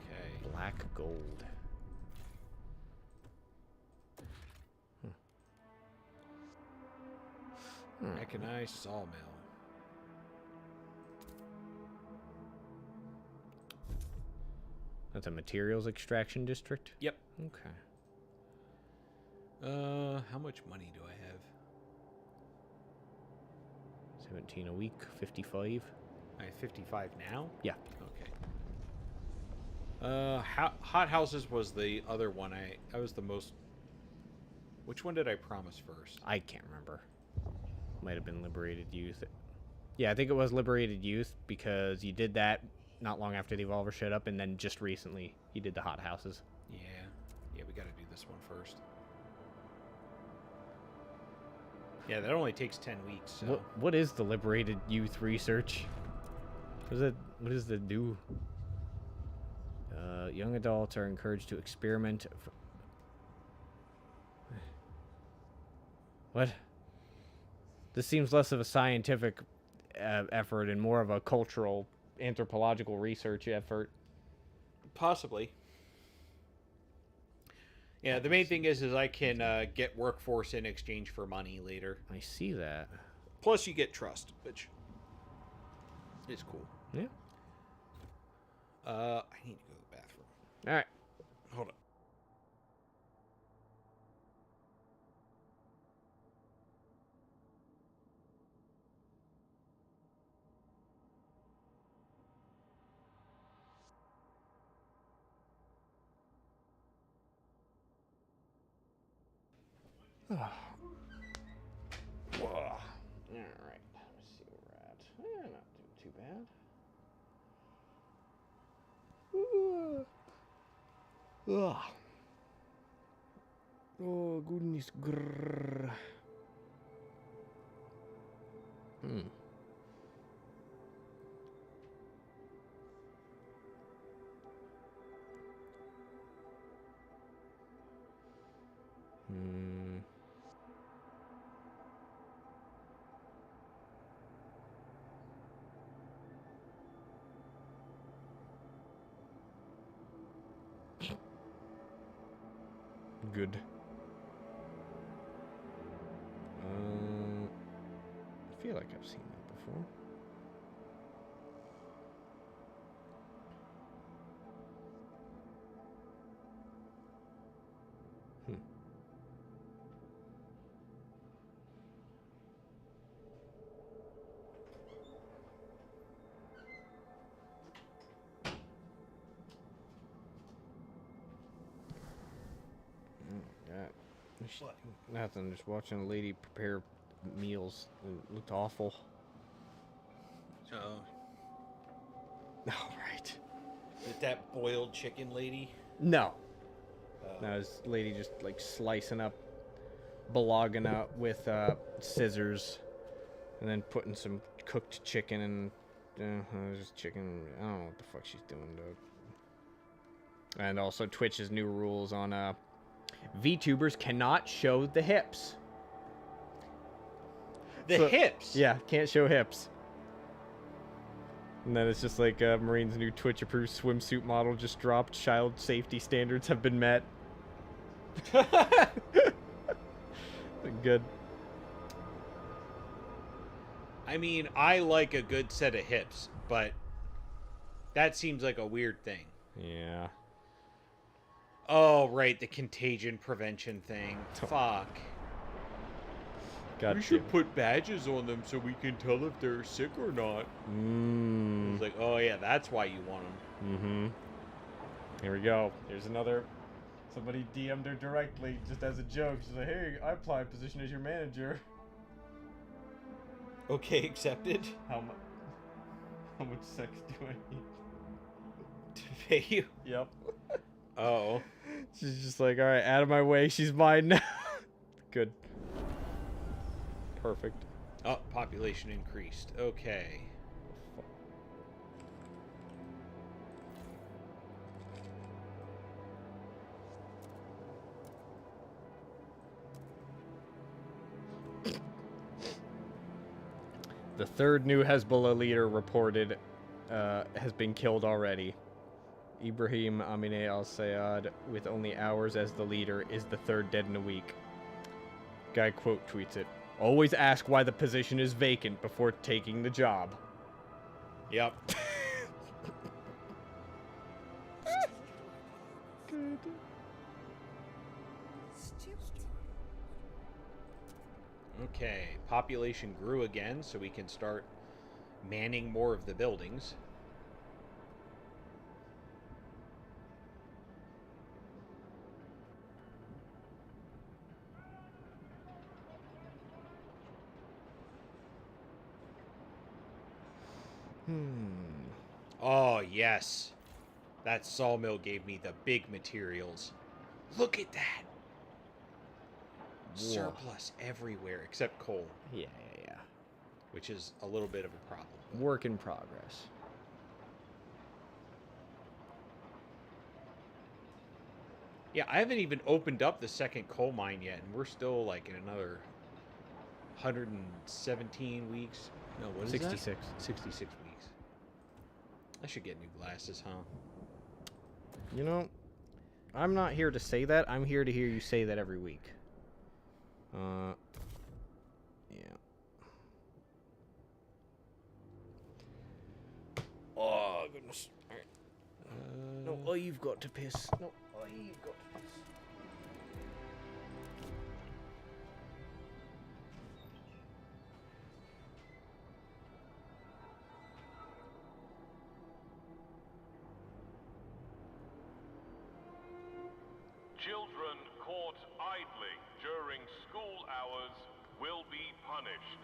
[SPEAKER 1] Okay.
[SPEAKER 2] Black gold.
[SPEAKER 1] Mechanized sawmill.
[SPEAKER 2] That's a materials extraction district?
[SPEAKER 1] Yep.
[SPEAKER 2] Okay.
[SPEAKER 1] How much money do I have?
[SPEAKER 2] 17 a week, 55.
[SPEAKER 1] I have 55 now?
[SPEAKER 2] Yeah.
[SPEAKER 1] Okay. Hot houses was the other one. I was the most... Which one did I promise first?
[SPEAKER 2] I can't remember. Might have been Liberated Youth. Yeah, I think it was Liberated Youth because you did that not long after the Evolver showed up, and then just recently you did the hot houses.
[SPEAKER 1] Yeah. Yeah, we gotta do this one first. Yeah, that only takes 10 weeks, so...
[SPEAKER 2] What is the Liberated Youth research? What does it do? Young adults are encouraged to experiment. What? This seems less of a scientific effort and more of a cultural, anthropological research effort.
[SPEAKER 1] Possibly. Yeah, the main thing is I can get workforce in exchange for money later.
[SPEAKER 2] I see that.
[SPEAKER 1] Plus you get trust, which is cool.
[SPEAKER 2] Yeah.
[SPEAKER 1] I need to go to the bathroom.
[SPEAKER 2] All right.
[SPEAKER 1] Hold on.
[SPEAKER 2] Whoa. All right. Let's see where we're at. Yeah, not doing too bad. Ugh. Oh, goodness. Grrr. Hmm. Good. I feel like I've seen that before.
[SPEAKER 1] What?
[SPEAKER 2] Nothing. Just watching a lady prepare meals. It looked awful.
[SPEAKER 1] Oh.
[SPEAKER 2] All right.
[SPEAKER 1] Is it that boiled chicken lady?
[SPEAKER 2] No. No, this lady just like slicing up bologna with scissors, and then putting some cooked chicken and just chicken. I don't know what the fuck she's doing, dog. And also Twitch's new rules on VTubers cannot show the hips.
[SPEAKER 1] The hips.
[SPEAKER 2] Yeah, can't show hips. And then it's just like Marine's new Twitch-approved swimsuit model just dropped. Child safety standards have been met. Good.
[SPEAKER 1] I mean, I like a good set of hips, but that seems like a weird thing.
[SPEAKER 2] Yeah.
[SPEAKER 1] Oh, right, the contagion prevention thing. Fuck.
[SPEAKER 2] God
[SPEAKER 1] We should put badges on them so we can tell if they're sick or not.
[SPEAKER 2] Mmm.
[SPEAKER 1] It's like, oh yeah, that's why you want them.
[SPEAKER 2] Mm-hmm. Here we go. Here's another. Somebody DM'd her directly, just as a joke. She's like, hey, I apply a position as your manager.
[SPEAKER 1] Okay, accepted.
[SPEAKER 2] How much sex do I need?
[SPEAKER 1] To pay you?
[SPEAKER 2] Yep.
[SPEAKER 1] Oh.
[SPEAKER 2] She's just like, all right, out of my way. She's mine now. Good. Perfect.
[SPEAKER 1] Oh, population increased. Okay.
[SPEAKER 2] The third new Hezbollah leader reported has been killed already. Ibrahim Amineh al-Sayed, with only hours as the leader, is the third dead in a week. Guy quote tweets it. Always ask why the position is vacant before taking the job.
[SPEAKER 1] Yep.
[SPEAKER 2] Good.
[SPEAKER 1] Okay, population grew again, so we can start manning more of the buildings. Oh, yes. That sawmill gave me the big materials. Look at that.
[SPEAKER 2] Whoa.
[SPEAKER 1] Surplus everywhere except coal,
[SPEAKER 2] Yeah.
[SPEAKER 1] which is a little bit of a problem.
[SPEAKER 2] Work in progress.
[SPEAKER 1] Yeah, I haven't even opened up the second coal mine yet, and we're still like in another 117 weeks. No, what is
[SPEAKER 2] 66.
[SPEAKER 1] that? 66 weeks. I should get new glasses, huh?
[SPEAKER 2] You know, I'm not here to say that. I'm here to hear you say that every week. Yeah. Oh, goodness. All right. No, you've got to piss. No, you've got to piss.
[SPEAKER 7] Children caught idling during school hours will be punished.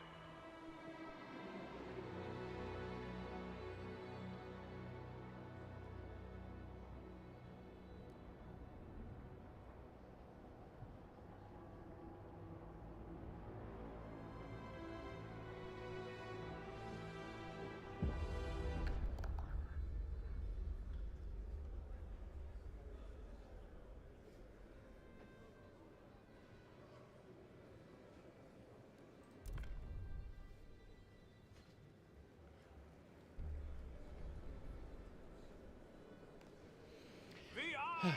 [SPEAKER 7] The eyes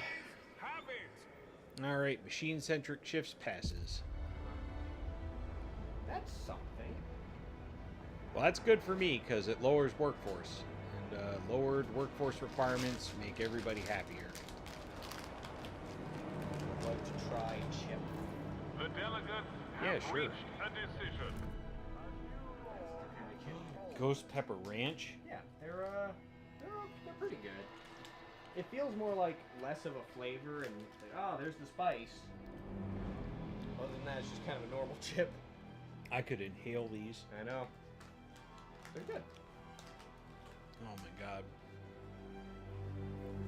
[SPEAKER 7] have it.
[SPEAKER 1] All right, machine-centric shifts passes.
[SPEAKER 2] That's something.
[SPEAKER 1] Well, that's good for me because it lowers workforce, and lowered workforce requirements make everybody happier.
[SPEAKER 2] I'd like to try chip.
[SPEAKER 7] The delegates
[SPEAKER 1] Yeah,
[SPEAKER 7] have
[SPEAKER 1] sure.
[SPEAKER 7] reached a decision.
[SPEAKER 1] Ghost Pepper Ranch.
[SPEAKER 2] Yeah, they're pretty good. It feels more like less of a flavor and like, oh, there's the spice. Other than that, it's just kind of a normal chip.
[SPEAKER 1] I could inhale these.
[SPEAKER 2] I know. They're good.
[SPEAKER 1] Oh my god.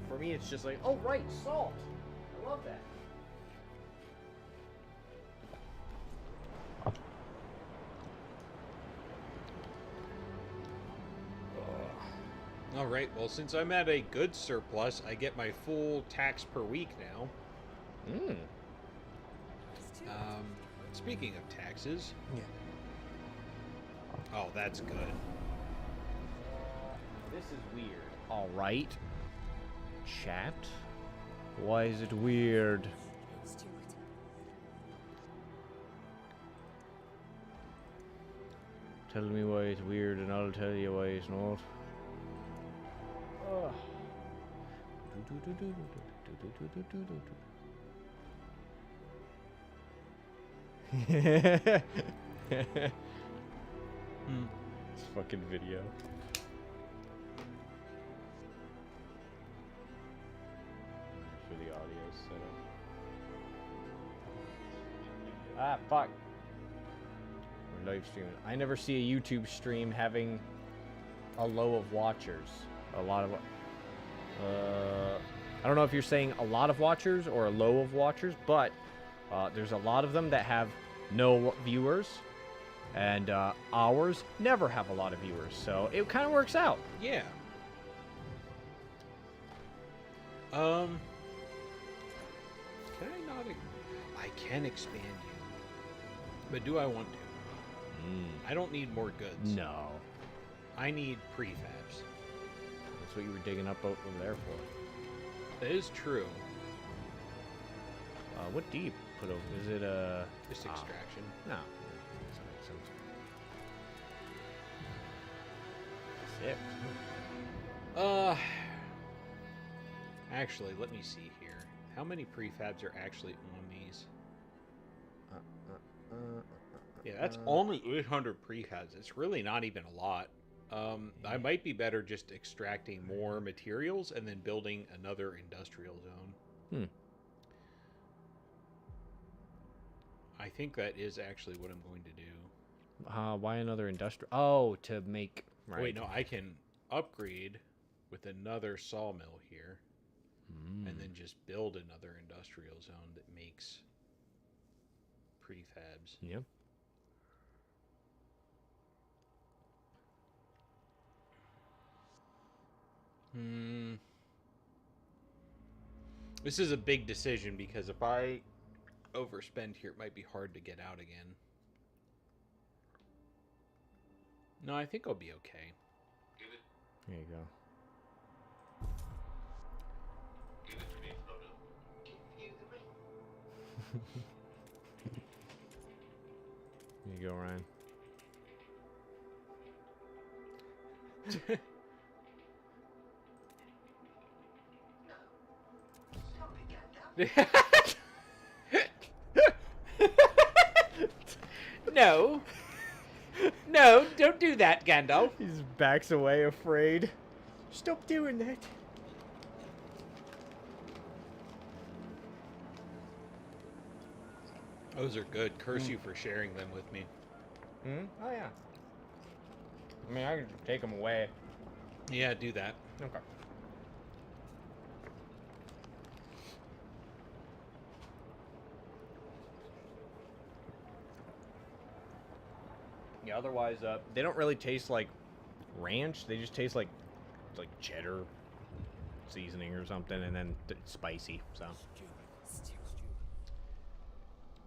[SPEAKER 2] For me, it's just like, oh right, salt. I love that.
[SPEAKER 1] All right, well, since I'm at a good surplus, I get my full tax per week now.
[SPEAKER 2] Mmm.
[SPEAKER 1] Speaking of taxes,
[SPEAKER 2] Yeah.
[SPEAKER 1] Oh, that's good.
[SPEAKER 2] This is weird.
[SPEAKER 6] All right. Chat. Why is it weird?
[SPEAKER 3] Let's do it.
[SPEAKER 6] Tell me why it's weird and I'll tell you why it's not. Ugh. This fucking video. For the audio setup. Ah, fuck. We're live streaming. I never see a YouTube stream having a low of watchers. A lot of. I don't know if you're saying a lot of watchers or a low of watchers, but there's a lot of them that have no viewers, and ours never have a lot of viewers, so it kind of works out.
[SPEAKER 1] Yeah. Can I not? I can expand you, but do I want to? I don't need more goods.
[SPEAKER 6] No.
[SPEAKER 1] I need prefabs.
[SPEAKER 6] That's what you were digging up over there for.
[SPEAKER 1] That is true.
[SPEAKER 6] What do you put over? Is it
[SPEAKER 1] Just extraction.
[SPEAKER 6] No. That makes sense. Sick.
[SPEAKER 1] Actually, let me see here. How many prefabs are actually on these? Yeah, that's only 800 prefabs. It's really not even a lot. I might be better just extracting more materials and then building another industrial zone. I think that is actually what I'm going to do.
[SPEAKER 6] Why another industrial? Oh, to make. Right.
[SPEAKER 1] Wait, no, I can upgrade with another sawmill here, and then just build another industrial zone that makes prefabs.
[SPEAKER 6] Yep.
[SPEAKER 1] This is a big decision because if I overspend here, it might be hard to get out again. No, I think I'll be okay.
[SPEAKER 6] There you go. There you go, Ryan.
[SPEAKER 1] No. No, don't do that, Gandalf.
[SPEAKER 6] He just backs away, afraid. Stop doing that.
[SPEAKER 1] Those are good. Curse you for sharing them with me.
[SPEAKER 6] Oh, yeah. I mean, I can take them away.
[SPEAKER 1] Yeah, do that.
[SPEAKER 6] Okay. Yeah, otherwise, they don't really taste like ranch. They just taste like cheddar seasoning or something, and then spicy. So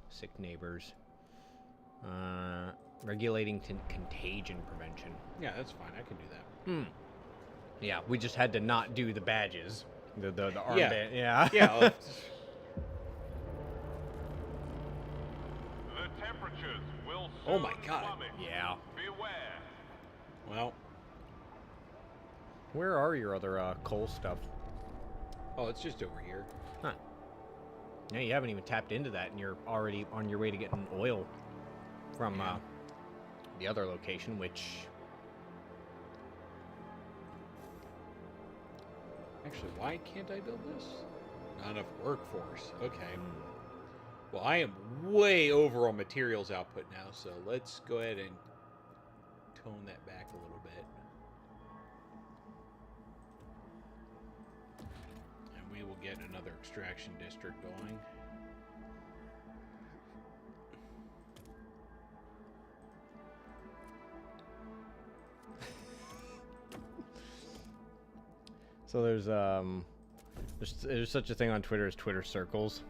[SPEAKER 6] sick neighbors. Regulating contagion prevention.
[SPEAKER 1] Yeah, that's fine. I can do that.
[SPEAKER 6] Yeah, we just had to not do the badges. The armband. Yeah.
[SPEAKER 1] Yeah.
[SPEAKER 7] The temperatures will
[SPEAKER 1] Oh my
[SPEAKER 7] soon
[SPEAKER 1] God.
[SPEAKER 7] plummet.
[SPEAKER 6] Yeah.
[SPEAKER 7] Beware.
[SPEAKER 1] Well.
[SPEAKER 6] Where are your other coal stuff?
[SPEAKER 1] Oh, it's just over here.
[SPEAKER 6] Huh. Yeah, you haven't even tapped into that, and you're already on your way to getting oil from the other location, which...
[SPEAKER 1] Actually, why can't I build this? Not enough workforce. Okay. Well, I am way over on materials output now, so let's go ahead and tone that back a little bit. And we will get another extraction district going.
[SPEAKER 6] So there's such a thing on Twitter as Twitter circles,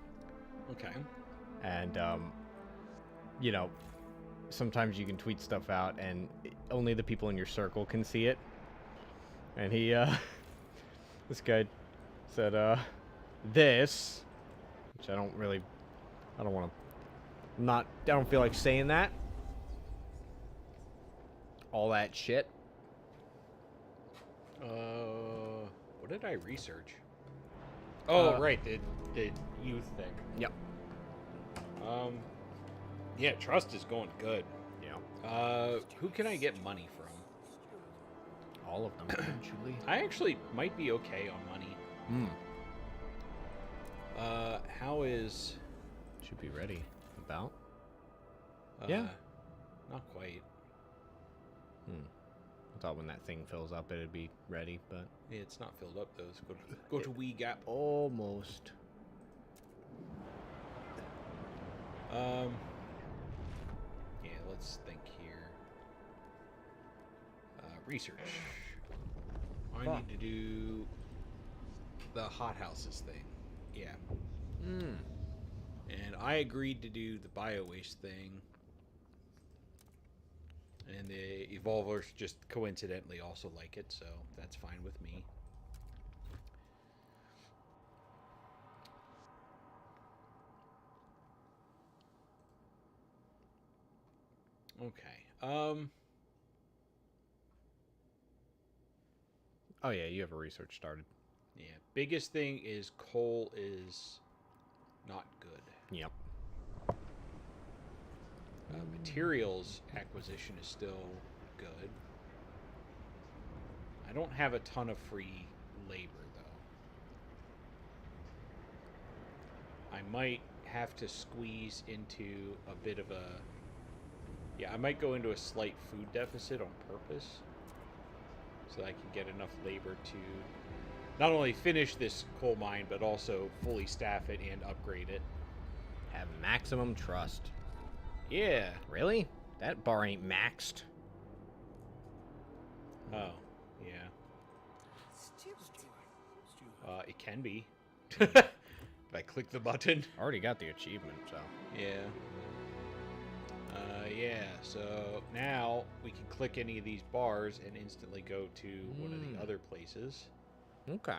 [SPEAKER 1] Okay.
[SPEAKER 6] and you know, sometimes you can tweet stuff out and only the people in your circle can see it. And he, this guy said, this, which I don't want to, I don't feel like saying that. All that shit.
[SPEAKER 1] What did I research? Oh, right, the youth thing.
[SPEAKER 6] Yep.
[SPEAKER 1] Yeah, trust is going good.
[SPEAKER 6] Yeah.
[SPEAKER 1] Who can I get money from?
[SPEAKER 6] All of them, eventually.
[SPEAKER 1] I actually might be okay on money. How is...
[SPEAKER 6] Should be ready. About?
[SPEAKER 1] Yeah. Not quite.
[SPEAKER 6] I thought when that thing fills up, it'd be ready, but...
[SPEAKER 1] Yeah, it's not filled up, though. Let's go to Wee Gap.
[SPEAKER 6] Almost.
[SPEAKER 1] Yeah, let's think here. Research. I need to do the hothouses thing. Yeah. And I agreed to do the bio-waste thing. And the evolvers just coincidentally also like it, so that's fine with me. Okay.
[SPEAKER 6] Oh, yeah, you have a research started.
[SPEAKER 1] Yeah. Biggest thing is coal is not good.
[SPEAKER 6] Yep.
[SPEAKER 1] Materials acquisition is still good. I don't have a ton of free labor, though. I might have to squeeze into a bit of a... Yeah, I might go into a slight food deficit on purpose so that I can get enough labor to not only finish this coal mine, but also fully staff it and upgrade it.
[SPEAKER 6] Have maximum trust.
[SPEAKER 1] Yeah.
[SPEAKER 6] Really? That bar ain't maxed.
[SPEAKER 1] Oh, yeah. It can be. If I click the button.
[SPEAKER 6] Already got the achievement, so...
[SPEAKER 1] Yeah. Yeah, so now we can click any of these bars and instantly go to one of the other places.
[SPEAKER 6] Okay.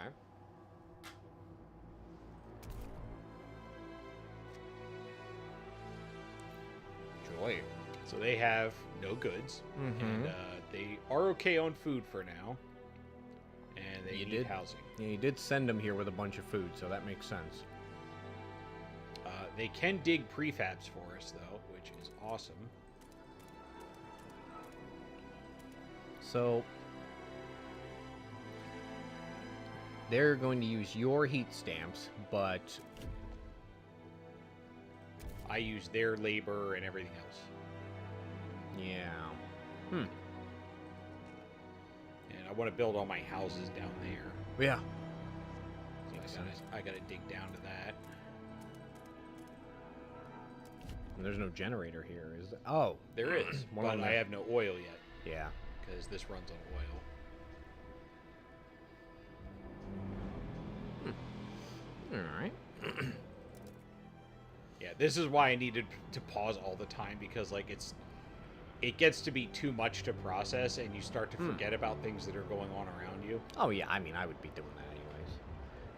[SPEAKER 6] Joy.
[SPEAKER 1] So they have no goods, and they are okay on food for now, and they need housing.
[SPEAKER 6] Yeah, you did send them here with a bunch of food, so that makes sense.
[SPEAKER 1] They can dig prefabs for us, though, which is awesome.
[SPEAKER 6] So they're going to use your heat stamps, but
[SPEAKER 1] I use their labor and everything else.
[SPEAKER 6] yeah.
[SPEAKER 1] And I want to build all my houses down there.
[SPEAKER 6] Yeah.
[SPEAKER 1] So I gotta dig down to that.
[SPEAKER 6] And there's no generator here, is there? Oh,
[SPEAKER 1] There is,
[SPEAKER 6] One
[SPEAKER 1] but
[SPEAKER 6] on
[SPEAKER 1] I
[SPEAKER 6] the-
[SPEAKER 1] have no oil yet,
[SPEAKER 6] yeah.
[SPEAKER 1] because this runs on oil.
[SPEAKER 6] All right.
[SPEAKER 1] Yeah, this is why I needed to pause all the time, because like it gets to be too much to process, and you start to forget about things that are going on around you.
[SPEAKER 6] Oh yeah, I mean I would be doing that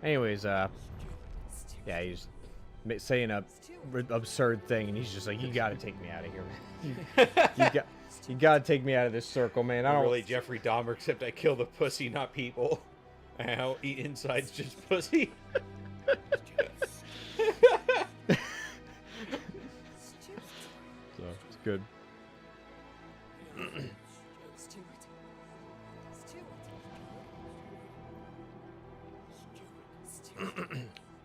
[SPEAKER 6] anyways. Yeah, he's saying a absurd thing, and he's just like, "You got to take me out of here, man. You got to take me out of this circle, man. I
[SPEAKER 1] I'm
[SPEAKER 6] don't
[SPEAKER 1] really Jeffrey Dahmer, except I kill the pussy, not people. And I'll eat inside's just pussy."
[SPEAKER 6] So it's good.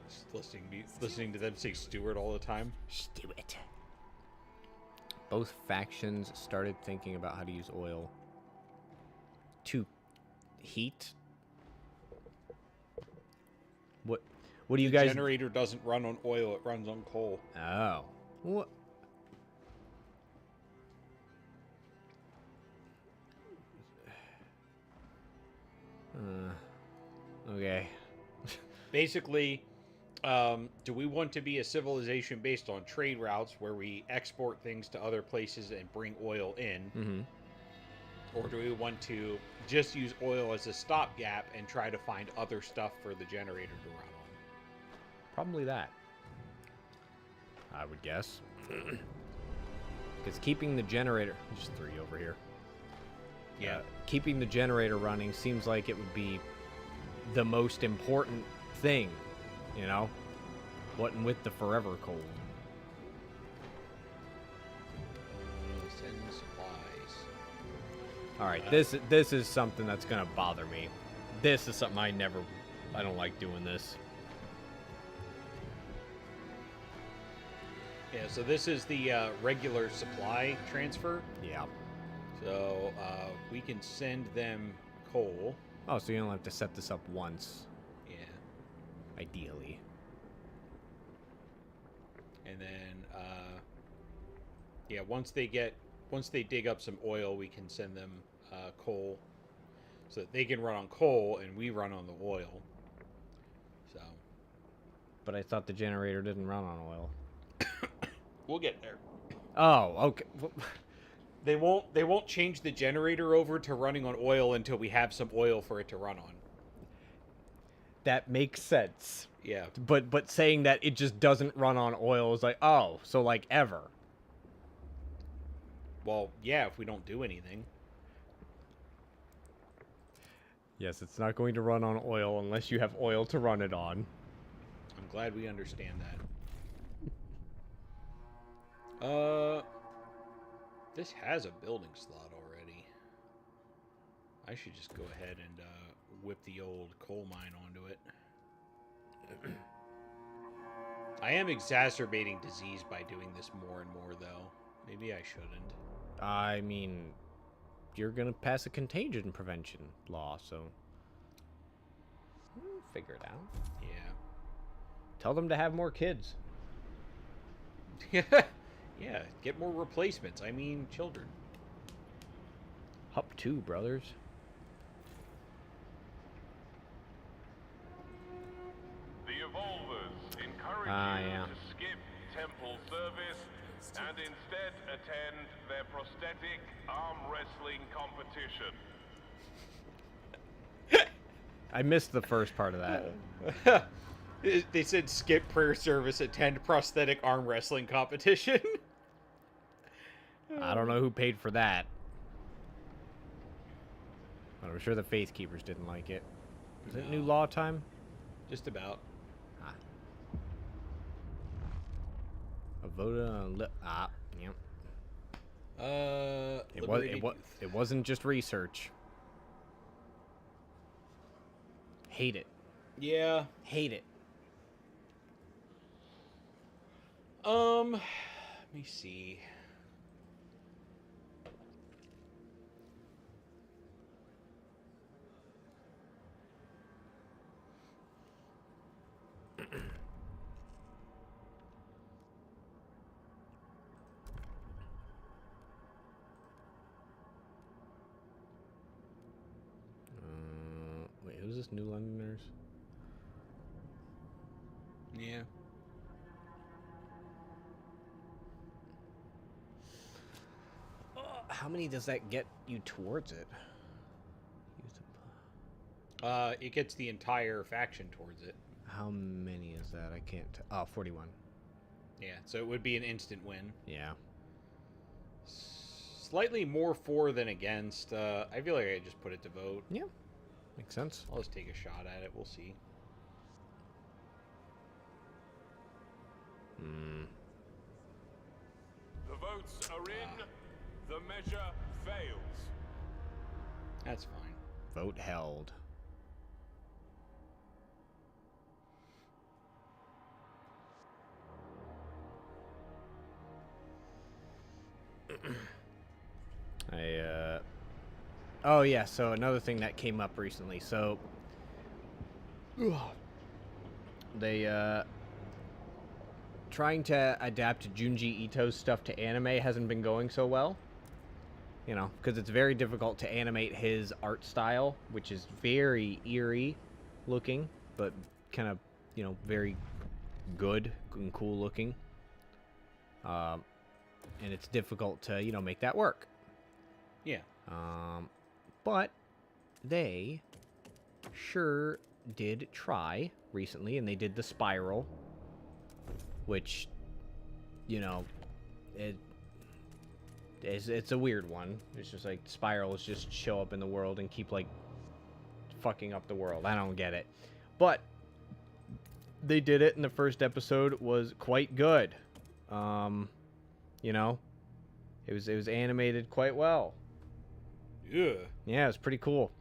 [SPEAKER 1] Just listening to them say Stewart all the time.
[SPEAKER 6] Stewart. Both factions started thinking about how to use oil to heat. What do you
[SPEAKER 1] The
[SPEAKER 6] guys?
[SPEAKER 1] generator doesn't run on oil; it runs on coal.
[SPEAKER 6] Oh. What? Okay.
[SPEAKER 1] Basically, Do we want to be a civilization based on trade routes where we export things to other places and bring oil in?
[SPEAKER 2] Mm-hmm.
[SPEAKER 1] Or do we want to just use oil as a stopgap and try to find other stuff for the generator to run on?
[SPEAKER 2] Probably that. I would guess. Because keeping the generator... Just 3 over here.
[SPEAKER 1] Yeah.
[SPEAKER 2] Keeping the generator running seems like it would be the most important thing, you know? What with the forever cold.
[SPEAKER 1] Send supplies.
[SPEAKER 2] Alright, this is something that's gonna bother me. This is something I don't like doing this.
[SPEAKER 1] Yeah, so this is the regular supply transfer.
[SPEAKER 2] Yeah.
[SPEAKER 1] So we can send them coal.
[SPEAKER 2] Oh, so you don't have to set this up once,
[SPEAKER 1] Yeah.
[SPEAKER 2] ideally.
[SPEAKER 1] And then, yeah, once they dig up some oil, we can send them coal, so that they can run on coal and we run on the oil. So
[SPEAKER 2] But I thought the generator didn't run on oil.
[SPEAKER 1] we'll get there.
[SPEAKER 2] Oh, okay.
[SPEAKER 1] They won't change the generator over to running on oil until we have some oil for it to run on.
[SPEAKER 2] That makes sense.
[SPEAKER 1] Yeah.
[SPEAKER 2] But saying that it just doesn't run on oil is like, oh, so like ever.
[SPEAKER 1] Well, yeah, if we don't do anything.
[SPEAKER 2] Yes, it's not going to run on oil unless you have oil to run it on.
[SPEAKER 1] I'm glad we understand that. This has a building slot already. I should just go ahead and whip the old coal mine onto it. I am exacerbating disease by doing this more and more, though. Maybe I shouldn't.
[SPEAKER 2] I mean, you're going to pass a contagion prevention law, so... figure it out.
[SPEAKER 1] Yeah.
[SPEAKER 2] Tell them to have more kids.
[SPEAKER 1] Yeah, get more replacements. I mean, children.
[SPEAKER 2] Hup 2, brothers.
[SPEAKER 7] The Evolvers encourage
[SPEAKER 2] yeah.
[SPEAKER 7] you to skip temple service and instead attend their prosthetic arm wrestling competition.
[SPEAKER 2] I missed the first part of that.
[SPEAKER 1] They said skip prayer service, attend prosthetic arm wrestling competition.
[SPEAKER 2] I don't know who paid for that. But I'm sure the Faith Keepers didn't like it. Is it new law time?
[SPEAKER 1] Just about.
[SPEAKER 2] A vote on yep. It wasn't just research. Hate it.
[SPEAKER 1] Yeah.
[SPEAKER 2] Hate it.
[SPEAKER 1] Let me see.
[SPEAKER 2] Wait, who's this New Londoners?
[SPEAKER 1] Yeah.
[SPEAKER 2] How many does that get you towards it?
[SPEAKER 1] It gets the entire faction towards it.
[SPEAKER 2] How many is that? I can't. 41.
[SPEAKER 1] Yeah, so it would be an instant win.
[SPEAKER 2] Yeah.
[SPEAKER 1] Slightly more for than against. I feel like I just put it to vote.
[SPEAKER 2] Yeah. Makes sense.
[SPEAKER 1] I'll just take a shot at it. We'll see.
[SPEAKER 7] The votes are in. The measure fails.
[SPEAKER 1] That's fine.
[SPEAKER 2] Vote held. Oh yeah, so another thing that came up recently. So they trying to adapt Junji Ito's stuff to anime hasn't been going so well. You know, because it's very difficult to animate his art style, which is very eerie looking, but kind of, you know, very
[SPEAKER 6] good and cool looking. And it's difficult to, you know, make that work.
[SPEAKER 1] Yeah.
[SPEAKER 6] But they sure did try recently, and they did the spiral, which, you know, it's a weird one. It's just like spirals just show up in the world and keep like fucking up the world. I don't get it. But they did it, and the first episode was quite good. You know, it was animated quite well.
[SPEAKER 1] Yeah.
[SPEAKER 6] Yeah, it was pretty cool.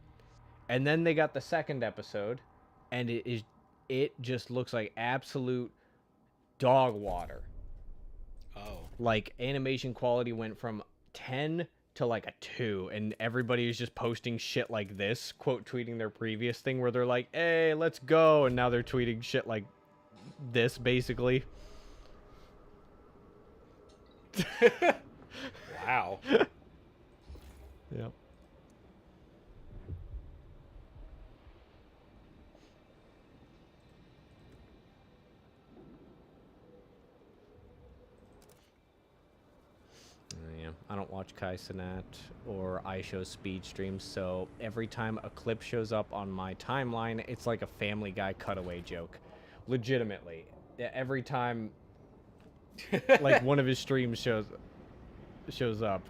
[SPEAKER 6] And then they got the second episode, and it just looks like absolute dog water.
[SPEAKER 1] Oh.
[SPEAKER 6] Like, animation quality went from 10 to like a 2, and everybody is just posting shit like this, quote tweeting their previous thing where they're like, hey, let's go, and now they're tweeting shit like this, basically.
[SPEAKER 1] Wow.
[SPEAKER 6] Yep. Yeah, I don't watch Kai Cenat or iShow's speed streams, so every time a clip shows up on my timeline, it's like a Family Guy cutaway joke. Legitimately. Every time like one of his streams shows up,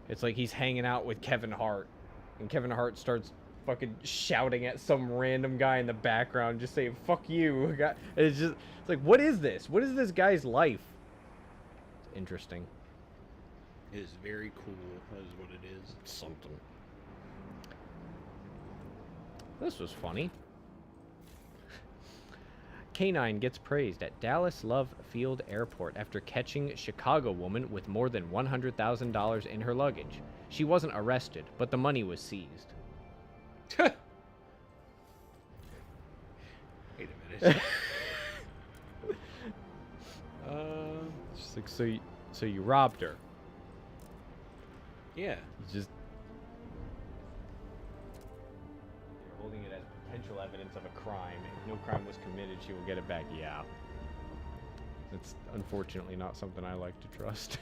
[SPEAKER 6] it's like he's hanging out with Kevin Hart, and Kevin Hart starts fucking shouting at some random guy in the background, just saying "fuck you." It's like, what is this? What is this guy's life? It's interesting.
[SPEAKER 1] It is very cool. That is what it is.
[SPEAKER 6] Something. This was funny. K9 gets praised at Dallas Love Field Airport after catching Chicago woman with more than $100,000 in her luggage. She wasn't arrested, but the money was seized.
[SPEAKER 1] Wait a minute.
[SPEAKER 6] Just like, so you robbed her.
[SPEAKER 1] Yeah.
[SPEAKER 6] You just... You're holding it as potential evidence of a crime. If no crime was committed, she will get it back. Yeah. That's unfortunately not something I like to trust.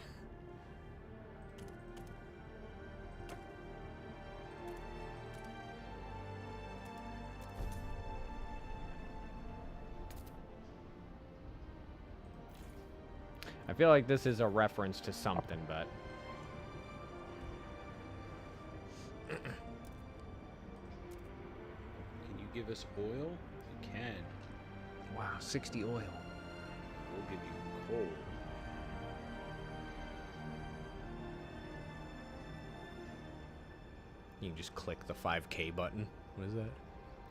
[SPEAKER 6] I feel like this is a reference to something, but...
[SPEAKER 1] Can you give us oil? You can.
[SPEAKER 6] Wow, 60 oil.
[SPEAKER 1] We'll give you coal.
[SPEAKER 6] You can just click the 5K button. What is that?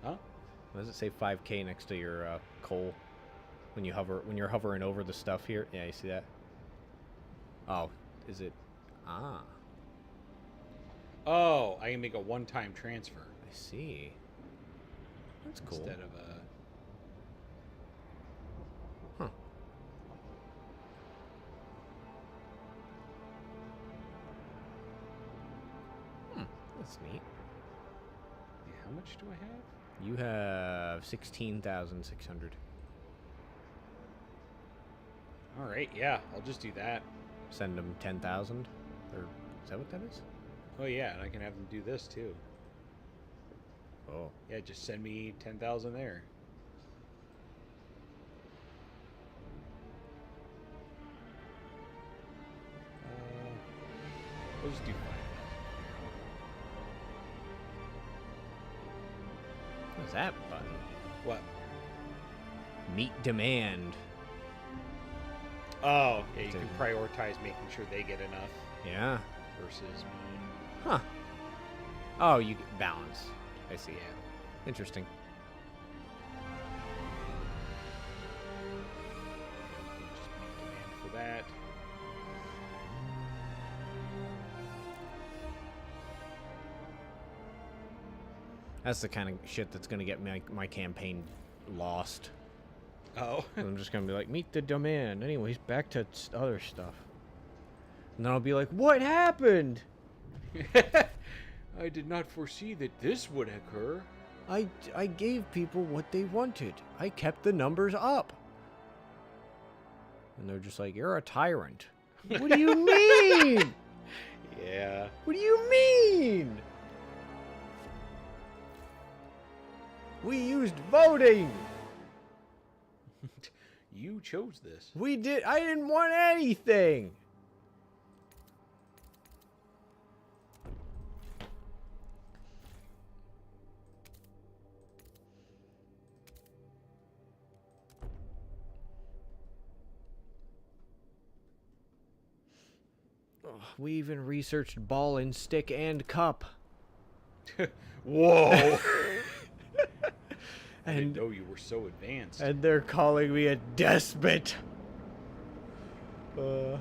[SPEAKER 1] Huh?
[SPEAKER 6] What does it say 5K next to your coal? When you're hovering over the stuff here? Yeah, you see that? Oh, is it? Ah,
[SPEAKER 1] Oh, I can make a one-time transfer
[SPEAKER 6] I see. That's cool.
[SPEAKER 1] instead of a.
[SPEAKER 6] Huh. That's neat.
[SPEAKER 1] Yeah, how much do I have?
[SPEAKER 6] You have 16,600.
[SPEAKER 1] All right, yeah, I'll just do that.
[SPEAKER 6] Send them 10,000, or is that what that is?
[SPEAKER 1] Oh yeah, and I can have them do this too.
[SPEAKER 6] Oh,
[SPEAKER 1] Yeah, just send me 10,000 there. We'll just do 5,000.
[SPEAKER 6] what's that button?
[SPEAKER 1] What?
[SPEAKER 6] Meet demand.
[SPEAKER 1] Oh, yeah, you can prioritize making sure they get enough
[SPEAKER 6] Yeah.
[SPEAKER 1] versus me.
[SPEAKER 6] Huh. Oh, you get balance. I see.
[SPEAKER 1] Yeah.
[SPEAKER 6] Interesting.
[SPEAKER 1] You can just make demand for that.
[SPEAKER 6] That's the kind of shit that's gonna get my campaign lost.
[SPEAKER 1] Oh.
[SPEAKER 6] I'm just gonna be like, meet the demand. Anyways, back to other stuff. And then I'll be like, what happened?
[SPEAKER 1] I did not foresee that this would occur.
[SPEAKER 6] I gave people what they wanted. I kept the numbers up. And they're just like, you're a tyrant. What do you mean?
[SPEAKER 1] Yeah.
[SPEAKER 6] What do you mean? We used voting.
[SPEAKER 1] You chose this.
[SPEAKER 6] We did. I didn't want anything. We even researched ball and stick and cup.
[SPEAKER 1] Whoa. I
[SPEAKER 6] And
[SPEAKER 1] didn't know you were so advanced.
[SPEAKER 6] and they're calling me a despot. Hi,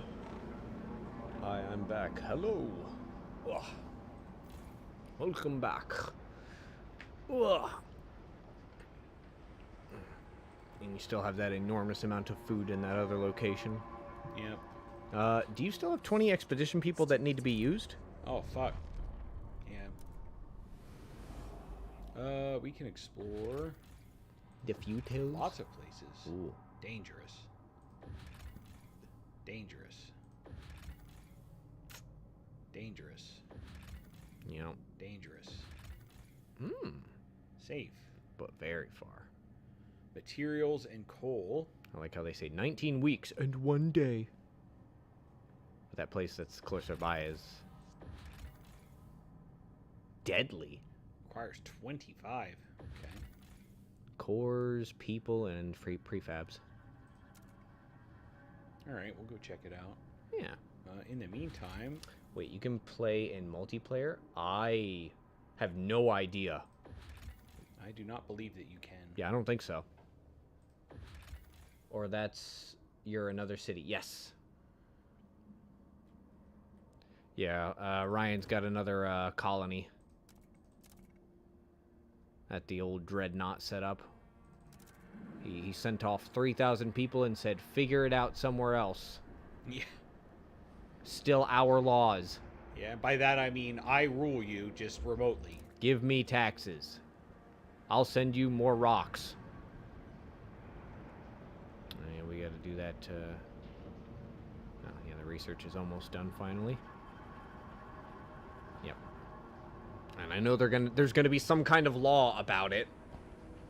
[SPEAKER 6] I'm back. Hello. Ugh. Welcome back. Ugh. And you still have that enormous amount of food in that other location.
[SPEAKER 1] Yep.
[SPEAKER 6] Do you still have 20 expedition people that need to be used?
[SPEAKER 1] Oh, fuck. Yeah. We can explore
[SPEAKER 6] The Futils?
[SPEAKER 1] lots of places.
[SPEAKER 6] Ooh.
[SPEAKER 1] Dangerous. Dangerous. Dangerous.
[SPEAKER 6] You know,
[SPEAKER 1] Dangerous. Safe.
[SPEAKER 6] but very far.
[SPEAKER 1] Materials and coal.
[SPEAKER 6] I like how they say 19 weeks and 1 day. But that place that's closer by is deadly.
[SPEAKER 1] Requires 25. Okay.
[SPEAKER 6] Cores, people, and free prefabs.
[SPEAKER 1] Alright, we'll go check it out.
[SPEAKER 6] Yeah.
[SPEAKER 1] In the meantime...
[SPEAKER 6] Wait, you can play in multiplayer? I have no idea.
[SPEAKER 1] I do not believe that you can.
[SPEAKER 6] Yeah, I don't think so. Or that's... You're another city. Yes. Yeah, Ryan's got another colony. At the old dreadnought setup. He sent off 3,000 people and said, figure it out somewhere else.
[SPEAKER 1] Yeah.
[SPEAKER 6] Still our laws.
[SPEAKER 1] Yeah, by that I mean I rule you, just remotely.
[SPEAKER 6] Give me taxes. I'll send you more rocks. Yeah, we gotta do that, oh, yeah, the research is almost done finally. Yep. And I know there's gonna be some kind of law about it.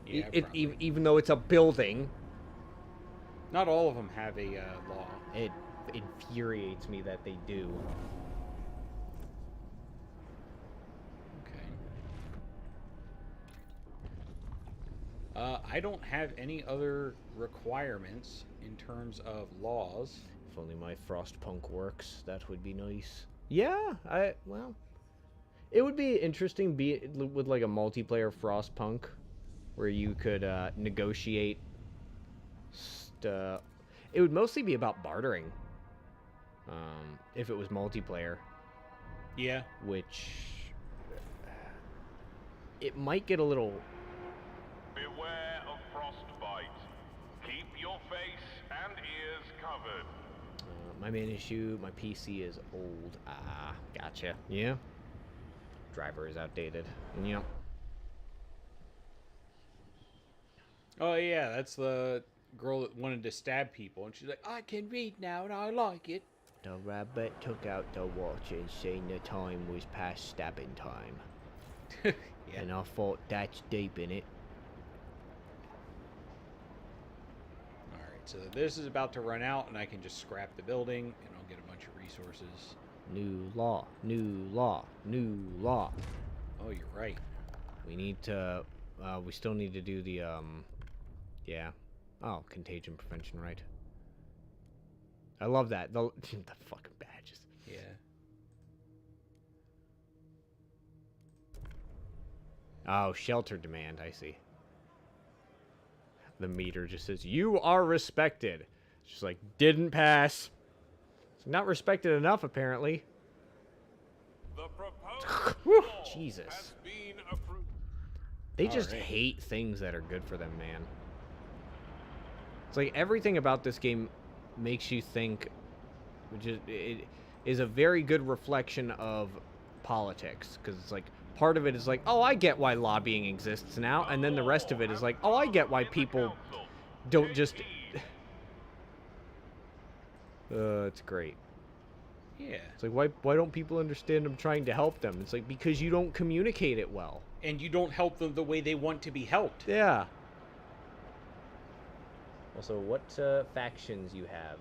[SPEAKER 1] Yeah,
[SPEAKER 6] Even though it's a building.
[SPEAKER 1] Not all of them have a law.
[SPEAKER 6] It infuriates me that they do.
[SPEAKER 1] Okay. I don't have any other requirements in terms of laws.
[SPEAKER 6] If only my Frostpunk works, that would be nice. Yeah, well, it would be interesting with like a multiplayer Frostpunk, where you could negotiate. It would mostly be about bartering. If it was multiplayer.
[SPEAKER 1] Yeah.
[SPEAKER 6] Which it might get a little.
[SPEAKER 7] Beware of frostbite. Keep your face and ears covered.
[SPEAKER 6] My main issue, my PC is old. Ah, gotcha. Yeah. Driver is outdated. Yep.
[SPEAKER 1] Oh yeah, that's the girl that wanted to stab people, and she's like, I can read now and I like it.
[SPEAKER 6] The rabbit took out the watch and saying the time was past stabbing time.
[SPEAKER 1] Yeah.
[SPEAKER 6] And I thought, that's deep in it.
[SPEAKER 1] Alright, so this is about to run out, and I can just scrap the building, and I'll get a bunch of resources.
[SPEAKER 6] New law, new law, new law.
[SPEAKER 1] Oh, you're right.
[SPEAKER 6] We need to, we still need to do the, yeah. Oh, contagion prevention, right. I love that. The fucking badges.
[SPEAKER 1] Yeah.
[SPEAKER 6] Oh, shelter demand, I see. The meter just says, you are respected. It's just like, didn't pass. It's not respected enough, apparently.
[SPEAKER 7] The proposed
[SPEAKER 6] Whew,
[SPEAKER 7] law
[SPEAKER 6] Jesus.
[SPEAKER 7] has been approved.
[SPEAKER 6] They just
[SPEAKER 1] Alright.
[SPEAKER 6] hate things that are good for them, man. It's like everything about this game makes you think, which is, it is a very good reflection of politics, because it's like, part of it is like, oh, I get why lobbying exists now, and then the rest of it is like, oh, I get why people don't just... It's great.
[SPEAKER 1] Yeah.
[SPEAKER 6] It's like, why don't people understand I'm trying to help them? It's like, because you don't communicate it well.
[SPEAKER 1] And you don't help them the way they want to be helped.
[SPEAKER 6] Yeah. Also, what factions you have?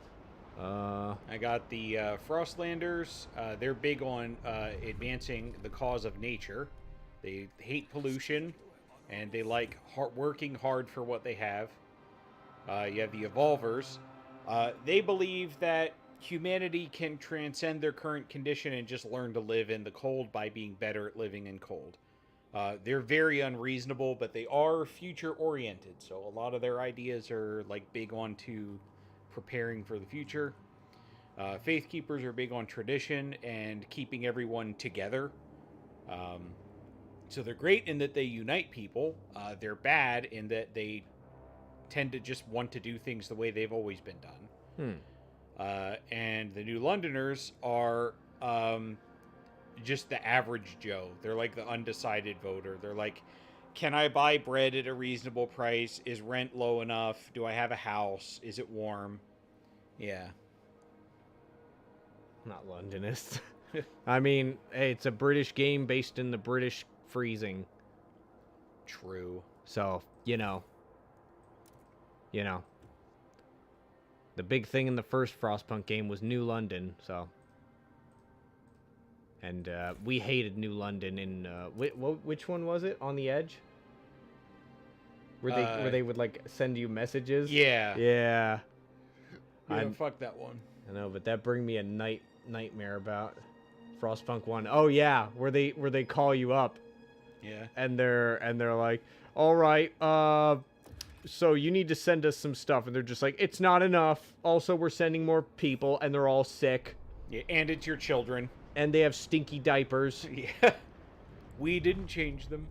[SPEAKER 1] I got the Frostlanders. They're big on advancing the cause of nature. They hate pollution, and they like working hard for what they have. You have the Evolvers. They believe that humanity can transcend their current condition and just learn to live in the cold by being better at living in cold. They're very unreasonable, but they are future-oriented, so a lot of their ideas are like big on to preparing for the future. Faith Keepers are big on tradition and keeping everyone together. So they're great in that they unite people. They're bad in that they tend to just want to do things the way they've always been done. And the New Londoners are just the average Joe. They're like the undecided voter. They're like, can I buy bread at a reasonable price? Is rent low enough? Do I have a house? Is it warm? Yeah.
[SPEAKER 6] Not Londonists. I mean, hey, it's a British game based in the British freezing.
[SPEAKER 1] True.
[SPEAKER 6] So, you know. The big thing in the first Frostpunk game was New London, so. And we hated New London in which one was it? On the Edge? Where they would like send you messages?
[SPEAKER 1] Yeah.
[SPEAKER 6] Yeah.
[SPEAKER 1] Yeah, fuck that one.
[SPEAKER 6] I know, but that bring me a nightmare about Frostpunk 1. Oh yeah, where they call you up.
[SPEAKER 1] Yeah.
[SPEAKER 6] And they're like, "All right, so you need to send us some stuff." And they're just like, "It's not enough. Also, we're sending more people and they're all sick."
[SPEAKER 1] Yeah, and it's your children.
[SPEAKER 6] And they have stinky diapers.
[SPEAKER 1] Yeah. We didn't change them.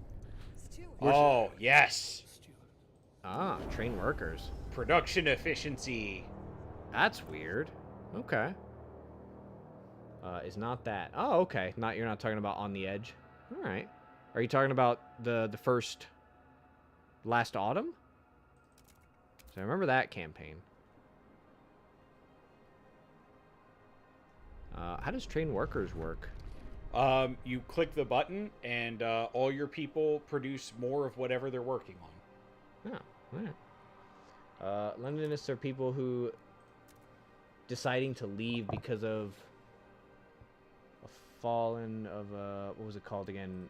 [SPEAKER 1] Oh, yes.
[SPEAKER 6] Ah, train workers.
[SPEAKER 1] Production efficiency.
[SPEAKER 6] That's weird. Okay. Is not that. Oh, okay. You're not talking about On the Edge. All right. Are you talking about the first last autumn? So I remember that campaign. How does train workers work?
[SPEAKER 1] You click the button, and all your people produce more of whatever they're working on.
[SPEAKER 6] Oh, all right. Londonists are people who deciding to leave because of a fallen of what was it called again?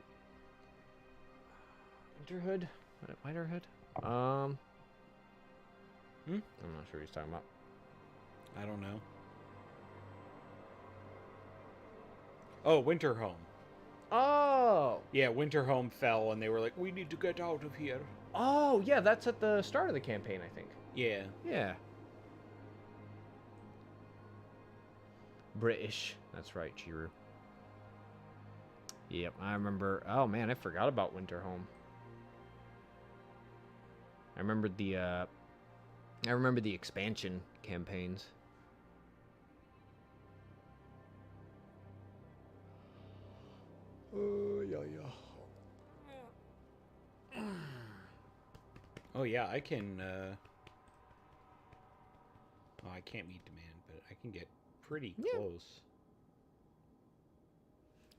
[SPEAKER 6] Winterhood? Winterhood? I'm not sure what he's talking about.
[SPEAKER 1] I don't know. Oh, Winterhome.
[SPEAKER 6] Oh!
[SPEAKER 1] Yeah, Winterhome fell, and they were like, we need to get out of here.
[SPEAKER 6] Oh, yeah, that's at the start of the campaign, I think.
[SPEAKER 1] Yeah.
[SPEAKER 6] Yeah. British. That's right, Chiru. Yep, I remember. Oh, man, I forgot about Winterhome. I remembered the expansion campaigns.
[SPEAKER 1] Oh, yeah, I can, oh, I can't meet demand, but I can get pretty close.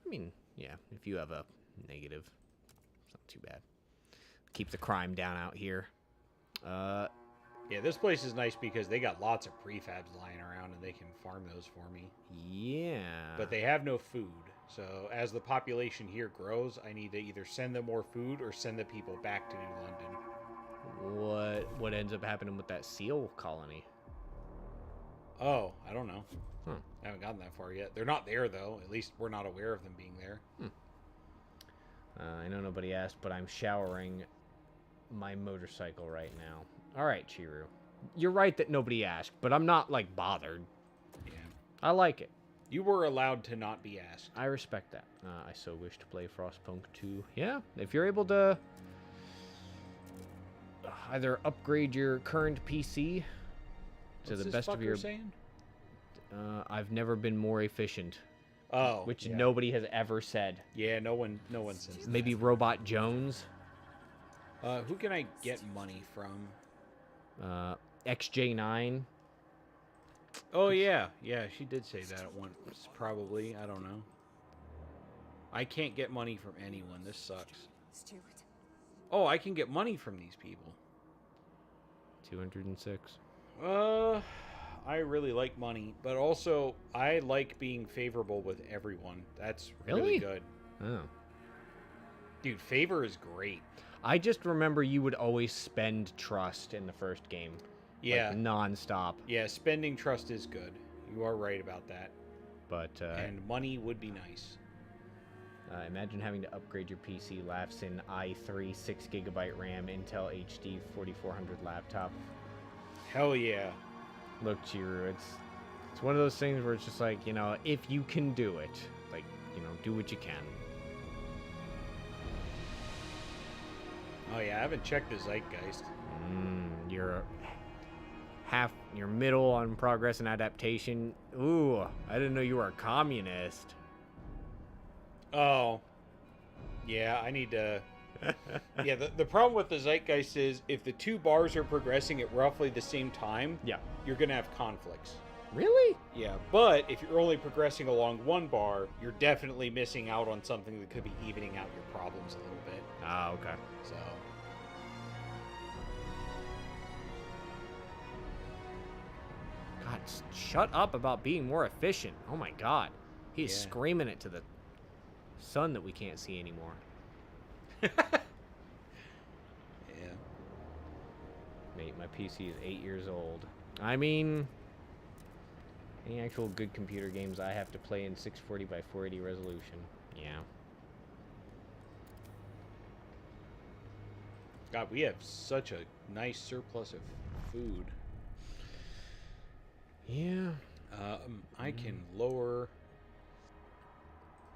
[SPEAKER 6] I mean, yeah, if you have a negative, it's not too bad. Keep the crime down out here.
[SPEAKER 1] Yeah, this place is nice because they got lots of prefabs lying around, and they can farm those for me.
[SPEAKER 6] Yeah.
[SPEAKER 1] But they have no food. So as the population here grows, I need to either send them more food or send the people back to New London.
[SPEAKER 6] What ends up happening with that seal colony?
[SPEAKER 1] Oh, I don't know.
[SPEAKER 6] Huh.
[SPEAKER 1] I haven't gotten that far yet. They're not there, though. At least we're not aware of them being there.
[SPEAKER 6] I know nobody asked, but I'm showering my motorcycle right now. All right, Chiru. You're right that nobody asked, but I'm not, like, bothered.
[SPEAKER 1] Yeah.
[SPEAKER 6] I like it.
[SPEAKER 1] You were allowed to not be asked.
[SPEAKER 6] I respect that. I so wish to play Frostpunk 2. Yeah, if you're able to either upgrade your current PC to the best of your...
[SPEAKER 1] saying?
[SPEAKER 6] I've never been more efficient.
[SPEAKER 1] Oh,
[SPEAKER 6] Which
[SPEAKER 1] yeah.
[SPEAKER 6] nobody has ever said.
[SPEAKER 1] Yeah, no one says that.
[SPEAKER 6] Maybe Robot Jones?
[SPEAKER 1] Who can I get money from?
[SPEAKER 6] XJ9?
[SPEAKER 1] Oh, yeah. Yeah, she did say that at once, probably. I don't know. I can't get money from anyone. This sucks.
[SPEAKER 3] Stuart.
[SPEAKER 1] Oh, I can get money from these people.
[SPEAKER 6] 206.
[SPEAKER 1] I really like money, but also I like being favorable with everyone. That's really
[SPEAKER 6] Really?
[SPEAKER 1] good.
[SPEAKER 6] Oh.
[SPEAKER 1] Dude, favor is great.
[SPEAKER 6] I just remember you would always spend trust in the first game.
[SPEAKER 1] Yeah.
[SPEAKER 6] Like, non-stop.
[SPEAKER 1] Yeah, spending trust is good. You are right about that.
[SPEAKER 6] But,
[SPEAKER 1] And money would be nice.
[SPEAKER 6] imagine having to upgrade your PC Lapsin i3 6GB RAM Intel HD 4400 laptop.
[SPEAKER 1] Hell yeah.
[SPEAKER 6] Look, Chiru, it's one of those things where it's just like, you know, if you can do it, like, you know, do what you can.
[SPEAKER 1] Oh yeah, I haven't checked the Zeitgeist.
[SPEAKER 6] You're middle on progress and adaptation. Ooh, I didn't know you were a communist.
[SPEAKER 1] Oh. Yeah, I need to... Yeah, the problem with the Zeitgeist is if the two bars are progressing at roughly the same time,
[SPEAKER 6] Yeah.
[SPEAKER 1] you're going to have conflicts.
[SPEAKER 6] Really?
[SPEAKER 1] Yeah, but if you're only progressing along one bar, you're definitely missing out on something that could be evening out your problems a little bit.
[SPEAKER 6] Ah, okay.
[SPEAKER 1] So...
[SPEAKER 6] God, shut up about being more efficient. Oh my God. He's
[SPEAKER 1] Yeah.
[SPEAKER 6] screaming it to the sun that we can't see anymore.
[SPEAKER 1] Yeah.
[SPEAKER 6] Mate, my PC is 8 years old. I mean, any actual good computer games I have to play in 640 by 480 resolution. Yeah.
[SPEAKER 1] God, we have such a nice surplus of food.
[SPEAKER 6] Yeah.
[SPEAKER 1] I can lower...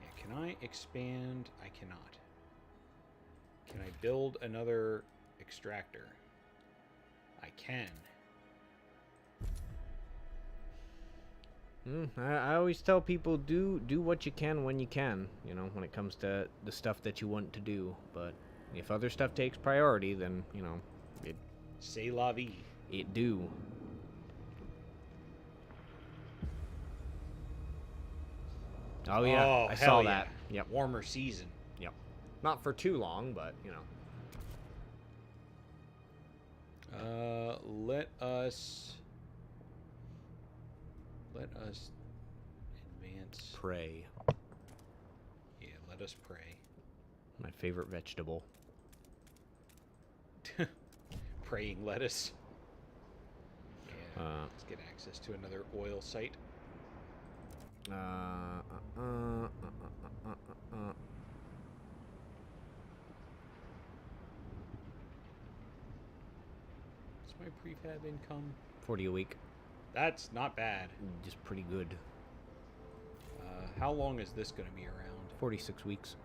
[SPEAKER 1] Yeah, can I expand? I cannot. Can I build another extractor? I can.
[SPEAKER 6] I always tell people do what you can when you can, you know, when it comes to the stuff that you want to do. But if other stuff takes priority, then, you know,
[SPEAKER 1] C'est la vie.
[SPEAKER 6] it do. Oh yeah,
[SPEAKER 1] Oh,
[SPEAKER 6] I
[SPEAKER 1] hell
[SPEAKER 6] saw
[SPEAKER 1] yeah.
[SPEAKER 6] that. Yep.
[SPEAKER 1] Warmer season.
[SPEAKER 6] Yep. Not for too long, but you know.
[SPEAKER 1] Let us advance.
[SPEAKER 6] Pray.
[SPEAKER 1] Yeah, let us pray.
[SPEAKER 6] My favorite vegetable.
[SPEAKER 1] Praying lettuce. Yeah,
[SPEAKER 6] Uh,
[SPEAKER 1] let's get access to another oil site. What's my prefab income?
[SPEAKER 6] 40 a week.
[SPEAKER 1] That's not bad.
[SPEAKER 6] Just pretty good.
[SPEAKER 1] How long is this going to be around?
[SPEAKER 6] 46 weeks.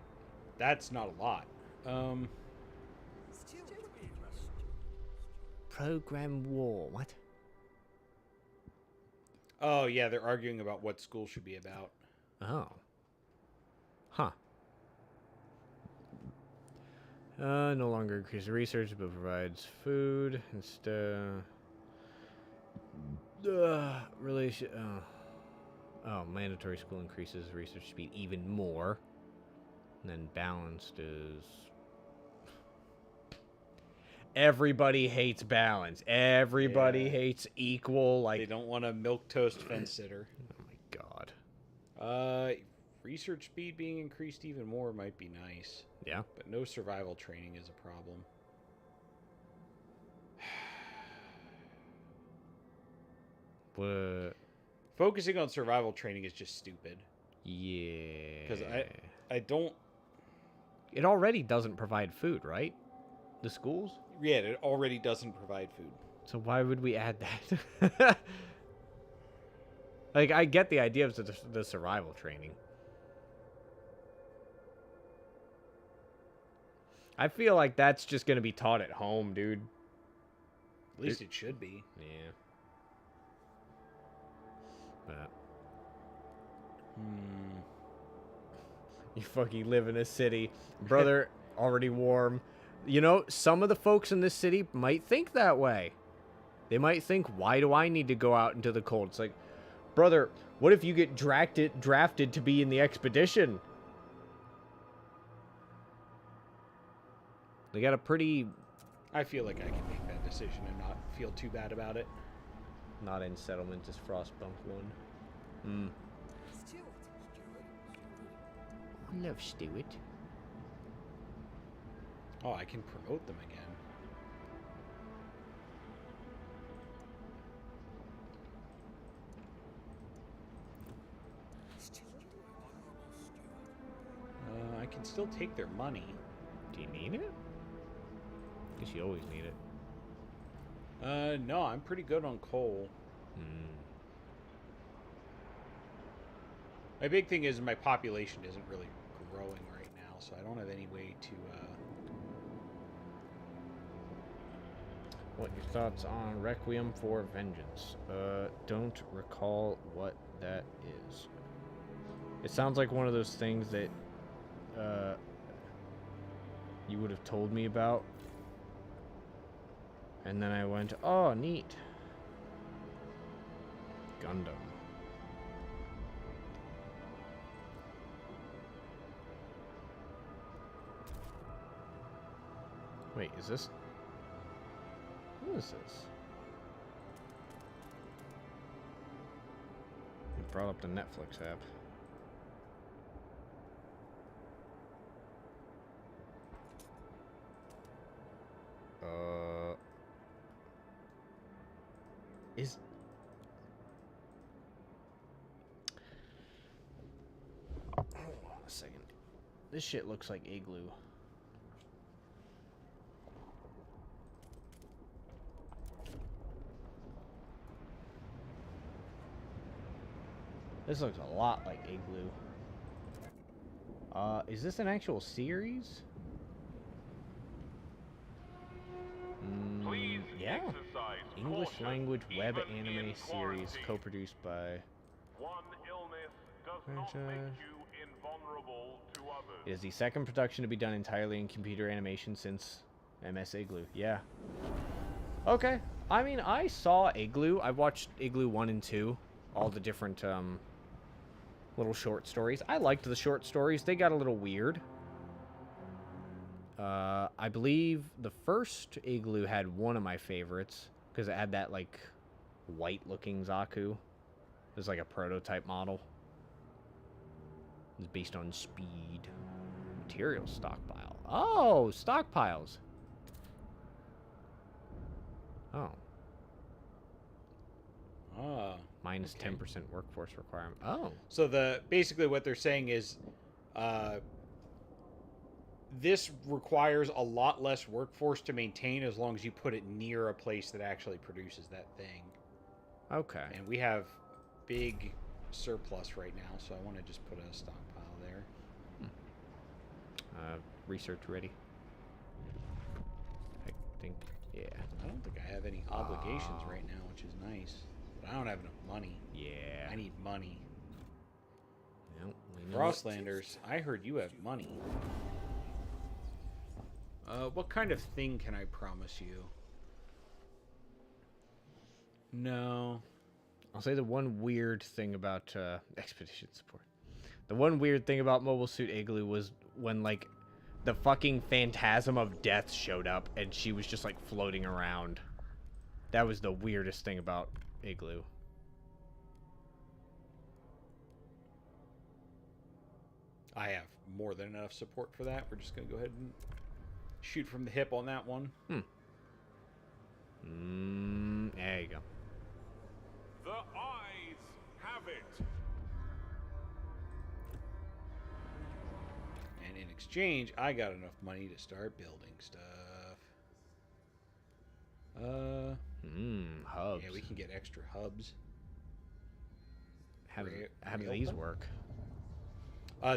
[SPEAKER 1] That's not a lot.
[SPEAKER 6] Program war. What?
[SPEAKER 1] Oh yeah, they're arguing about what school should be about.
[SPEAKER 6] Oh. Huh. No longer increases research, but provides food instead. Relation. Oh, mandatory school increases research speed even more. And then balanced is. Everybody hates balance. Everybody
[SPEAKER 1] Yeah.
[SPEAKER 6] hates equal.
[SPEAKER 1] They
[SPEAKER 6] Like,
[SPEAKER 1] don't want a milquetoast fence sitter.
[SPEAKER 6] oh my God.
[SPEAKER 1] Research speed being increased even more might be nice,
[SPEAKER 6] Yeah.
[SPEAKER 1] but no survival training is a problem.
[SPEAKER 6] What?
[SPEAKER 1] Focusing on survival training is just stupid.
[SPEAKER 6] Yeah.
[SPEAKER 1] Because I don't...
[SPEAKER 6] It already doesn't provide food, right? The schools?
[SPEAKER 1] Yeah, it already doesn't provide food.
[SPEAKER 6] So why would we add that? Like, I get the idea of the survival training. I feel like that's just going to be taught at home, dude.
[SPEAKER 1] At least it should be.
[SPEAKER 6] Yeah. But you fucking live in a city. Brother, already warm. You know, some of the folks in this city might think that way. They might think, why do I need to go out into the cold? It's like, brother, what if you get drafted to be in the expedition? They got a pretty...
[SPEAKER 1] I feel like I can make that decision and not feel too bad about it.
[SPEAKER 6] Not in settlement is Frostpunk 1. I love Stewart.
[SPEAKER 1] Oh, I can promote them again. I can still take their money.
[SPEAKER 6] Do you need it? Guess you always need it.
[SPEAKER 1] No, I'm pretty good on coal. My big thing is my population isn't really growing right now, so I don't have any way to,
[SPEAKER 6] What your thoughts on Requiem for Vengeance? Don't recall what that is. It sounds like one of those things that, you would have told me about. And then I went, oh, neat. Gundam. Wait, is this... What is this? It brought up the Netflix app. Is... Hold on a second. This shit looks like Igloo. This looks a lot like Igloo. Is this an actual series?
[SPEAKER 7] Please
[SPEAKER 6] Yeah.
[SPEAKER 7] exercise
[SPEAKER 6] English
[SPEAKER 7] caution,
[SPEAKER 6] language web
[SPEAKER 7] even
[SPEAKER 6] anime
[SPEAKER 7] in
[SPEAKER 6] series
[SPEAKER 7] quarantine.
[SPEAKER 6] co-produced by...
[SPEAKER 7] One illness does not
[SPEAKER 6] Franchise.
[SPEAKER 7] make you invulnerable to others.
[SPEAKER 6] It is the second production to be done entirely in computer animation since MS Igloo. Yeah. Okay. I mean, I saw Igloo. I watched Igloo 1 and 2. All the different, little short stories. I liked the short stories. They got a little weird. I believe the first Igloo had one of my favorites. Because it had that, like, white-looking Zaku. It was like a prototype model. It's based on speed. Material stockpile. Oh, stockpiles. Oh.
[SPEAKER 1] Ah.
[SPEAKER 6] Minus
[SPEAKER 1] Okay.
[SPEAKER 6] 10% workforce requirement. Oh.
[SPEAKER 1] So basically what they're saying is, this requires a lot less workforce to maintain as long as you put it near a place that actually produces that thing.
[SPEAKER 6] Okay.
[SPEAKER 1] And we have big surplus right now, so I want to just put a stockpile there.
[SPEAKER 6] Research ready. I think, yeah.
[SPEAKER 1] I don't think I have any obligations right now, which is nice. But I don't have enough money.
[SPEAKER 6] Yeah.
[SPEAKER 1] I need money.
[SPEAKER 6] Well, we know
[SPEAKER 1] Frostlanders, I heard you have money. What kind of thing can I promise you? No.
[SPEAKER 6] I'll say the one weird thing about expedition support. The one weird thing about Mobile Suit Igloo was when, like, the fucking Phantasm of Death showed up and she was just, like, floating around. That was the weirdest thing about Igloo.
[SPEAKER 1] I have more than enough support for that. We're just going to go ahead and shoot from the hip on that one.
[SPEAKER 6] There you go.
[SPEAKER 7] The eyes have it.
[SPEAKER 1] And in exchange, I got enough money to start building stuff.
[SPEAKER 6] Hubs.
[SPEAKER 1] Yeah, we can get extra hubs.
[SPEAKER 6] How do
[SPEAKER 1] rail
[SPEAKER 6] these
[SPEAKER 1] them?
[SPEAKER 6] work?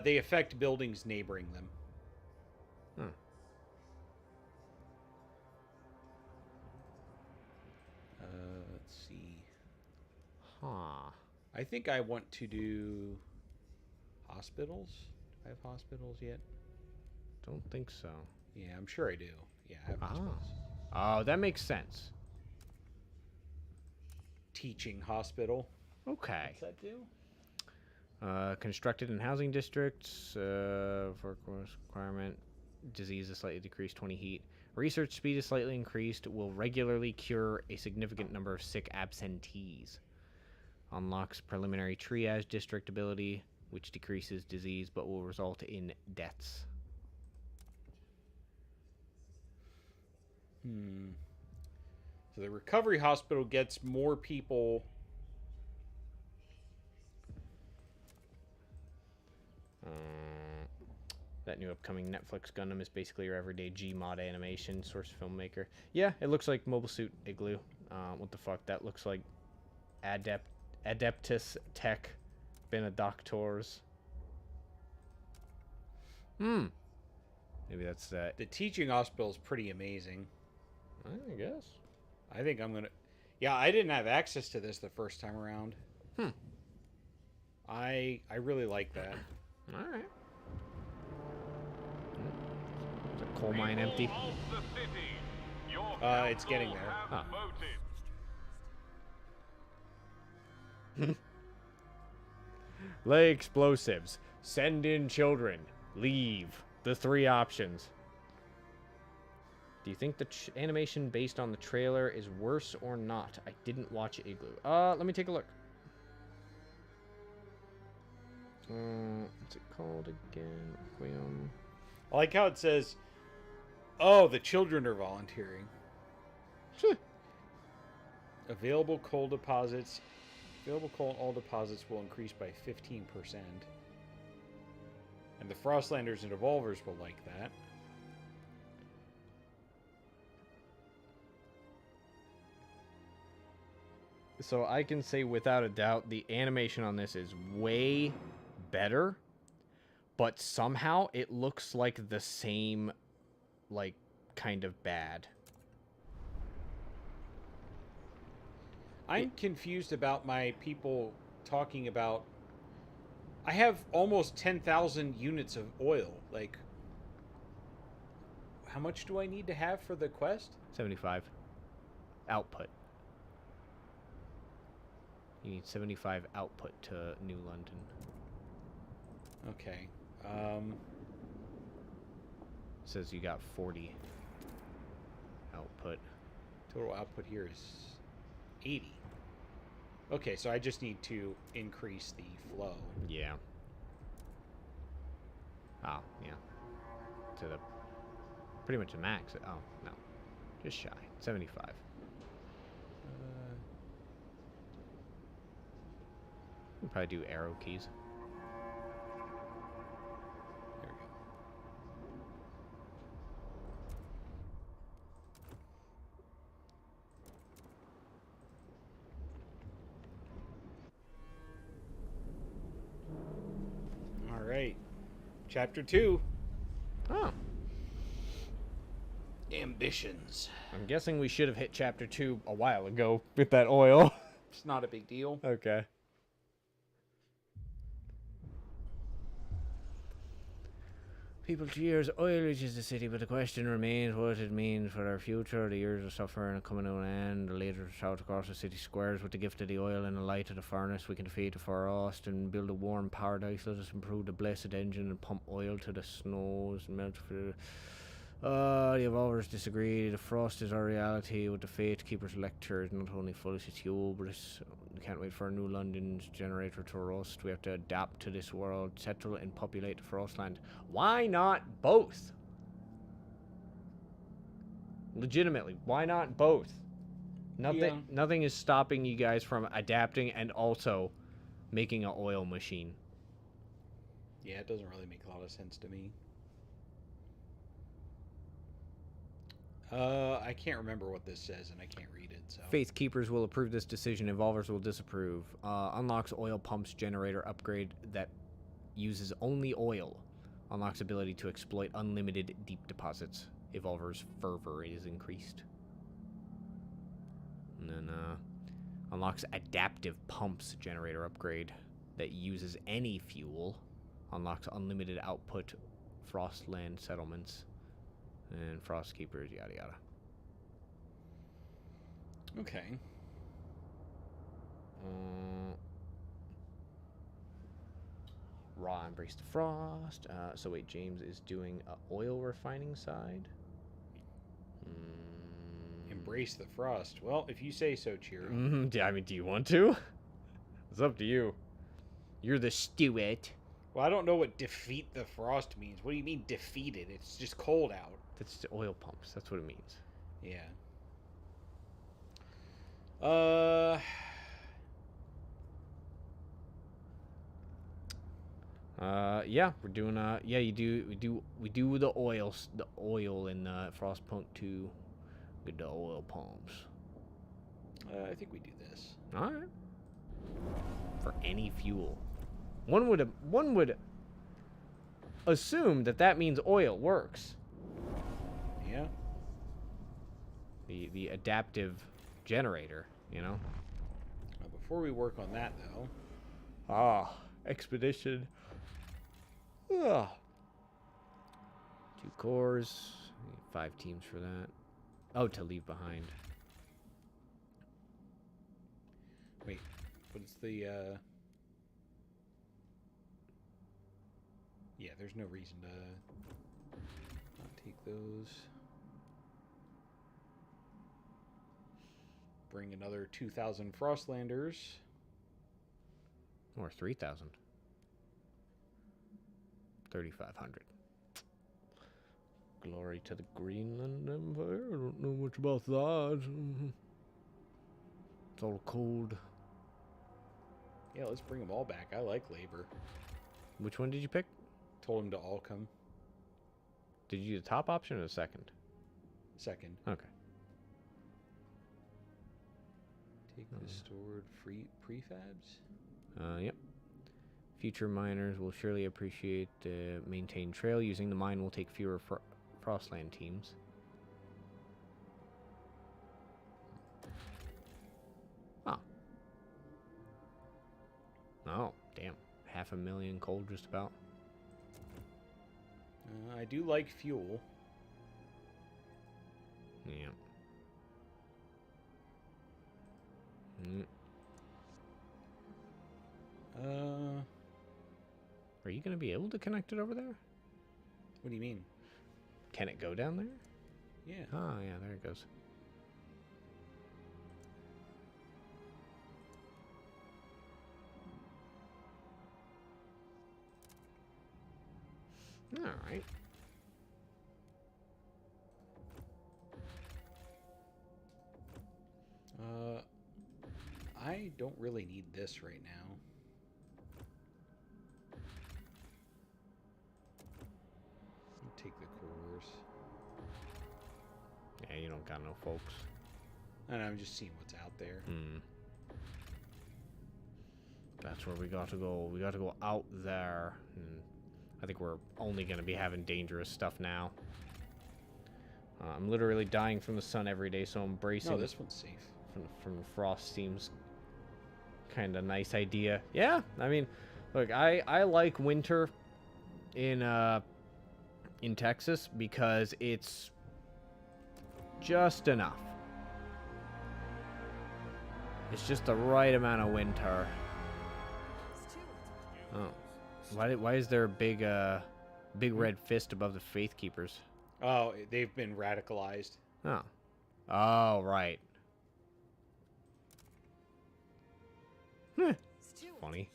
[SPEAKER 1] They affect buildings neighboring them. Let's see.
[SPEAKER 6] Huh.
[SPEAKER 1] I think I want to do hospitals. Do I have hospitals yet?
[SPEAKER 6] Don't think so.
[SPEAKER 1] Yeah, I'm sure I do. Yeah, I have hospitals.
[SPEAKER 6] Oh, that makes sense.
[SPEAKER 1] teaching hospital.
[SPEAKER 2] Okay.
[SPEAKER 1] What's that do?
[SPEAKER 2] Constructed in housing districts for course requirement. Disease is slightly decreased, 20 heat. Research speed is slightly increased. Will regularly cure a significant number of sick absentees. Unlocks preliminary triage district ability, which decreases disease but will result in deaths.
[SPEAKER 1] So the recovery hospital gets more people.
[SPEAKER 2] That new upcoming Netflix Gundam is basically your everyday Gmod animation source filmmaker. Yeah, it looks like Mobile Suit Igloo. What the fuck? That looks like Adeptus Tech Benedoctors. Maybe that's that.
[SPEAKER 1] The teaching hospital is pretty amazing.
[SPEAKER 2] I guess.
[SPEAKER 1] I think I'm gonna. Yeah, I didn't have access to this the first time around. I really like that.
[SPEAKER 2] All right. Is the coal mine empty?
[SPEAKER 7] People of the city, your
[SPEAKER 1] It's getting
[SPEAKER 7] council
[SPEAKER 1] there.
[SPEAKER 7] have voted.
[SPEAKER 2] Lay explosives. Send in children. Leave. The 3 options. Do you think the animation based on the trailer is worse or not? I didn't watch Igloo. Let me take a look. What's it called again? Requiem.
[SPEAKER 1] I like how it says, "Oh, the children are volunteering." Available coal deposits. Available coal all deposits will increase by 15%. And the Frostlanders and Evolvers will like that.
[SPEAKER 2] So I can say without a doubt the animation on this is way better, but somehow it looks like the same, like, kind of bad.
[SPEAKER 1] I'm confused about my people talking about. I have almost 10,000 units of oil. Like, how much do I need to have for the quest?
[SPEAKER 2] 75 output. You need 75 output to New London.
[SPEAKER 1] Okay.
[SPEAKER 2] Says you got 40 output.
[SPEAKER 1] Total output here is 80. Okay, so I just need to increase the flow.
[SPEAKER 2] Yeah. Oh, yeah. To the pretty much the max. Oh, no. Just shy. 75. You can probably do arrow keys.
[SPEAKER 1] There we go. All right. Chapter 2.
[SPEAKER 2] Oh.
[SPEAKER 1] Ambitions.
[SPEAKER 2] I'm guessing we should have hit chapter 2 a while ago with that oil.
[SPEAKER 1] It's not a big deal.
[SPEAKER 2] Okay. People cheers oil reaches the city, but the question remains what it means for our future. The years of suffering are coming to an end. The leaders shout across the city squares with the gift of the oil and the light of the furnace. We can defeat the frost and build a warm paradise. Let us improve the blessed engine and pump oil to the snows and melt for the... the evolvers disagree. The frost is our reality with the Fate Keeper's lecture is not only foolish, it's hubris. We can't wait for a New London's generator to rust. We have to adapt to this world, settle and populate the Frostland. Why not both? Legitimately, why not both? Nothing is stopping you guys from adapting and also making an oil machine.
[SPEAKER 1] Yeah, it doesn't really make a lot of sense to me. I can't remember what this says, and I can't read it, so...
[SPEAKER 2] Faith Keepers will approve this decision. Evolvers will disapprove. Unlocks oil pumps generator upgrade that uses only oil. Unlocks ability to exploit unlimited deep deposits. Evolvers' fervor is increased. And then, unlocks adaptive pumps generator upgrade that uses any fuel. Unlocks unlimited output Frostland settlements. And Frost Keepers, yada yada.
[SPEAKER 1] Okay.
[SPEAKER 6] Raw embrace the frost. So wait, James is doing oil refining side.
[SPEAKER 1] Embrace the frost. Well, if you say so, Chiro.
[SPEAKER 6] Yeah, I mean, do you want to? It's up to you. You're the steward.
[SPEAKER 1] Well, I don't know what defeat the frost means. What do you mean defeat it? It's just cold out.
[SPEAKER 6] That's the oil pumps. That's what it means.
[SPEAKER 1] Yeah.
[SPEAKER 6] Yeah, we're doing yeah, we do the oil in Frostpunk 2 with the oil pumps.
[SPEAKER 1] I think we do this.
[SPEAKER 6] All right. For any fuel. One would assume that means oil works.
[SPEAKER 1] Yeah.
[SPEAKER 6] The adaptive generator, you know.
[SPEAKER 1] Before we work on that, though.
[SPEAKER 6] Expedition. 2 cores. 5 teams for that. Oh, to leave behind.
[SPEAKER 1] Wait, what's the, Yeah, there's no reason to not take those. Bring another 2,000 Frostlanders.
[SPEAKER 6] Or 3,000. 3,500. Glory to the Greenland Empire. I don't know much about that. It's all cold.
[SPEAKER 1] Yeah, let's bring them all back. I like labor.
[SPEAKER 6] Which one did you pick?
[SPEAKER 1] Told them to all come.
[SPEAKER 6] Did you do the top option or the second?
[SPEAKER 1] Second.
[SPEAKER 6] Okay.
[SPEAKER 1] Take the stored free prefabs.
[SPEAKER 6] Yep. Future miners will surely appreciate the maintained trail. Using the mine will take fewer Frostland teams. Oh. Oh, damn. 500,000 coal just about.
[SPEAKER 1] I do like fuel.
[SPEAKER 6] Yeah. Are you going to be able to connect it over there?
[SPEAKER 1] What do you mean?
[SPEAKER 6] Can it go down there?
[SPEAKER 1] Yeah.
[SPEAKER 6] Oh, yeah, there it goes. All right.
[SPEAKER 1] I don't really need this right now. I'll take the cores.
[SPEAKER 6] Yeah, you don't got no folks.
[SPEAKER 1] And I'm just seeing what's out there.
[SPEAKER 6] That's where we got to go. We got to go out there. And I think we're only going to be having dangerous stuff now. I'm literally dying from the sun every day, so embracing...
[SPEAKER 1] No, this one's safe.
[SPEAKER 6] From frost seems kind of nice idea. Yeah, I mean, look, I like winter in Texas because it's just enough. It's just the right amount of winter. Oh, why is there a big red fist above the Faith Keepers?
[SPEAKER 1] Oh, they've been radicalized.
[SPEAKER 6] Oh, right. Funny.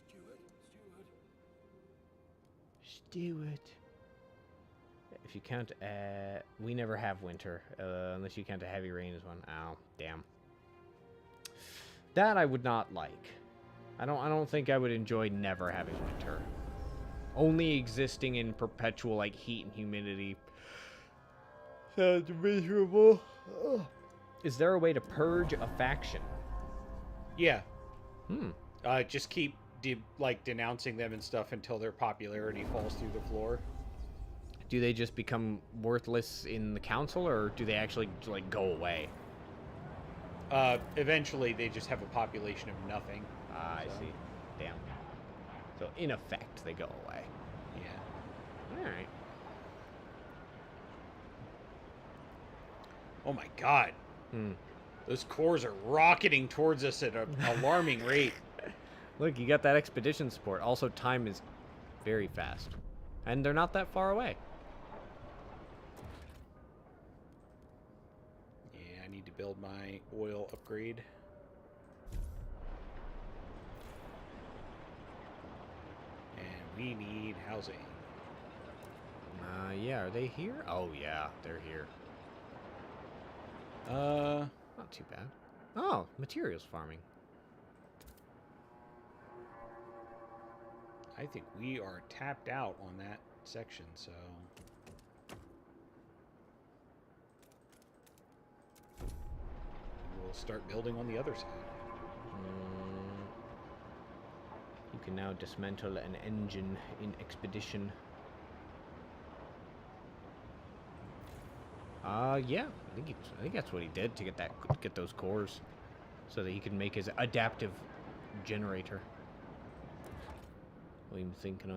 [SPEAKER 6] Steward. If you count, we never have winter, unless you count a heavy rain as one. Ow, damn. That I would not like. I don't think I would enjoy never having winter. Only existing in perpetual, like, heat and humidity. Sounds miserable. Ugh. Is there a way to purge a faction?
[SPEAKER 1] Yeah. Just keep denouncing them and stuff until their popularity falls through the floor.
[SPEAKER 6] Do they just become worthless in the council, or do they actually like go away?
[SPEAKER 1] Eventually they just have a population of nothing.
[SPEAKER 6] I see. Damn. So in effect, they go away.
[SPEAKER 1] Yeah.
[SPEAKER 6] All right.
[SPEAKER 1] Oh my god. Those cores are rocketing towards us at an alarming rate.
[SPEAKER 6] Look, you got that expedition support. Also, time is very fast. And they're not that far away.
[SPEAKER 1] Yeah, I need to build my oil upgrade. And we need housing.
[SPEAKER 6] Yeah, are they here? Oh, yeah, they're here. Not too bad. Oh, materials farming.
[SPEAKER 1] I think we are tapped out on that section, so... we'll start building on the other side.
[SPEAKER 6] You can now dismantle an engine in expedition. Yeah, I think that's what he did to get those cores, so that he could make his adaptive generator. I'm thinking.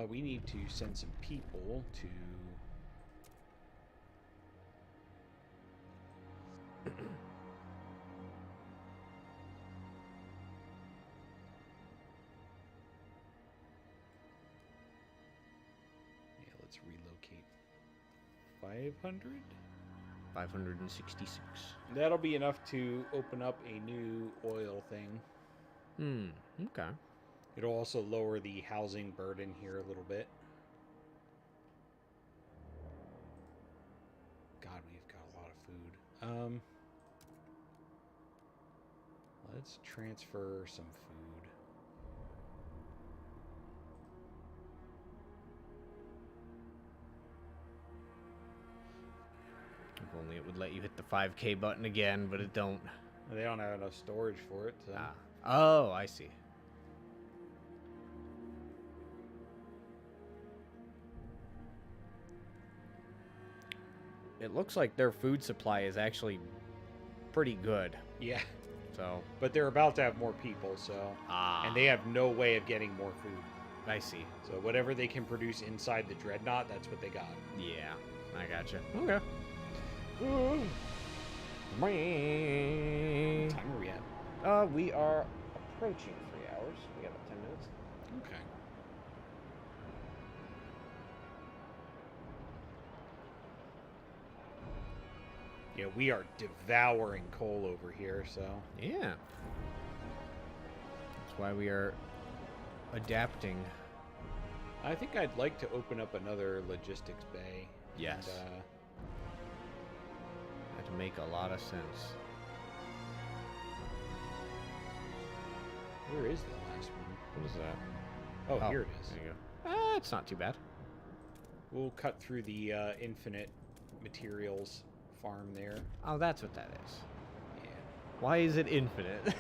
[SPEAKER 1] We need to send some people to... yeah, let's relocate 500?
[SPEAKER 6] 566.
[SPEAKER 1] That'll be enough to open up a new oil thing.
[SPEAKER 6] Okay.
[SPEAKER 1] It'll also lower the housing burden here a little bit. God, we've got a lot of food. Let's transfer some food.
[SPEAKER 6] If only it would let you hit the 5K button again, but it don't.
[SPEAKER 1] They don't have enough storage for it, so...
[SPEAKER 6] Oh, I see. It looks like their food supply is actually pretty good.
[SPEAKER 1] Yeah.
[SPEAKER 6] So.
[SPEAKER 1] But they're about to have more people, so... And they have no way of getting more food.
[SPEAKER 6] I see.
[SPEAKER 1] So whatever they can produce inside the Dreadnought, that's what they got.
[SPEAKER 6] Yeah, I gotcha. Okay.
[SPEAKER 1] What time are we at?
[SPEAKER 6] We are approaching 3 hours. We got about 10 minutes.
[SPEAKER 1] Okay. Yeah, we are devouring coal over here, so...
[SPEAKER 6] Yeah. That's why we are adapting.
[SPEAKER 1] I think I'd like to open up another logistics bay.
[SPEAKER 6] Yes.
[SPEAKER 1] And,
[SPEAKER 6] That'd make a lot of sense.
[SPEAKER 1] where is the last one?
[SPEAKER 6] What is that?
[SPEAKER 1] Oh, here it is.
[SPEAKER 6] There you go. It's not too bad.
[SPEAKER 1] We'll cut through the infinite materials farm there.
[SPEAKER 6] Oh, that's what that is.
[SPEAKER 1] Yeah.
[SPEAKER 6] Why is it infinite?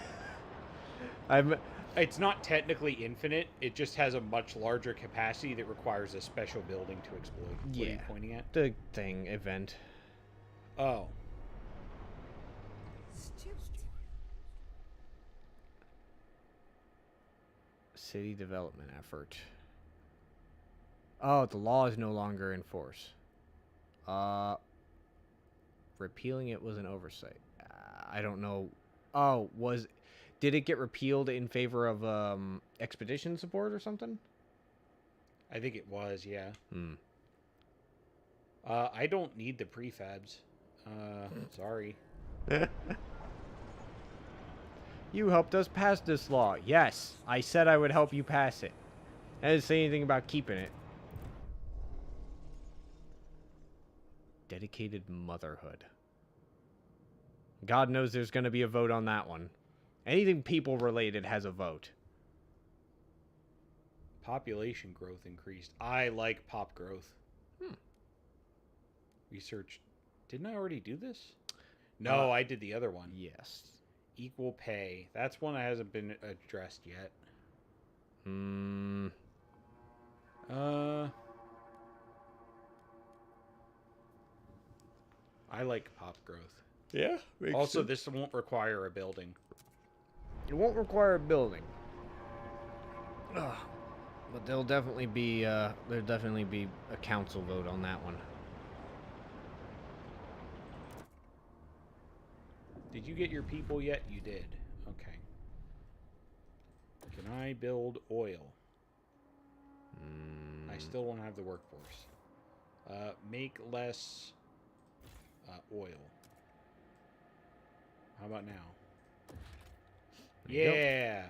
[SPEAKER 1] It's not technically infinite. It just has a much larger capacity that requires a special building to exploit. What are you pointing at?
[SPEAKER 6] The thing event.
[SPEAKER 1] Oh.
[SPEAKER 6] City development effort. Oh, the law is no longer in force. Repealing it was an oversight. I don't know. Oh, did it get repealed in favor of expedition support or something?
[SPEAKER 1] I think it was, yeah.
[SPEAKER 6] Hmm.
[SPEAKER 1] I don't need the prefabs. Sorry.
[SPEAKER 6] You helped us pass this law. Yes, I said I would help you pass it. I didn't say anything about keeping it. Dedicated motherhood. God knows there's going to be a vote on that one. Anything people related has a vote.
[SPEAKER 1] Population growth increased. I like pop growth. Research. Didn't I already do this? No, I did the other one.
[SPEAKER 6] Yes.
[SPEAKER 1] Equal pay. That's one that hasn't been addressed yet. I like pop growth.
[SPEAKER 6] Yeah.
[SPEAKER 1] Also, this won't require a building.
[SPEAKER 6] It won't require a building. Ugh. But there'll definitely be a council vote on that one.
[SPEAKER 1] Did you get your people yet? You did. Okay. Can I build oil? I still don't have the workforce. Make less oil. How about now? Yeah.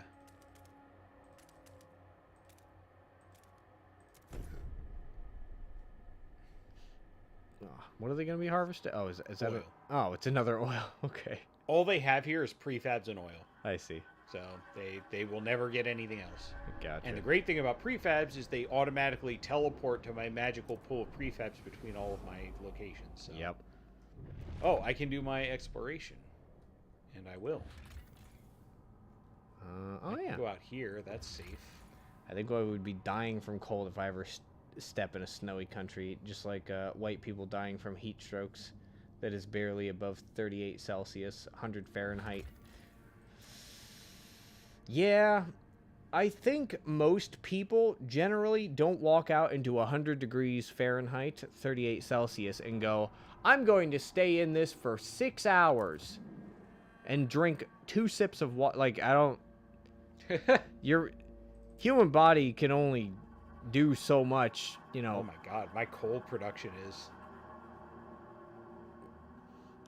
[SPEAKER 2] What are they going to be harvested? Oh, is that
[SPEAKER 1] Oil.
[SPEAKER 2] Oh, it's another oil. Okay.
[SPEAKER 1] All they have here is prefabs and oil.
[SPEAKER 2] I see.
[SPEAKER 1] So they will never get anything else.
[SPEAKER 2] Gotcha.
[SPEAKER 1] And the great thing about prefabs is they automatically teleport to my magical pool of prefabs between all of my locations. So.
[SPEAKER 2] Yep.
[SPEAKER 1] Oh, I can do my exploration. And I will.
[SPEAKER 2] Oh,
[SPEAKER 1] I
[SPEAKER 2] yeah.
[SPEAKER 1] can go out here. That's safe.
[SPEAKER 2] I think I would be dying from cold if I ever step in a snowy country, just like white people dying from heat strokes that is barely above 38 Celsius, 100 Fahrenheit. Yeah, I think most people generally don't walk out into 100 degrees Fahrenheit, 38 Celsius, and go, I'm going to stay in this for 6 hours and drink 2 sips of water. Like, I don't... Your human body can only do so much, you know.
[SPEAKER 1] Oh my god, my coal production is...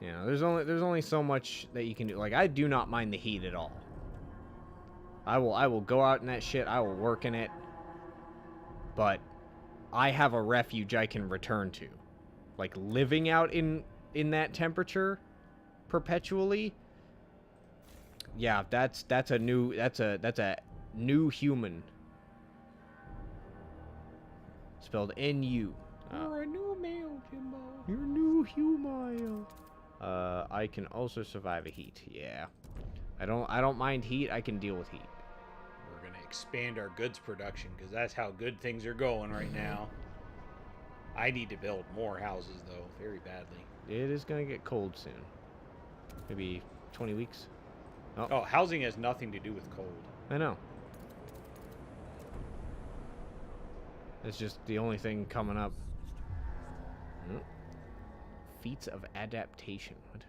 [SPEAKER 2] You know, there's only so much that you can do. Like, I do not mind the heat at all. I will go out in that shit. I will work in it. But I have a refuge I can return to. Like, living out in that temperature perpetually. Yeah, that's a new human. Spelled N-U.
[SPEAKER 1] You're a new male, Jimbo.
[SPEAKER 2] You're a new human. I can also survive a heat. Yeah. I don't mind heat. I can deal with heat.
[SPEAKER 1] We're gonna expand our goods production because that's how good things are going right now. I need to build more houses though, very badly.
[SPEAKER 2] It is gonna get cold soon. Maybe 20 weeks.
[SPEAKER 1] Oh, housing has nothing to do with cold.
[SPEAKER 2] I know. It's just the only thing coming up. Feats of adaptation. What?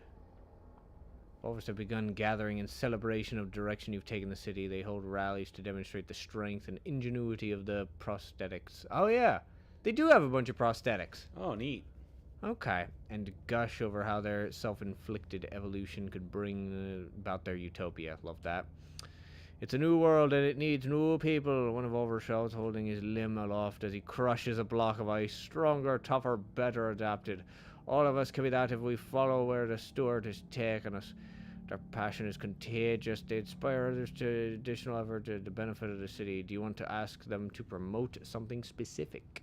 [SPEAKER 2] Evolvers have begun gathering in celebration of direction you've taken the city. They hold rallies to demonstrate the strength and ingenuity of the prosthetics. Oh yeah, they do have a bunch of prosthetics.
[SPEAKER 1] Oh, neat.
[SPEAKER 2] Okay, and gush over how their self-inflicted evolution could bring about their utopia. Love that. It's a new world and it needs new people. One evolver shouts, holding his limb aloft as he crushes a block of ice. Stronger, tougher, better adapted. All of us can be that if we follow where the steward has taken us. Their passion is contagious. They inspire others to additional effort to the benefit of the city. Do you want to ask them to promote something specific?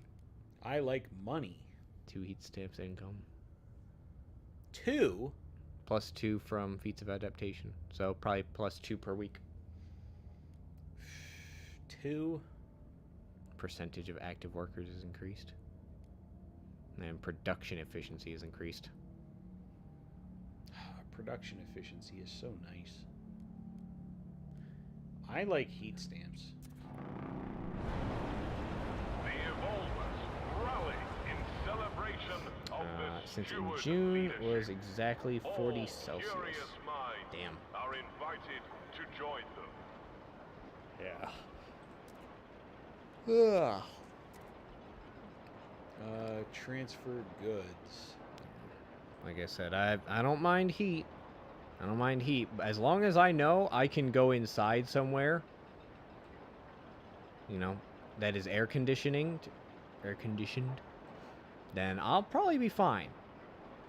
[SPEAKER 1] I like money.
[SPEAKER 2] 2 heat stamps income.
[SPEAKER 1] 2?
[SPEAKER 2] +2 from feats of adaptation. So probably +2 per week.
[SPEAKER 1] 2?
[SPEAKER 2] Percentage of active workers is increased. And production efficiency is increased.
[SPEAKER 1] Production efficiency is so nice. I like heat stamps.
[SPEAKER 7] The Evolvers rally in celebration of the
[SPEAKER 2] Since in
[SPEAKER 7] steward
[SPEAKER 2] June
[SPEAKER 7] leadership.
[SPEAKER 2] was exactly 40
[SPEAKER 7] All
[SPEAKER 2] Celsius.
[SPEAKER 7] curious minds
[SPEAKER 2] Damn.
[SPEAKER 7] are invited to join them.
[SPEAKER 2] Yeah. Ugh.
[SPEAKER 1] Transfer goods.
[SPEAKER 2] Like I said, I don't mind heat. I don't mind heat. As long as I know I can go inside somewhere, you know, that is air conditioned, then I'll probably be fine.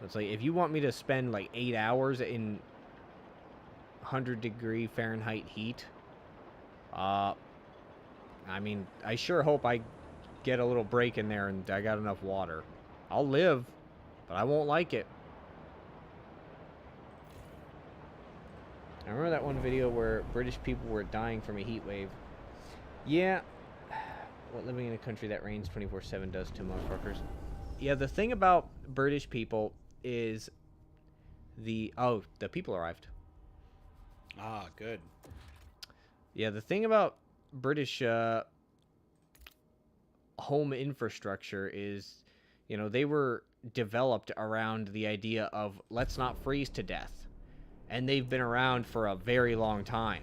[SPEAKER 2] It's like, if you want me to spend like 8 hours in 100-degree Fahrenheit heat, I mean, I sure hope I get a little break in there and I got enough water. I'll live, but I won't like it. I remember that one video where British people were dying from a heat wave. Yeah, what living in a country that rains 24/7 does to motherfuckers. Yeah, the thing about British people is the people arrived.
[SPEAKER 1] Ah, good.
[SPEAKER 2] Yeah, the thing about British home infrastructure is, you know, they were developed around the idea of let's not freeze to death.
[SPEAKER 6] and they've been around for a very long time.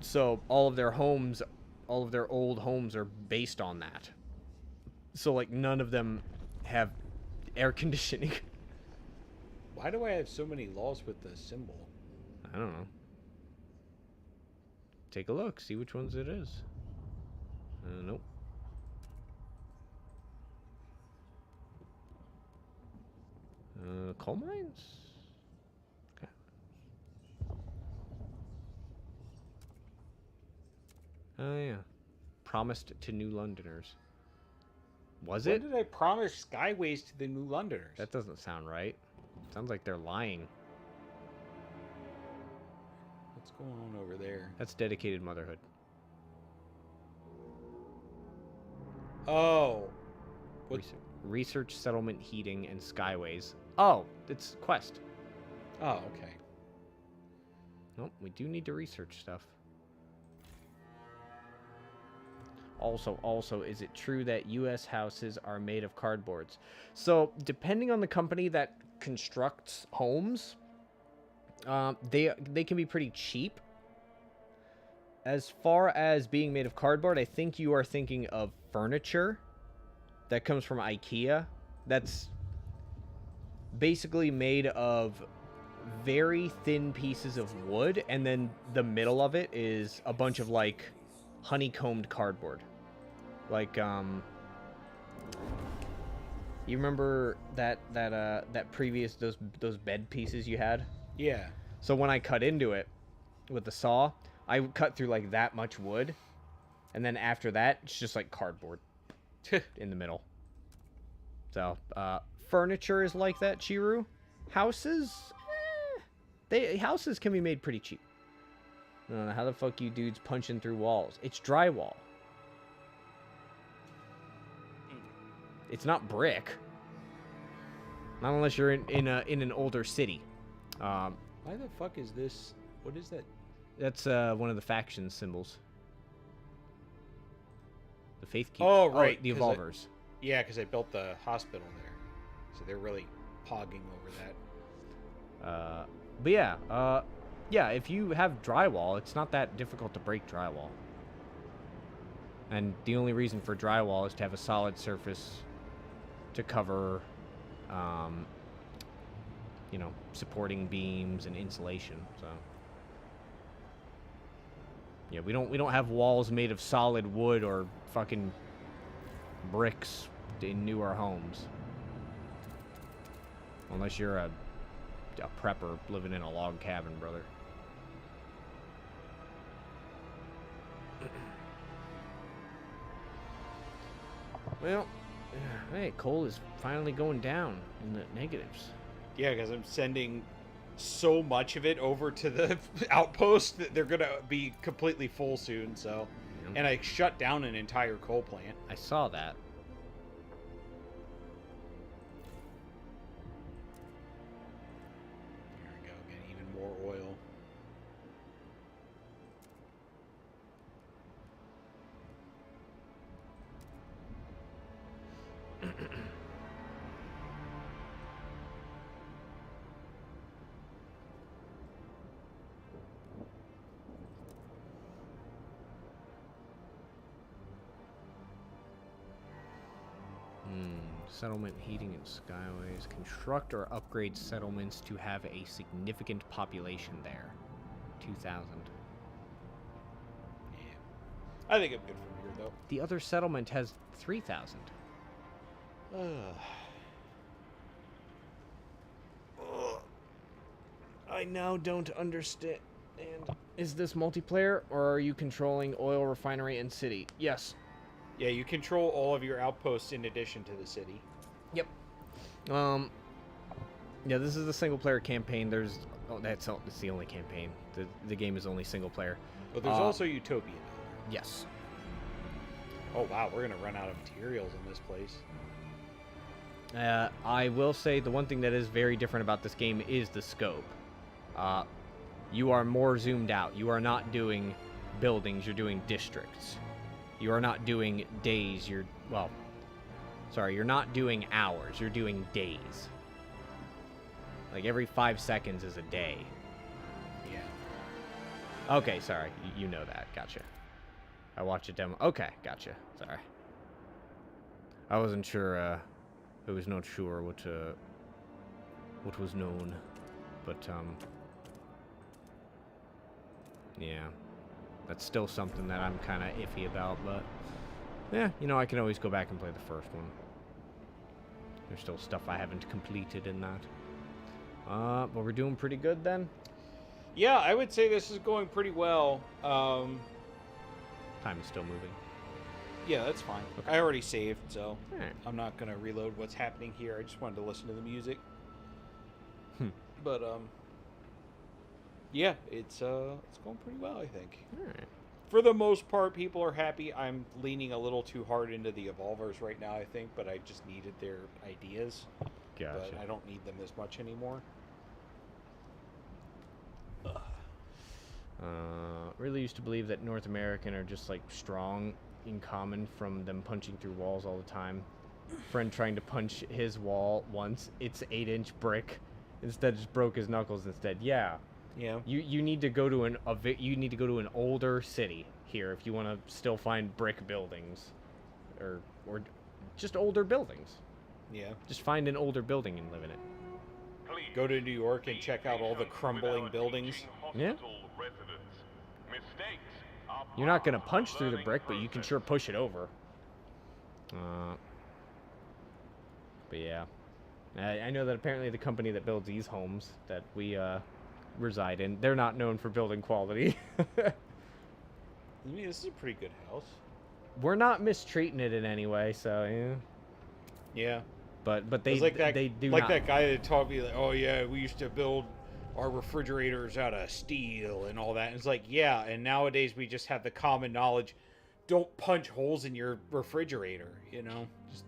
[SPEAKER 6] So all of their homes, all of their old homes are based on that. So like none of them have air conditioning.
[SPEAKER 1] Why do I have so many laws with the symbol?
[SPEAKER 6] I don't know. Take a look, see which ones it is. Nope. Coal mines? Okay. Oh, yeah. Promised to New Londoners. Was
[SPEAKER 1] When
[SPEAKER 6] it?
[SPEAKER 1] did I promise Skyways to the New Londoners?
[SPEAKER 6] That doesn't sound right. Sounds like they're lying.
[SPEAKER 1] What's going on over there?
[SPEAKER 6] That's dedicated motherhood.
[SPEAKER 1] Oh. What?
[SPEAKER 6] Research, settlement, heating, and skyways. Oh, it's quest.
[SPEAKER 1] Oh, okay.
[SPEAKER 6] Nope, we do need to research stuff. Also, is it true that U.S. houses are made of cardboards? So, depending on the company that constructs homes, they can be pretty cheap. As far as being made of cardboard, I think you are thinking of furniture that comes from IKEA. That's basically made of very thin pieces of wood, and then the middle of it is a bunch of like honeycombed cardboard. Like you remember that previous those bed pieces you had?
[SPEAKER 1] Yeah.
[SPEAKER 6] So when I cut into it with the saw, I would cut through like that much wood, and then after that, it's just like cardboard in the middle. So furniture is like that, Chiru. Houses, houses can be made pretty cheap. I don't know how the fuck you dudes punching through walls. It's drywall. It's not brick. Not unless you're in an older city.
[SPEAKER 1] Why the fuck is this? What is that?
[SPEAKER 6] That's one of the faction symbols. The Faith Keeper.
[SPEAKER 1] Oh, right.
[SPEAKER 6] The Evolvers.
[SPEAKER 1] Yeah, because I built the hospital there. So they're really pogging over that.
[SPEAKER 6] But yeah, yeah, if you have drywall, it's not that difficult to break drywall. And the only reason for drywall is to have a solid surface to cover, you know, supporting beams and insulation. So yeah, we don't have walls made of solid wood or fucking bricks in newer homes. Unless you're a prepper living in a log cabin, brother. Well, hey, coal is finally going down in the negatives.
[SPEAKER 1] Yeah, because I'm sending so much of it over to the outpost that they're going to be completely full soon, so...
[SPEAKER 6] Yeah.
[SPEAKER 1] And I shut down an entire coal plant.
[SPEAKER 6] I saw that.
[SPEAKER 1] There we go, getting even more oil.
[SPEAKER 6] Settlement, heating, and skyways. Construct or upgrade settlements to have a significant population there. 2,000.
[SPEAKER 1] Yeah. I think I'm good from here, though.
[SPEAKER 6] The other settlement has 3,000. I now don't understand. Is this multiplayer, or are you controlling oil refinery and city? Yes.
[SPEAKER 1] Yeah, you control all of your outposts in addition to the city.
[SPEAKER 6] Yep. Yeah, this is the single player campaign. There's that's the only campaign. The game is only single player.
[SPEAKER 1] But there's also Utopia.
[SPEAKER 6] Yes.
[SPEAKER 1] Oh wow, we're gonna run out of materials in this place.
[SPEAKER 6] I will say the one thing that is very different about this game is the scope. You are more zoomed out. You are not doing buildings, you're doing districts. You are not doing days, you're not doing hours, you're doing days. Like, every 5 seconds is a day.
[SPEAKER 1] Yeah.
[SPEAKER 6] Okay, sorry. You know that. Gotcha. I watched a demo. Okay, gotcha. Sorry. I wasn't sure, I was not sure what was known. But, yeah. That's still something that I'm kind of iffy about, but... Yeah, you know, I can always go back and play the first one. There's still stuff I haven't completed in that. But we're doing pretty good then?
[SPEAKER 1] Yeah, I would say this is going pretty well.
[SPEAKER 6] Time is still moving.
[SPEAKER 1] Yeah, that's fine.
[SPEAKER 6] Okay.
[SPEAKER 1] I already saved, so
[SPEAKER 6] Alright.
[SPEAKER 1] I'm not going to reload what's happening here. I just wanted to listen to the music.
[SPEAKER 6] Hmm.
[SPEAKER 1] But, yeah, it's going pretty well, I think.
[SPEAKER 6] Alright.
[SPEAKER 1] For the most part, people are happy. I'm leaning a little too hard into the evolvers right now, I think, but I just needed their ideas.
[SPEAKER 6] Gotcha.
[SPEAKER 1] But I don't need them as much anymore.
[SPEAKER 6] Really used to believe that North American are just, like, strong in common from them punching through walls all the time. Friend trying to punch his wall once. It's 8-inch brick. Instead, just broke his knuckles instead. Yeah.
[SPEAKER 1] Yeah.
[SPEAKER 6] You need to go to an older city here if you want to still find brick buildings, or just older buildings.
[SPEAKER 1] Yeah.
[SPEAKER 6] Just find an older building and live in it.
[SPEAKER 7] Please
[SPEAKER 1] Go to New York and
[SPEAKER 7] be
[SPEAKER 1] check out all the
[SPEAKER 7] patient
[SPEAKER 1] crumbling
[SPEAKER 7] with our
[SPEAKER 1] buildings.
[SPEAKER 7] teaching
[SPEAKER 6] Yeah.
[SPEAKER 7] hospital residents. Mistakes are
[SPEAKER 6] You're not gonna
[SPEAKER 7] part of
[SPEAKER 6] punch
[SPEAKER 7] the
[SPEAKER 6] through the
[SPEAKER 7] learning
[SPEAKER 6] brick, but you can
[SPEAKER 7] process.
[SPEAKER 6] sure push it over. But yeah, I know that apparently the company that builds these homes that we reside in, they're not known for building quality.
[SPEAKER 1] I mean, this is a pretty good house.
[SPEAKER 6] We're not mistreating it in any way, so yeah.
[SPEAKER 1] Yeah.
[SPEAKER 6] But they
[SPEAKER 1] It's like that,
[SPEAKER 6] they do
[SPEAKER 1] like
[SPEAKER 6] not.
[SPEAKER 1] that guy that taught me, like, oh yeah, we used to build our refrigerators out of steel and all that. And it's like, yeah, and nowadays we just have the common knowledge, don't punch holes in your refrigerator, you know? Just,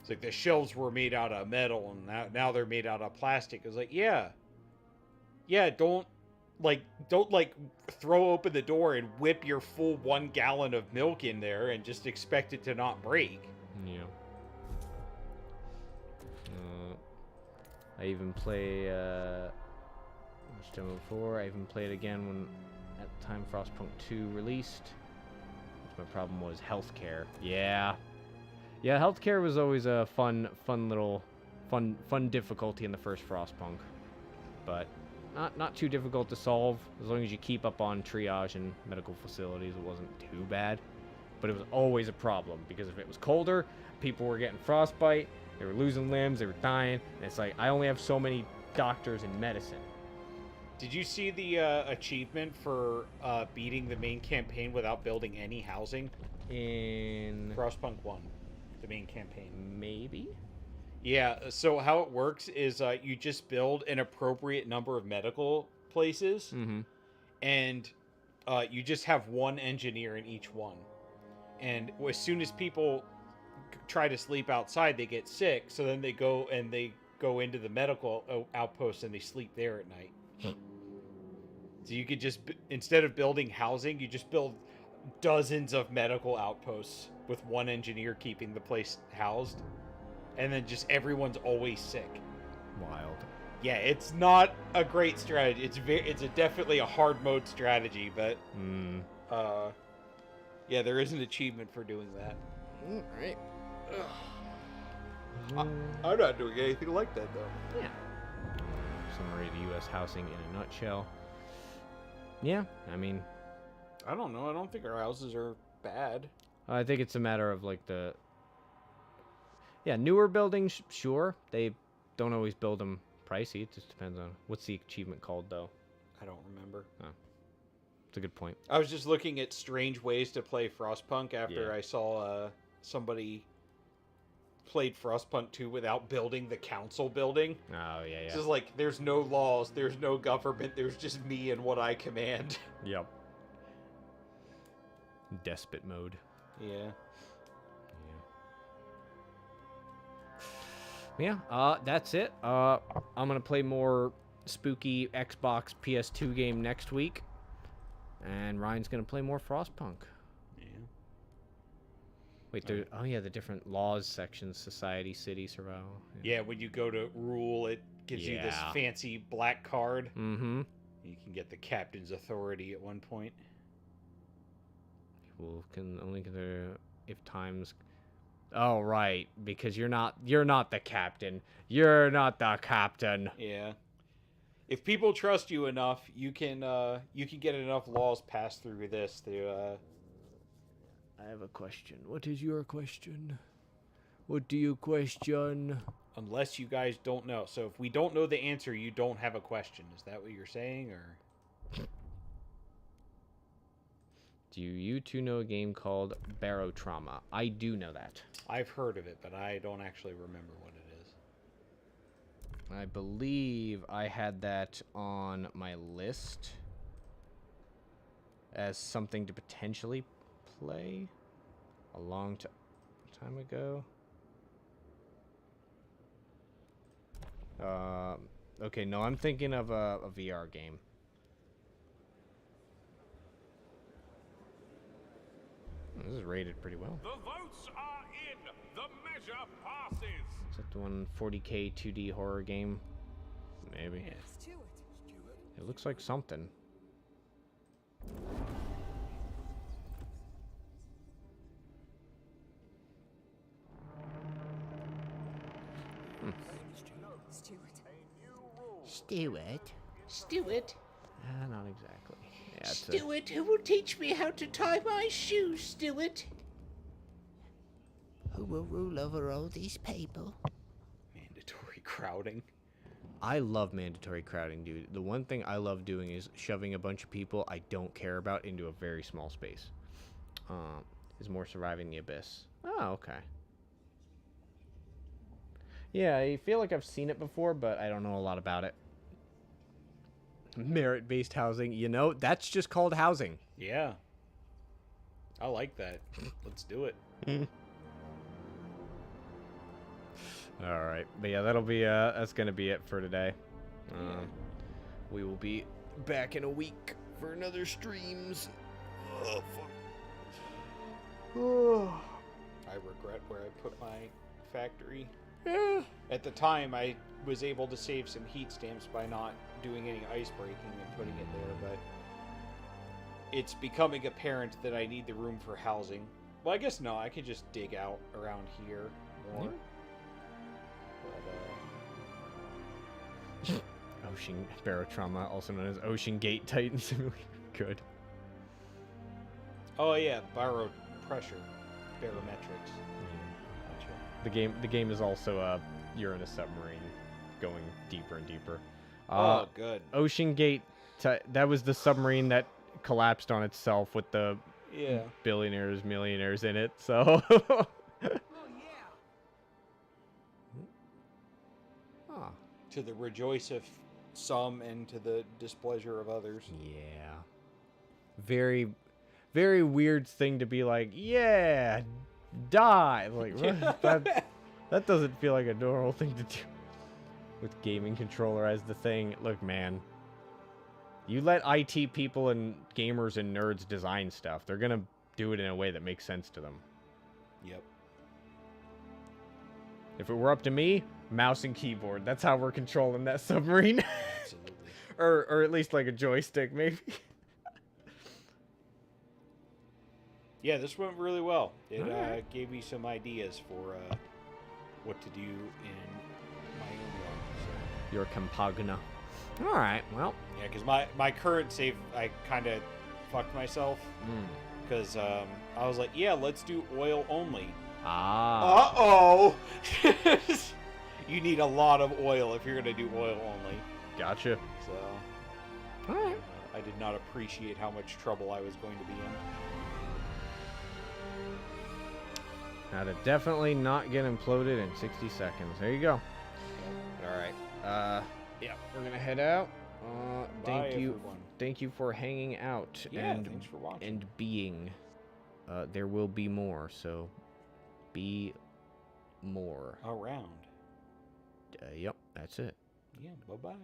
[SPEAKER 1] it's like the shelves were made out of metal and now they're made out of plastic. It's like, yeah, don't throw open the door and whip your full 1 gallon of milk in there and just expect it to not break.
[SPEAKER 6] Yeah. I even play which demo before. I even played again when at the time Frostpunk 2 released. My problem was healthcare. Yeah, healthcare was always a fun difficulty in the first Frostpunk, but not too difficult to solve as long as you keep up on triage and medical facilities. It wasn't too bad, but it was always a problem because if it was colder, people were getting frostbite, they were losing limbs, they were dying, and it's like I only have so many doctors in medicine.
[SPEAKER 1] Did you see the achievement for beating the main campaign without building any housing?
[SPEAKER 6] In
[SPEAKER 1] Frostpunk 1, the main campaign.
[SPEAKER 6] maybe.
[SPEAKER 1] Yeah, so how it works is you just build an appropriate number of medical places,
[SPEAKER 6] Mm-hmm.
[SPEAKER 1] and you just have one engineer in each one. And as soon as people try to sleep outside, they get sick, so then they go into the medical outpost and they sleep there at night. So you could just, instead of building housing, you just build dozens of medical outposts with one engineer keeping the place housed. And then just everyone's always sick.
[SPEAKER 6] Wild.
[SPEAKER 1] Yeah, it's not a great strategy. It's definitely a hard mode strategy, but yeah, there is an achievement for doing that.
[SPEAKER 6] All right.
[SPEAKER 1] I'm not doing anything like that though.
[SPEAKER 6] Yeah. Summary of the U.S. housing in a nutshell. Yeah, I mean,
[SPEAKER 1] I don't know. I don't think our houses are bad.
[SPEAKER 6] I think it's a matter of like newer buildings. Sure, they don't always build them pricey. It just depends on what's the achievement called, though.
[SPEAKER 1] I don't remember.
[SPEAKER 6] It's a good point.
[SPEAKER 1] I was just looking at strange ways to play Frostpunk after
[SPEAKER 6] Yeah.
[SPEAKER 1] I saw somebody played Frostpunk 2 without building the council building.
[SPEAKER 6] Oh yeah,
[SPEAKER 1] It's just like, there's no laws, there's no government, there's just me and what I command.
[SPEAKER 6] Yep. Despot mode.
[SPEAKER 1] Yeah.
[SPEAKER 6] Yeah, that's it. I'm gonna play more spooky Xbox PS2 game next week, and Ryan's gonna play more Frostpunk.
[SPEAKER 1] Yeah.
[SPEAKER 6] Wait, there. Oh yeah, the different laws sections: society, city, survival.
[SPEAKER 1] Yeah, when you go to rule, it gives you this
[SPEAKER 6] Yeah.
[SPEAKER 1] fancy black card.
[SPEAKER 6] Mm-hmm.
[SPEAKER 1] You can get the captain's authority at one point.
[SPEAKER 6] People can only consider if times. Oh right, because you're not the captain. You're not the captain.
[SPEAKER 1] Yeah. If people trust you enough, you can get enough laws passed through this to
[SPEAKER 6] I have a question. What is your question? What do you question?
[SPEAKER 1] unless you guys don't know. So if we don't know the answer, you don't have a question. Is that what you're saying, or?
[SPEAKER 6] Do you two know a game called Barotrauma? I do know that.
[SPEAKER 1] I've heard of it, but I don't actually remember what it is.
[SPEAKER 6] I believe I had that on my list as something to potentially play a long time ago. Okay, no, I'm thinking of a VR game. This is rated pretty well.
[SPEAKER 7] The votes are in. The measure passes.
[SPEAKER 6] Is that the one 40K 2D horror game? Maybe.
[SPEAKER 1] Yeah.
[SPEAKER 6] It looks like something.
[SPEAKER 3] Stewart,
[SPEAKER 6] Not exactly. Yeah, it's a,
[SPEAKER 3] Stewart, who will teach me how to tie my shoes, Stewart? Who will rule over all these people?
[SPEAKER 1] Mandatory crowding.
[SPEAKER 6] I love mandatory crowding, dude. The one thing I love doing is shoving a bunch of people I don't care about into a very small space. Is more surviving the abyss. Oh, okay. Yeah, I feel like I've seen it before, but I don't know a lot about it. Merit-based housing, you know, that's just called housing.
[SPEAKER 1] Yeah. I like that. Let's do it.
[SPEAKER 6] All right, but yeah, that'll be that's gonna be it for today. We will be back in a week for another streams. Oh, fuck.
[SPEAKER 1] I regret where I put my factory.
[SPEAKER 6] Yeah.
[SPEAKER 1] At the time, I was able to save some heat stamps by not doing any ice breaking and putting it there, but it's becoming apparent that I need the room for housing. Well, I guess no, I could just dig out around here more.
[SPEAKER 6] Yeah.
[SPEAKER 1] But,
[SPEAKER 6] Ocean Barotrauma, also known as Ocean Gate Titan Simulator. Good.
[SPEAKER 1] oh yeah, baro pressure, barometrics. Gotcha.
[SPEAKER 6] The game is also you're in a submarine, going deeper and deeper.
[SPEAKER 1] Oh, good.
[SPEAKER 6] Ocean Gate, that was the submarine that collapsed on itself with the
[SPEAKER 1] Yeah.
[SPEAKER 6] billionaires, millionaires in it. So. Ah.
[SPEAKER 1] To the rejoice of some and to the displeasure of others.
[SPEAKER 6] Yeah. Very, very weird thing to be like, yeah, die. Like, what? that doesn't feel like a normal thing to do. With gaming controller as the thing. Look, man. You let IT people and gamers and nerds design stuff. They're going to do it in a way that makes sense to them.
[SPEAKER 1] Yep.
[SPEAKER 6] If it were up to me, mouse and keyboard. That's how we're controlling that submarine.
[SPEAKER 1] Absolutely.
[SPEAKER 6] or at least like a joystick, maybe.
[SPEAKER 1] Yeah, this went really well. It
[SPEAKER 6] Alright.
[SPEAKER 1] gave me some ideas for what to do in my own world. So.
[SPEAKER 6] Your Campagna. Alright, well.
[SPEAKER 1] Yeah, because my current save, I kind of fucked myself. Because I was like, yeah, let's do oil only.
[SPEAKER 6] Ah.
[SPEAKER 1] Uh-oh! You need a lot of oil if you're going to do oil only.
[SPEAKER 6] Gotcha.
[SPEAKER 1] So,
[SPEAKER 6] Alright.
[SPEAKER 1] I did not appreciate how much trouble I was going to be in.
[SPEAKER 6] How to definitely not get imploded in 60 seconds. There you go. Alright. Yeah, we're gonna head out.
[SPEAKER 1] Bye, everyone.
[SPEAKER 6] Thank you for hanging out
[SPEAKER 1] Yeah, thanks for watching.
[SPEAKER 6] and being. There will be more, so be more.
[SPEAKER 1] Around.
[SPEAKER 6] Yep, that's it.
[SPEAKER 1] Yeah, bye-bye.